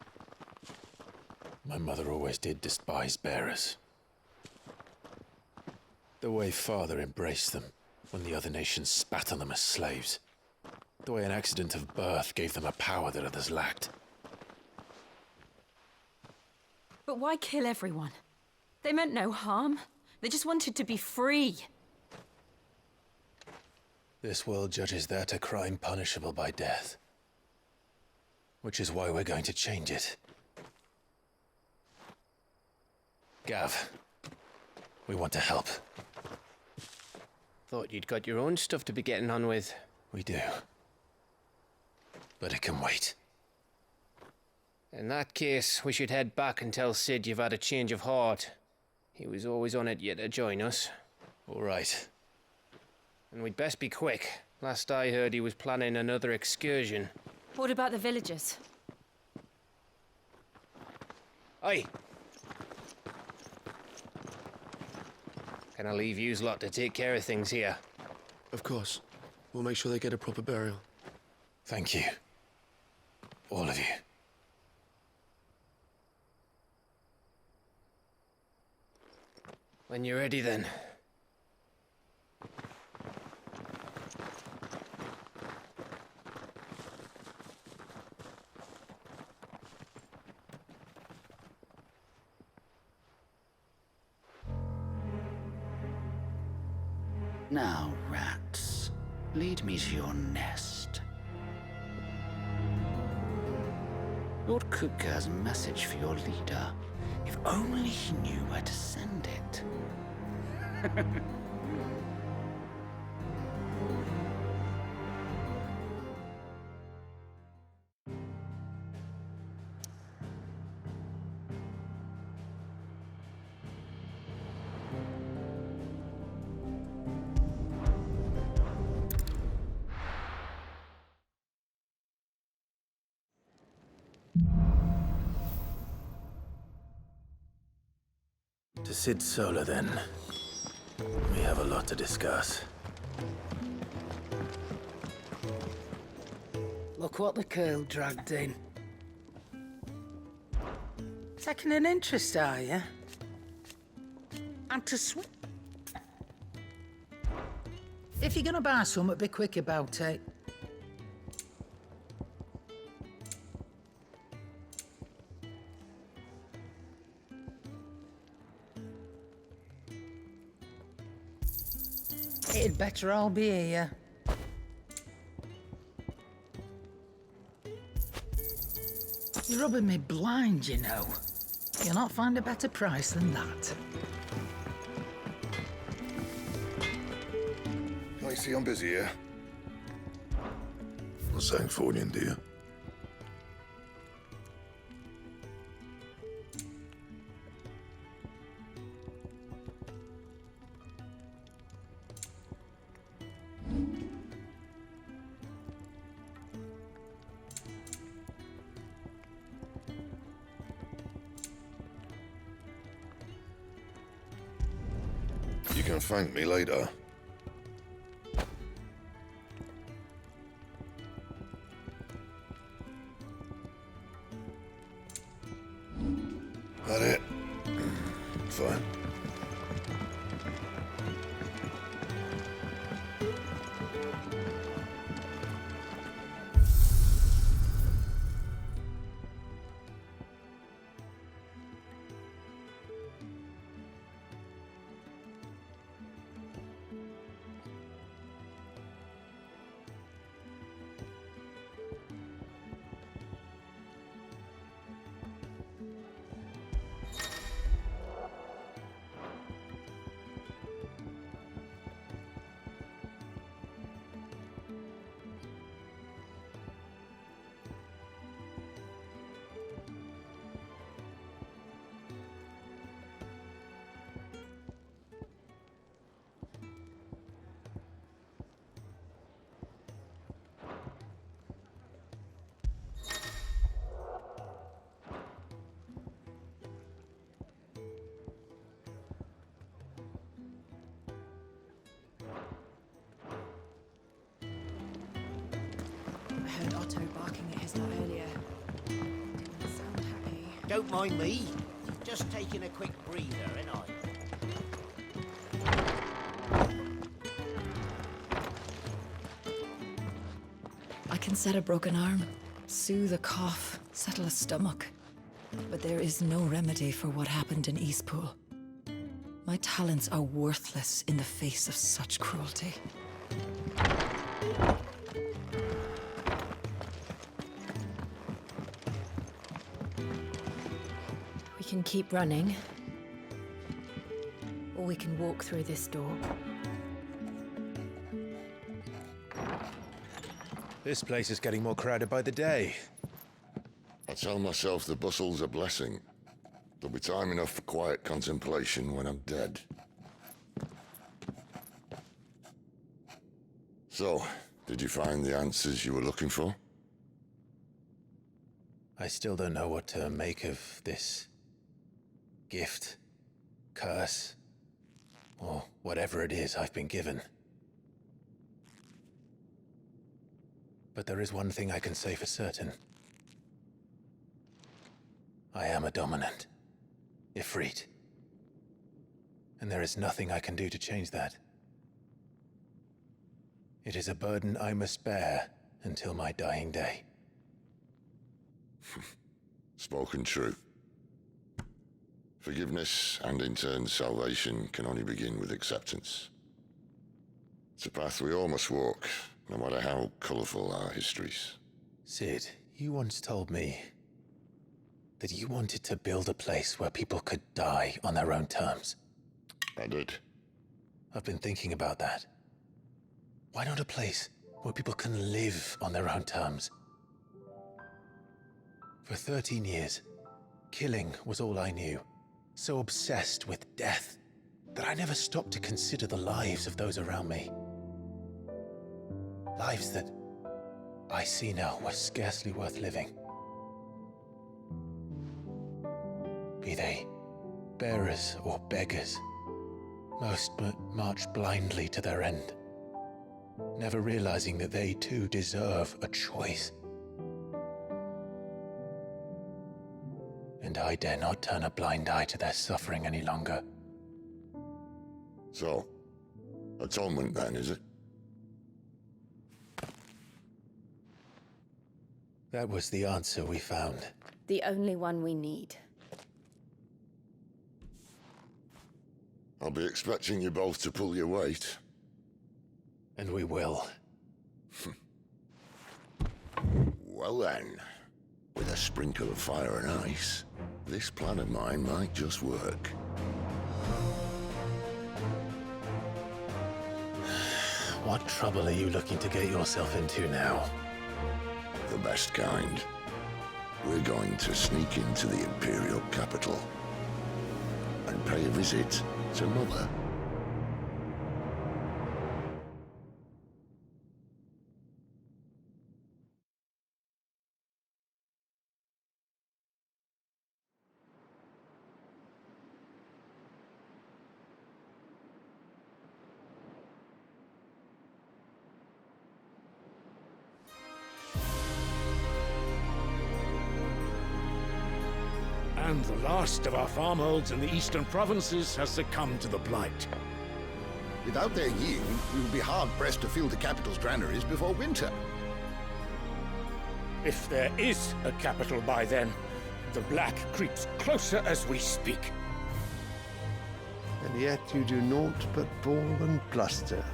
My mother always did despise bearers. The way Father embraced them when the other nations spat on them as slaves. The way an accident of birth gave them a power that others lacked. But why kill everyone? They meant no harm. They just wanted to be free. This world judges that a crime punishable by death. Which is why we're going to change it. Gav, we want to help. Thought you'd got your own stuff to be getting on with. We do. But it can wait. In that case, we should head back and tell Sid you've had a change of heart. He was always on it yet to join us. All right. And we'd best be quick. Last I heard, he was planning another excursion. What about the villagers? Aye. Can I leave yous lot to take care of things here? Of course. We'll make sure they get a proper burial. Thank you. All of you. When you're ready, then. Now, rats, lead me to your nest. Lord Cook has a message for your leader. If only he knew where to send it. To Sid Solar, then. We have a lot to discuss. Look what the curl dragged in. Taking an interest, are you? And to sweet. If you're gonna buy something, be quick about it. It'd better all be here. You're rubbing me blind, you know. You'll not find a better price than that. I see I'm busy here. What's that for you, dear? You can thank me later. That it? Fine. Otto barking at his hut earlier. Didn't sound happy. Don't mind me. Just taking a quick breather, ain't I? I can set a broken arm, soothe a cough, settle a stomach. But there is no remedy for what happened in Eastpool. My talents are worthless in the face of such cruelty. We can keep running, or we can walk through this door. This place is getting more crowded by the day. I tell myself the bustle's a blessing. There'll be time enough for quiet contemplation when I'm dead. So, did you find the answers you were looking for? I still don't know what to make of this gift, curse, or whatever it is I've been given. But there is one thing I can say for certain. I am a dominant, Ifrit. And there is nothing I can do to change that. It is a burden I must bear until my dying day. Spoken true. Forgiveness and in turn salvation can only begin with acceptance. It's a path we all must walk, no matter how colourful our histories. Sid, you once told me that you wanted to build a place where people could die on their own terms. I did. I've been thinking about that. Why not a place where people can live on their own terms? For 13 years, killing was all I knew. So obsessed with death that I never stopped to consider the lives of those around me. Lives that I see now were scarcely worth living. Be they bearers or beggars, most march blindly to their end, never realizing that they too deserve a choice. And I dare not turn a blind eye to their suffering any longer. So, atonement then, is it? That was the answer we found. The only one we need. I'll be expecting you both to pull your weight. And we will. Well then, with a sprinkle of fire and ice, this plan of mine might just work. What trouble are you looking to get yourself into now? The best kind. We're going to sneak into the Imperial capital and pay a visit to Mother. And the last of our farmholds in the eastern provinces has succumbed to the blight. Without their yield, we will be hard-pressed to fill the capital's granaries before winter. If there is a capital by then, the black creeps closer as we speak. And yet you do naught but bawl and bluster.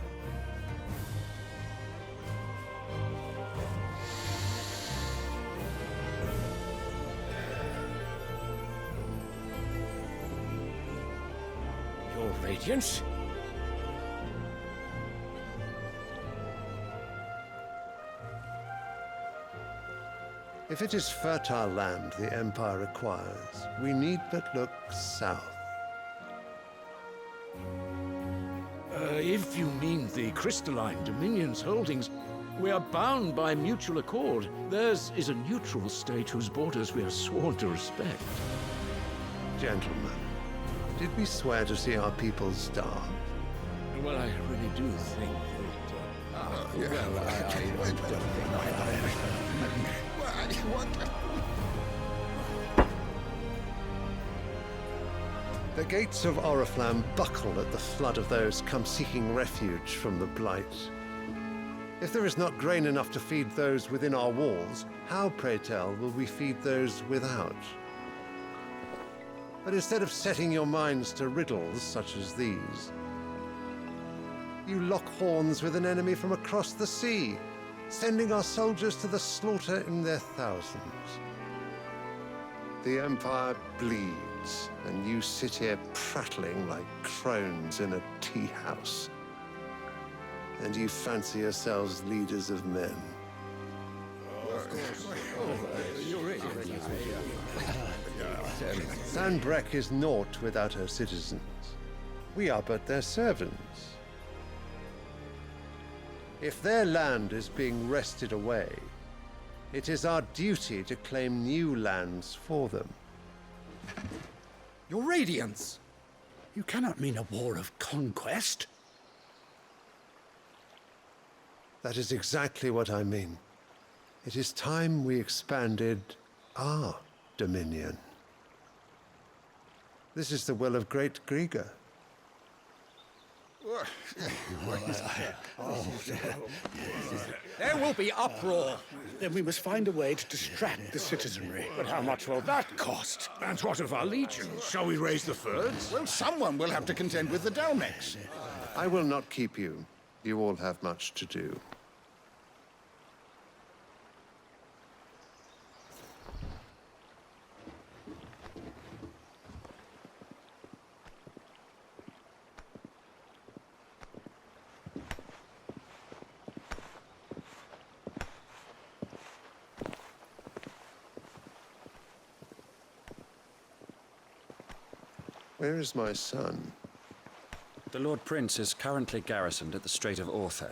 Your Radiance? If it is fertile land the Empire requires, we need but look south. If you mean the crystalline Dominion's holdings, we are bound by mutual accord. Theirs is a neutral state whose borders we are sworn to respect. Gentlemen, did we swear to see our people starve? Well, I really do think that... Well, I don't think I The gates of Oriflamme buckle at the flood of those come seeking refuge from the Blight. If there is not grain enough to feed those within our walls, how, pray tell, will we feed those without? But instead of setting your minds to riddles such as these, you lock horns with an enemy from across the sea, sending our soldiers to the slaughter in their thousands. The Empire bleeds, and you sit here prattling like crones in a tea house. And you fancy yourselves leaders of men. Sanbreque is naught without her citizens. We are but their servants. If their land is being wrested away, it is our duty to claim new lands for them. Your Radiance! You cannot mean a war of conquest. That is exactly what I mean. It is time we expanded our dominion. This is the will of great Griga. There will be uproar. Then we must find a way to distract the citizenry. But how much will that cost? And what of our legions? Shall we raise the Thirds? Well, someone will have to contend with the Dalmex. I will not keep you. You all have much to do. Where is my son? The Lord Prince is currently garrisoned at the Strait of Author.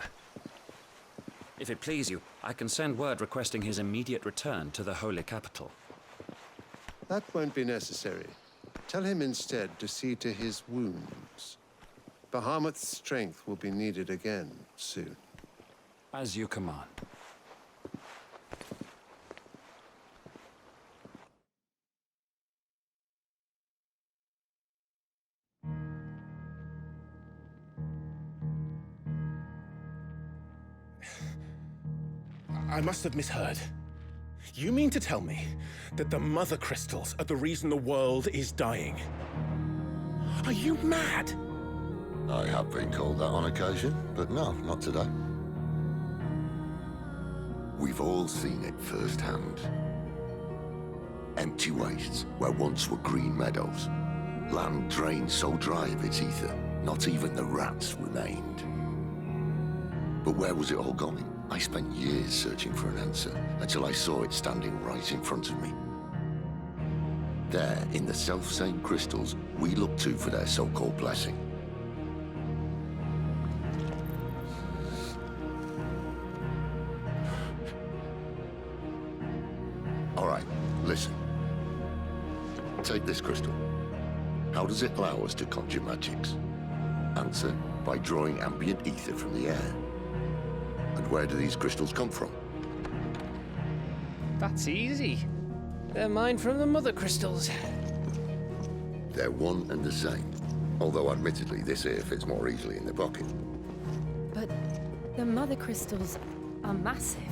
If it please you, I can send word requesting his immediate return to the Holy Capital. That won't be necessary. Tell him instead to see to his wounds. Bahamut's strength will be needed again soon. As you command. I must have misheard. You mean to tell me that the Mother Crystals are the reason the world is dying? Are you mad? I have been called that on occasion, but no, not today. We've all seen it firsthand. Empty wastes where once were green meadows. Land drained so dry of its ether, not even the rats remained. But where was it all going? I spent years searching for an answer, until I saw it standing right in front of me. There, in the self-same crystals we look to for their so-called blessing. All right, listen. Take this crystal. How does it allow us to conjure magics? Answer, by drawing ambient ether from the air. And where do these crystals come from? That's easy. They're mine from the Mother Crystals. They're one and the same. Although admittedly this here fits more easily in the pocket. But the Mother Crystals are massive.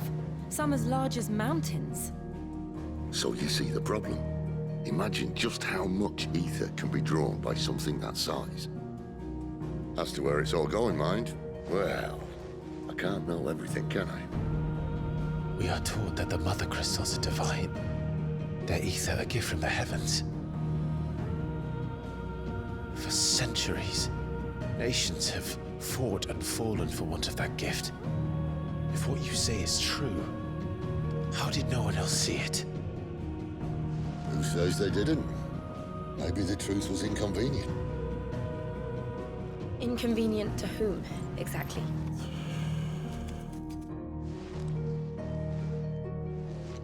Some as large as mountains. So you see the problem. Imagine just how much ether can be drawn by something that size. As to where it's all going, mind, well, I can't know everything, can I? We are taught that the Mother Crystals are divine. Their ether a gift from the heavens. For centuries, nations have fought and fallen for want of that gift. If what you say is true, how did no one else see it? Who says they didn't? Maybe the truth was inconvenient. Inconvenient to whom, exactly?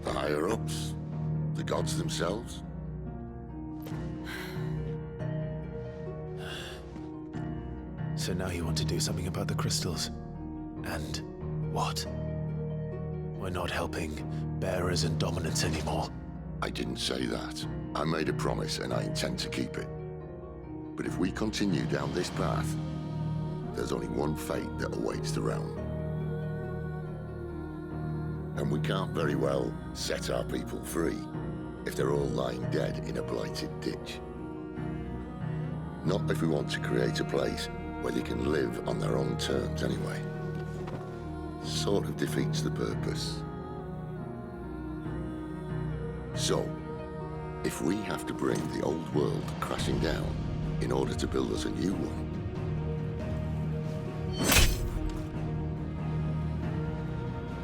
The higher-ups? The gods themselves? So now you want to do something about the crystals? And what? We're not helping bearers and dominants anymore. I didn't say that. I made a promise and I intend to keep it. But if we continue down this path, there's only one fate that awaits the realm. And we can't very well set our people free if they're all lying dead in a blighted ditch. Not if we want to create a place where they can live on their own terms anyway. Sort of defeats the purpose. So, if we have to bring the old world crashing down in order to build us a new one,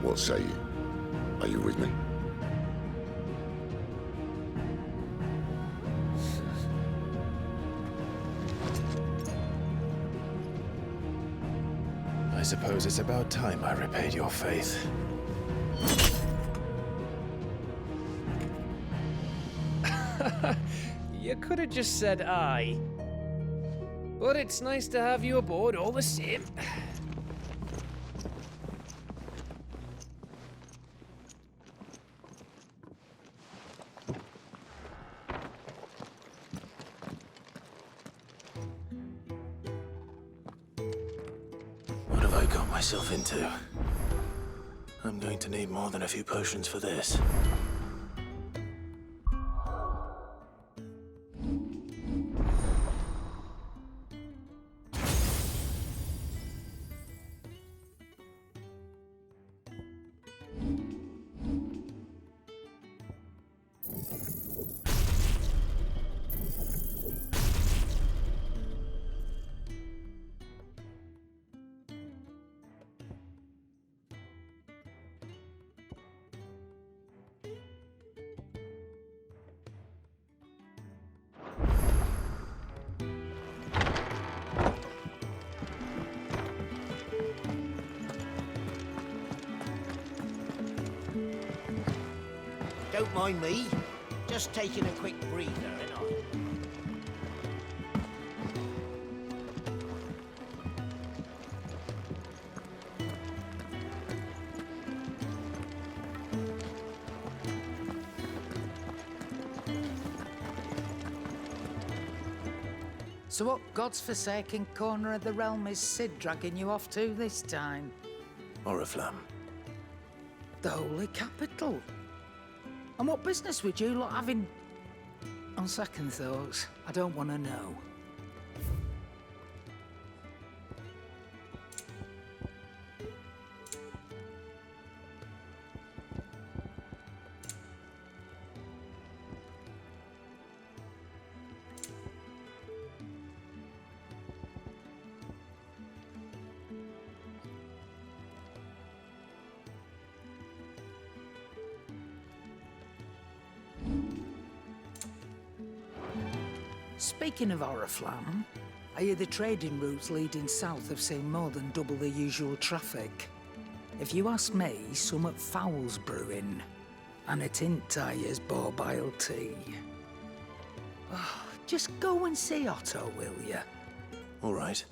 what say you? Are you with me? I suppose it's about time I repaid your faith. You could have just said aye. But it's nice to have you aboard all the same. What have I got myself into? I'm going to need more than a few potions for this. Don't mind me. Just taking a quick breather, ain't I? So what God's forsaken corner of the realm is Sid dragging you off to this time? Oriflamme. The Holy Capital. And what business would you lot having? On second thoughts, I don't want to know. Speaking of Oriflamme, I hear the trading routes leading south have seen more than double the usual traffic. If you ask me, summat foul's brewing. And it ain't Tyre's borbile tea. Oh, just go and see Otto, will ya? All right.